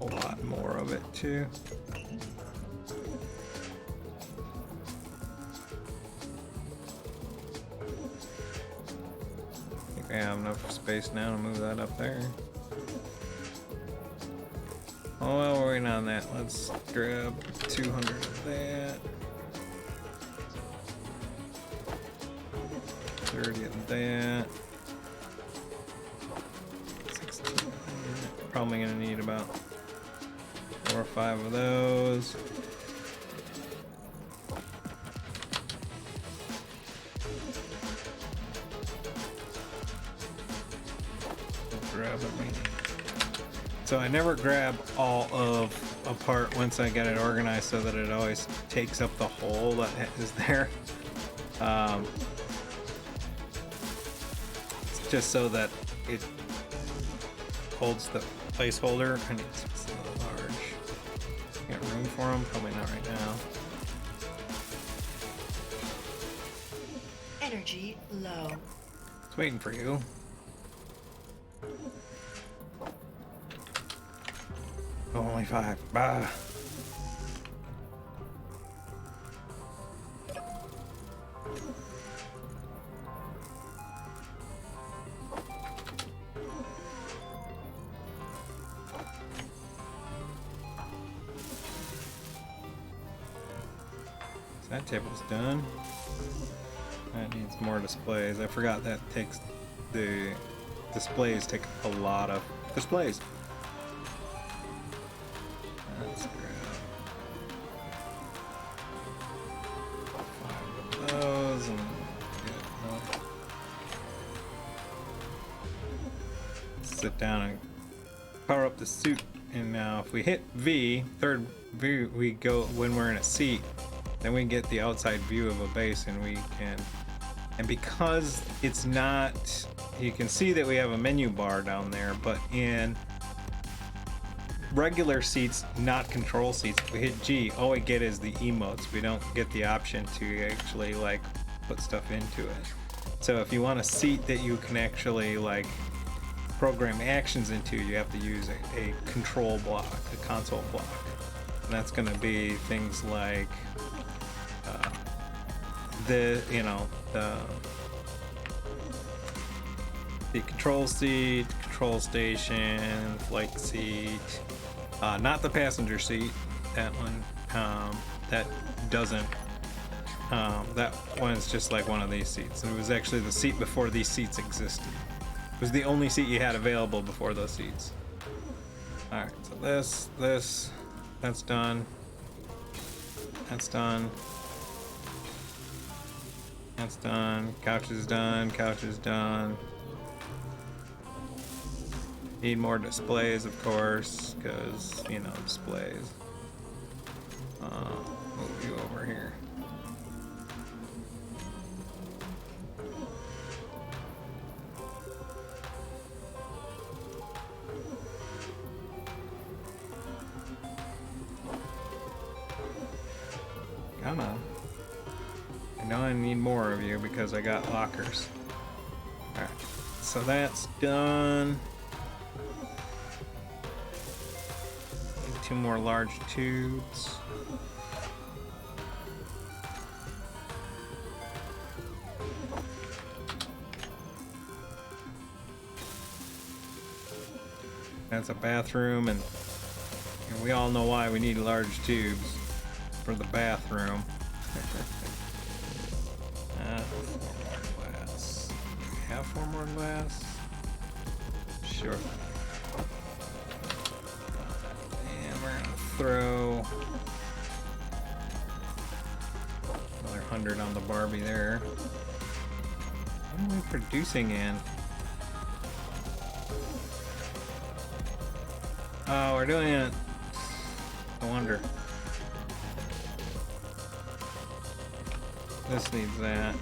A lot more of it too. I think I have enough space now to move that up there. Oh, while we're waiting on that, let's grab 200 of that. 30 of that. 16. Probably gonna need about 4 or 5 of those. Grab it. So I never grab all of a part once I get it organized, so that it always takes up the hole that is there. It's just so that it holds the placeholder. I need it's a little large. Got room for them? Probably not right now. Energy low. It's waiting for you. Oh, only 5. Bah. That table's done. That needs more displays. I forgot that takes the displays take a lot of displays. Let's grab 5 of those and get sit down and power up the suit. And now if we hit V, third V, we go when we're in a seat. Then we get the outside view of a base, and we can, and because it's not, you can see that we have a menu bar down there, but in regular seats, not control seats, if we hit G, all we get is the emotes. We don't get the option to actually like put stuff into it. So if you want a seat that you can actually like program actions into, you have to use a control block, a console block. And that's going to be things like the control seat, control station, flight seat, not the passenger seat. That one, that doesn't. That one's just like one of these seats. It was actually the seat before these seats existed. It was the only seat you had available before those seats. All right, so this, that's done. That's done. That's done. Couch is done. Couch is done. Need more displays, of course, because, you know, displays. Move you over here. Come on. I know I need more of you because I got lockers. Alright, so that's done. Need 2 more large tubes. That's a bathroom, and we all know why we need large tubes for the bathroom. 4 more glass. Have 4 more glass? Sure. And we're gonna throw another 100 on the Barbie there. What are we producing in? Oh, we're doing it. I wonder. This needs that.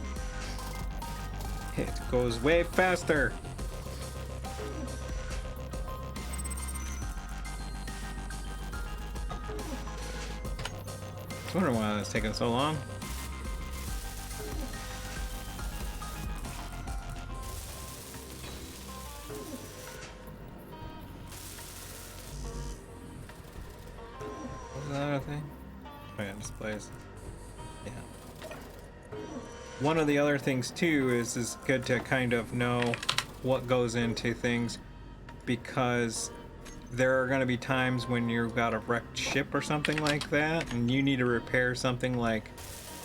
It goes way faster. I was wondering why that's taking so long. What was the other thing? Oh yeah, displays. Yeah. One of the other things too is good to kind of know what goes into things, because there are going to be times when you've got a wrecked ship or something like that, and you need to repair something like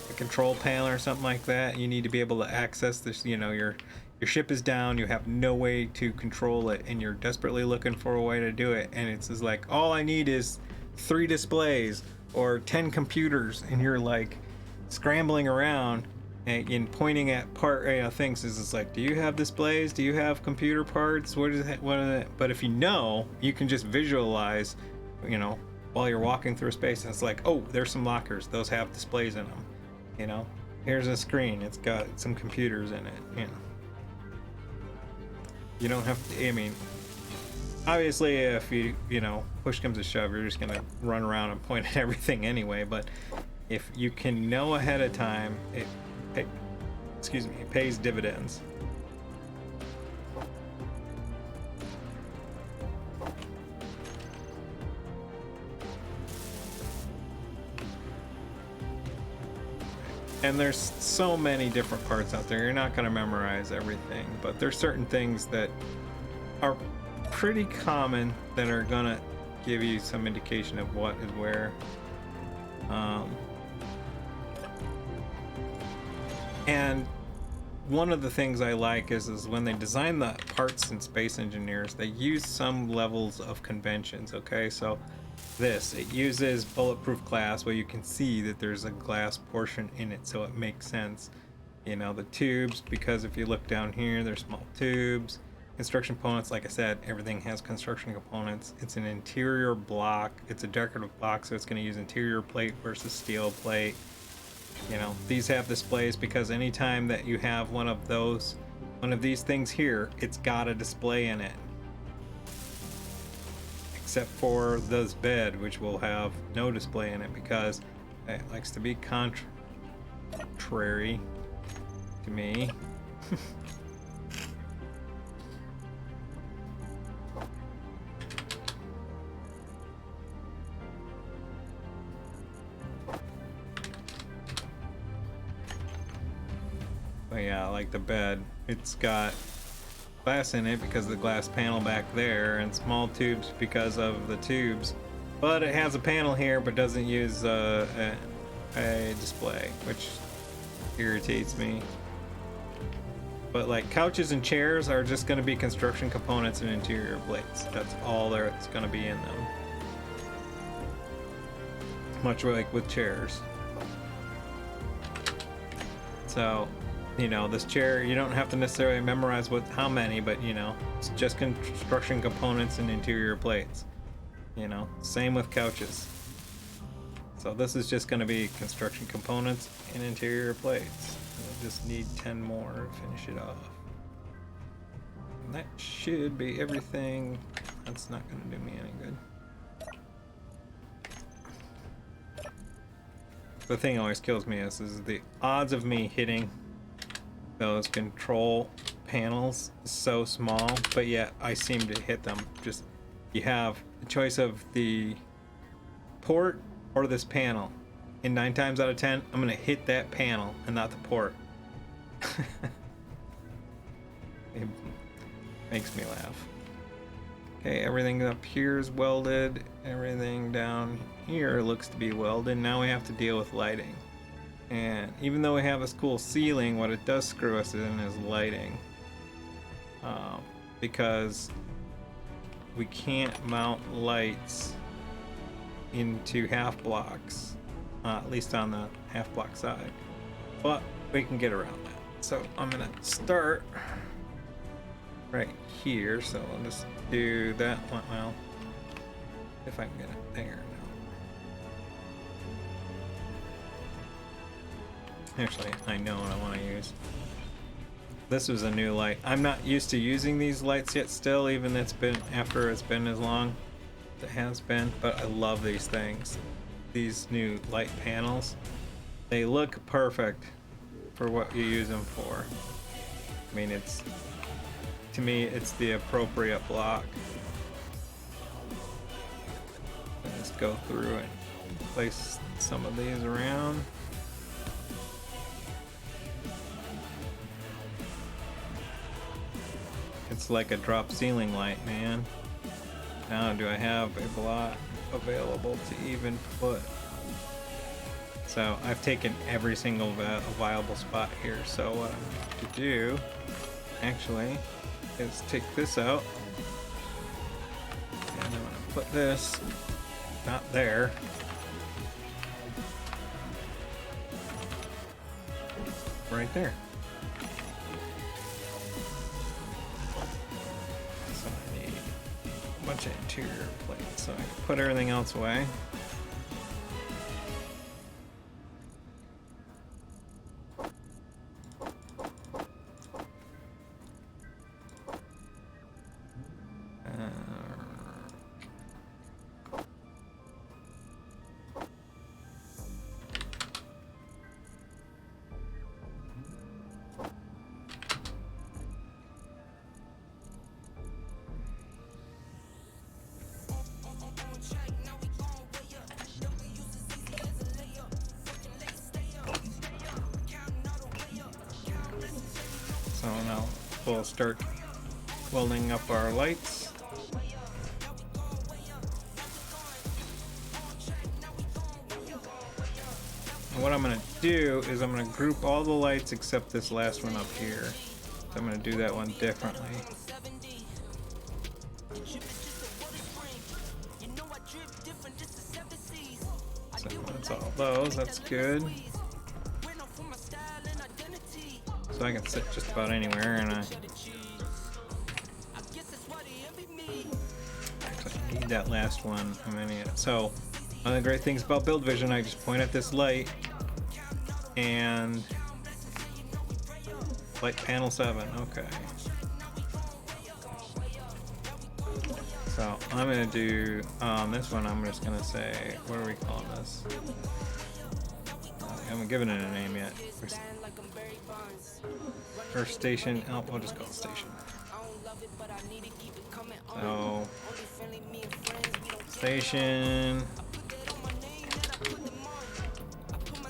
a control panel or something like that. You need to be able to access this. You know, your ship is down, you have no way to control it, and you're desperately looking for a way to do it. And it's just like, all I need is 3 displays or 10 computers, and you're like scrambling around and pointing at part things. Is it's like, do you have displays? Do you have computer parts? What is it? What is it? But if you know, you can just visualize, you know, while you're walking through space, and it's like, oh, there's some lockers. Those have displays in them. You know, here's a screen. It's got some computers in it. You know, you don't have to. I mean, obviously, if you know, push comes to shove, you're just gonna run around and point at everything anyway. But if you can know ahead of time, it pays dividends. And there's so many different parts out there. You're not going to memorize everything, but there's certain things that are pretty common that are going to give you some indication of what is where. And one of the things I like is when they design the parts in Space Engineers, they use some levels of conventions. Okay, so it uses bulletproof glass, where you can see that there's a glass portion in it, so it makes sense. You know, the tubes, because if you look down here, there's small tubes. Construction components, like I said, everything has construction components. It's an interior block. It's a decorative block, so it's going to use interior plate versus steel plate. You know, these have displays because anytime that you have one of these things here, it's got a display in it. Except for this bed, which will have no display in it because it likes to be contrary to me. But yeah, like the bed, it's got glass in it because of the glass panel back there, and small tubes because of the tubes. But it has a panel here, but doesn't use a display, which irritates me. But like couches and chairs are just going to be construction components and interior plates. That's all that's going to be in them. Much like with chairs. So, you know, this chair, you don't have to necessarily memorize how many, but you know, it's just construction components and interior plates. You know, same with couches. So this is just going to be construction components and interior plates. I just need 10 more to finish it off. And that should be everything. That's not going to do me any good. The thing always kills me is the odds of me hitting those control panels is so small, but yet I seem to hit them. Just, you have the choice of the port or this panel, and 9 times out of 10 I'm gonna hit that panel and not the port. It makes me laugh. Okay, everything up here is welded. Everything down here looks to be welded. Now we have to deal with lighting. And even though we have this cool ceiling, what it does screw us in is lighting. Because we can't mount lights into half blocks, at least on the half block side. But we can get around that. So I'm gonna start right here. So I'll just do that one. Well, if I can get it there. No. Actually, I know what I want to use. This was a new light. I'm not used to using these lights yet still, even after it's been as long as it has been, but I love these things. These new light panels. They look perfect for what you use them for. I mean, to me, it's the appropriate block. Let's go through and place some of these around. It's like a drop ceiling light, man. Now, do I have a block available to even put? So I've taken every single viable spot here. So what I'm going to do, actually, is take this out. And I'm going to put this, not there. Right there. Bunch of interior plates, so I can put everything else away. So now we'll start welding up our lights. And what I'm going to do is I'm going to group all the lights except this last one up here. So I'm going to do that one differently. So that's all those, that's good. So I can sit just about anywhere, and I actually need that last one. So one of the great things about Build Vision, I just point at this light and light panel 7. Okay. So I'm gonna do this one. I'm just gonna say, what are we calling this? I haven't given it a name yet. First station. Oh, we'll just call it station. So station.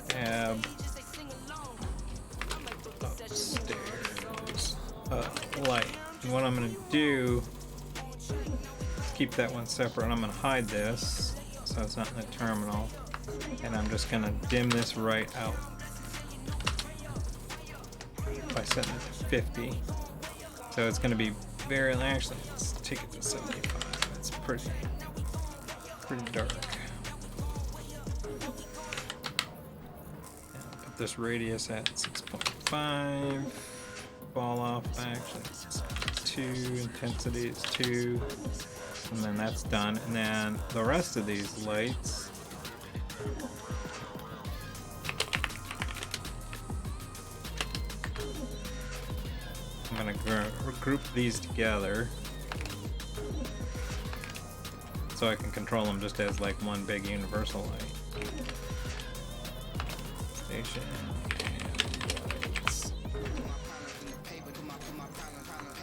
Tab. Upstairs. Light. And what I'm gonna do is keep that one separate. I'm gonna hide this so it's not in the terminal, and I'm just gonna dim this right out by setting it to 50. So it's gonna be very, actually let's take it to 75. It's pretty dark. And I'll put this radius at 6.5. Fall off, actually it's 2, intensity is 2, and then that's done. And then the rest of these lights, I'm gonna group these together so I can control them just as like one big universal light. Station and lights.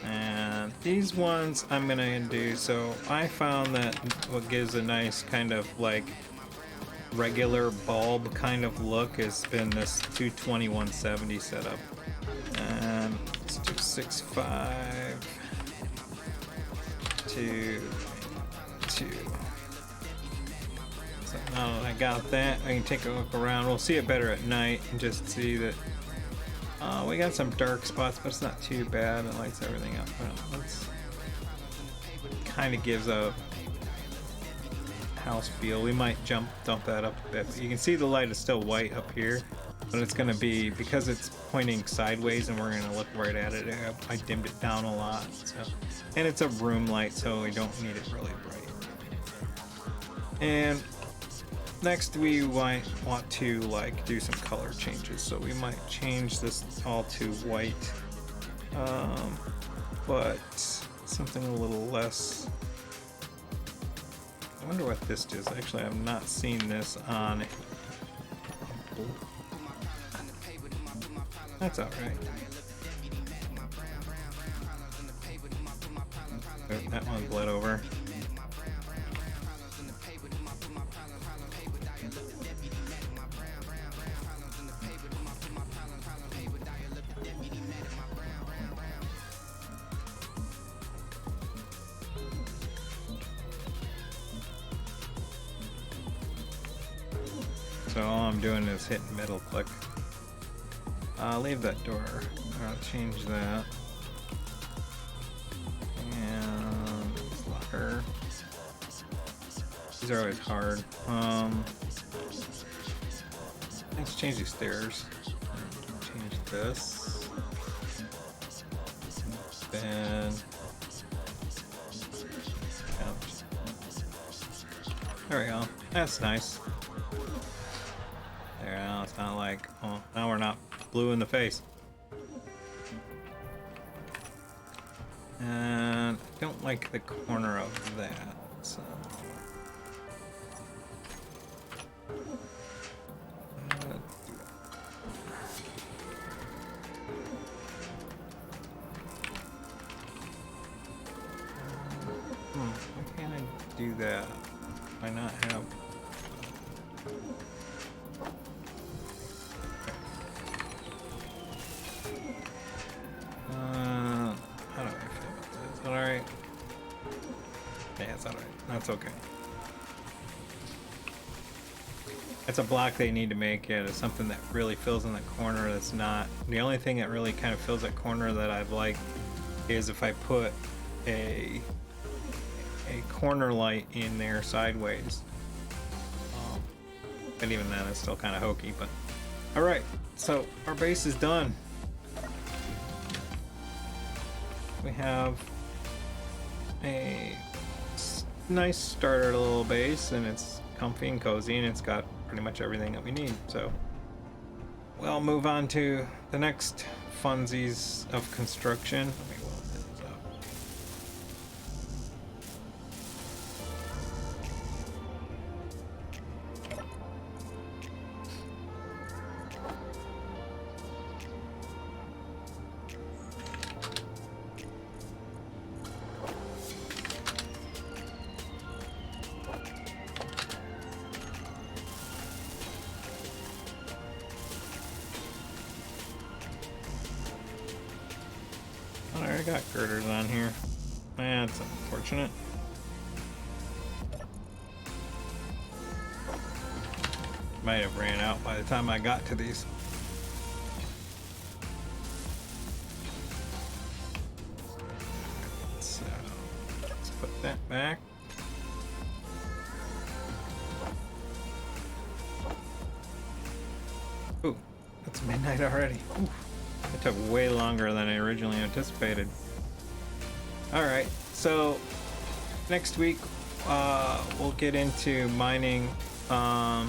And these ones I'm gonna do, so I found that what gives a nice kind of like regular bulb kind of look has been this 22170 setup. And let's do 6.5. 2, 2. So now that I got that, I can take a look around. We'll see it better at night and just see that we got some dark spots, but it's not too bad. It lights everything up. Well, it's kind of gives a house feel. We might dump that up a bit, but you can see the light is still white up here, but it's going to be, because it's pointing sideways and we're going to look right at it, I dimmed it down a lot. So, and it's a room light, so we don't need it really bright. And next we might want to like do some color changes, so we might change this all to white, but something a little less. I wonder what this does. Actually, I've not seen this on. That's all right. Oh, that one bled over. So all I'm doing is hitting middle click. Leave that door. I'll change that. And locker. These are always hard. Let's change these stairs. Change this. Then. Ouch. There we go. That's nice. There, now it's not like, oh, now we're not blue in the face. And I don't like the corner of that, so. Why can't I do that? Why not have? How do I feel about this? Is that alright? Yeah, it's alright. That's okay. It's a block they need to make it. It's something that really fills in the corner that's not. The only thing that really kind of fills that corner that I'd like is if I put a corner light in there sideways. And even then, it's still kind of hokey, but alright, so our base is done. We have a nice starter little base, and it's comfy and cozy, and it's got pretty much everything that we need. So we'll move on to the next funsies of construction. Let me weld these up. I got girders on here. That's unfortunate. Might have ran out by the time I got to these. So let's put that back. Ooh, it's midnight already. Ooh. It took way longer than I originally anticipated. Alright, so next week we'll get into mining, our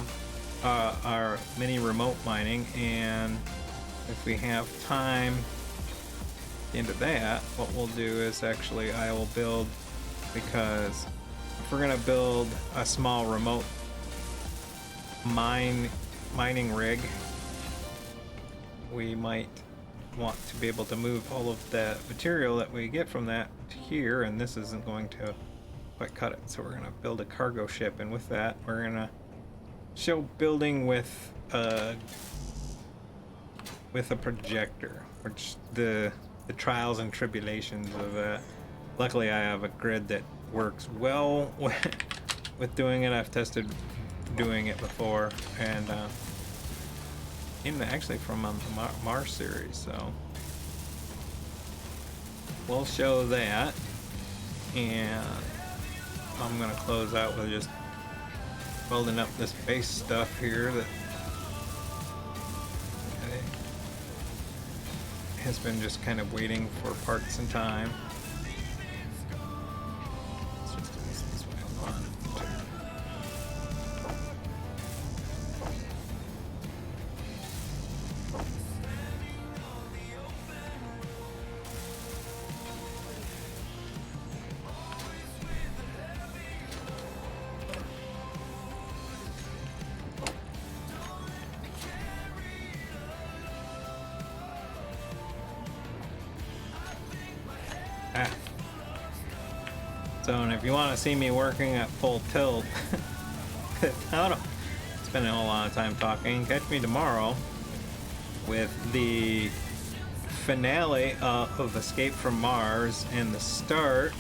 mini remote mining, and if we have time into that, what we'll do is actually I will build, because if we're going to build a small remote mining rig, we might want to be able to move all of the material that we get from that to here, and this isn't going to quite cut it, so we're going to build a cargo ship, and with that we're going to show building with a projector, which the trials and tribulations of Luckily, I have a grid that works well with doing it. I've tested doing it before, and actually from the Mars series, so we'll show that. And I'm gonna close out with just building up this base stuff here that has been just kind of waiting for parts and time. Let's just do this way. 1, 2. So, and if you want to see me working at full tilt, I don't know, spending a whole lot of time talking, catch me tomorrow with the finale of Escape from Mars and the start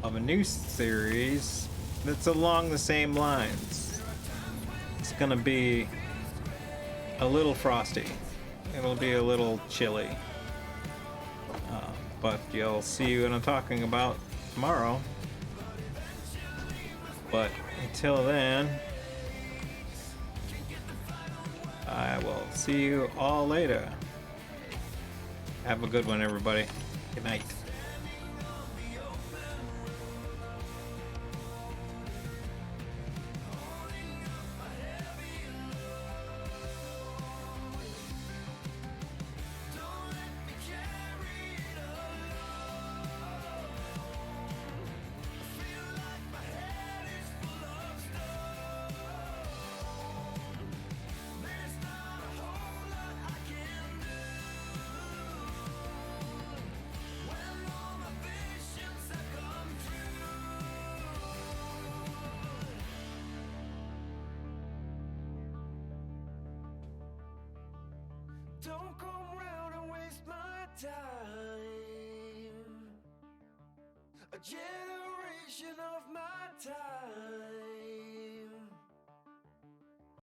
of a new series that's along the same lines. It's gonna be a little frosty. It'll be a little chilly. But you'll see what I'm talking about tomorrow. But until then, I will see you all later. Have a good one, everybody. Good night. Don't come round and waste my time. A generation of my time.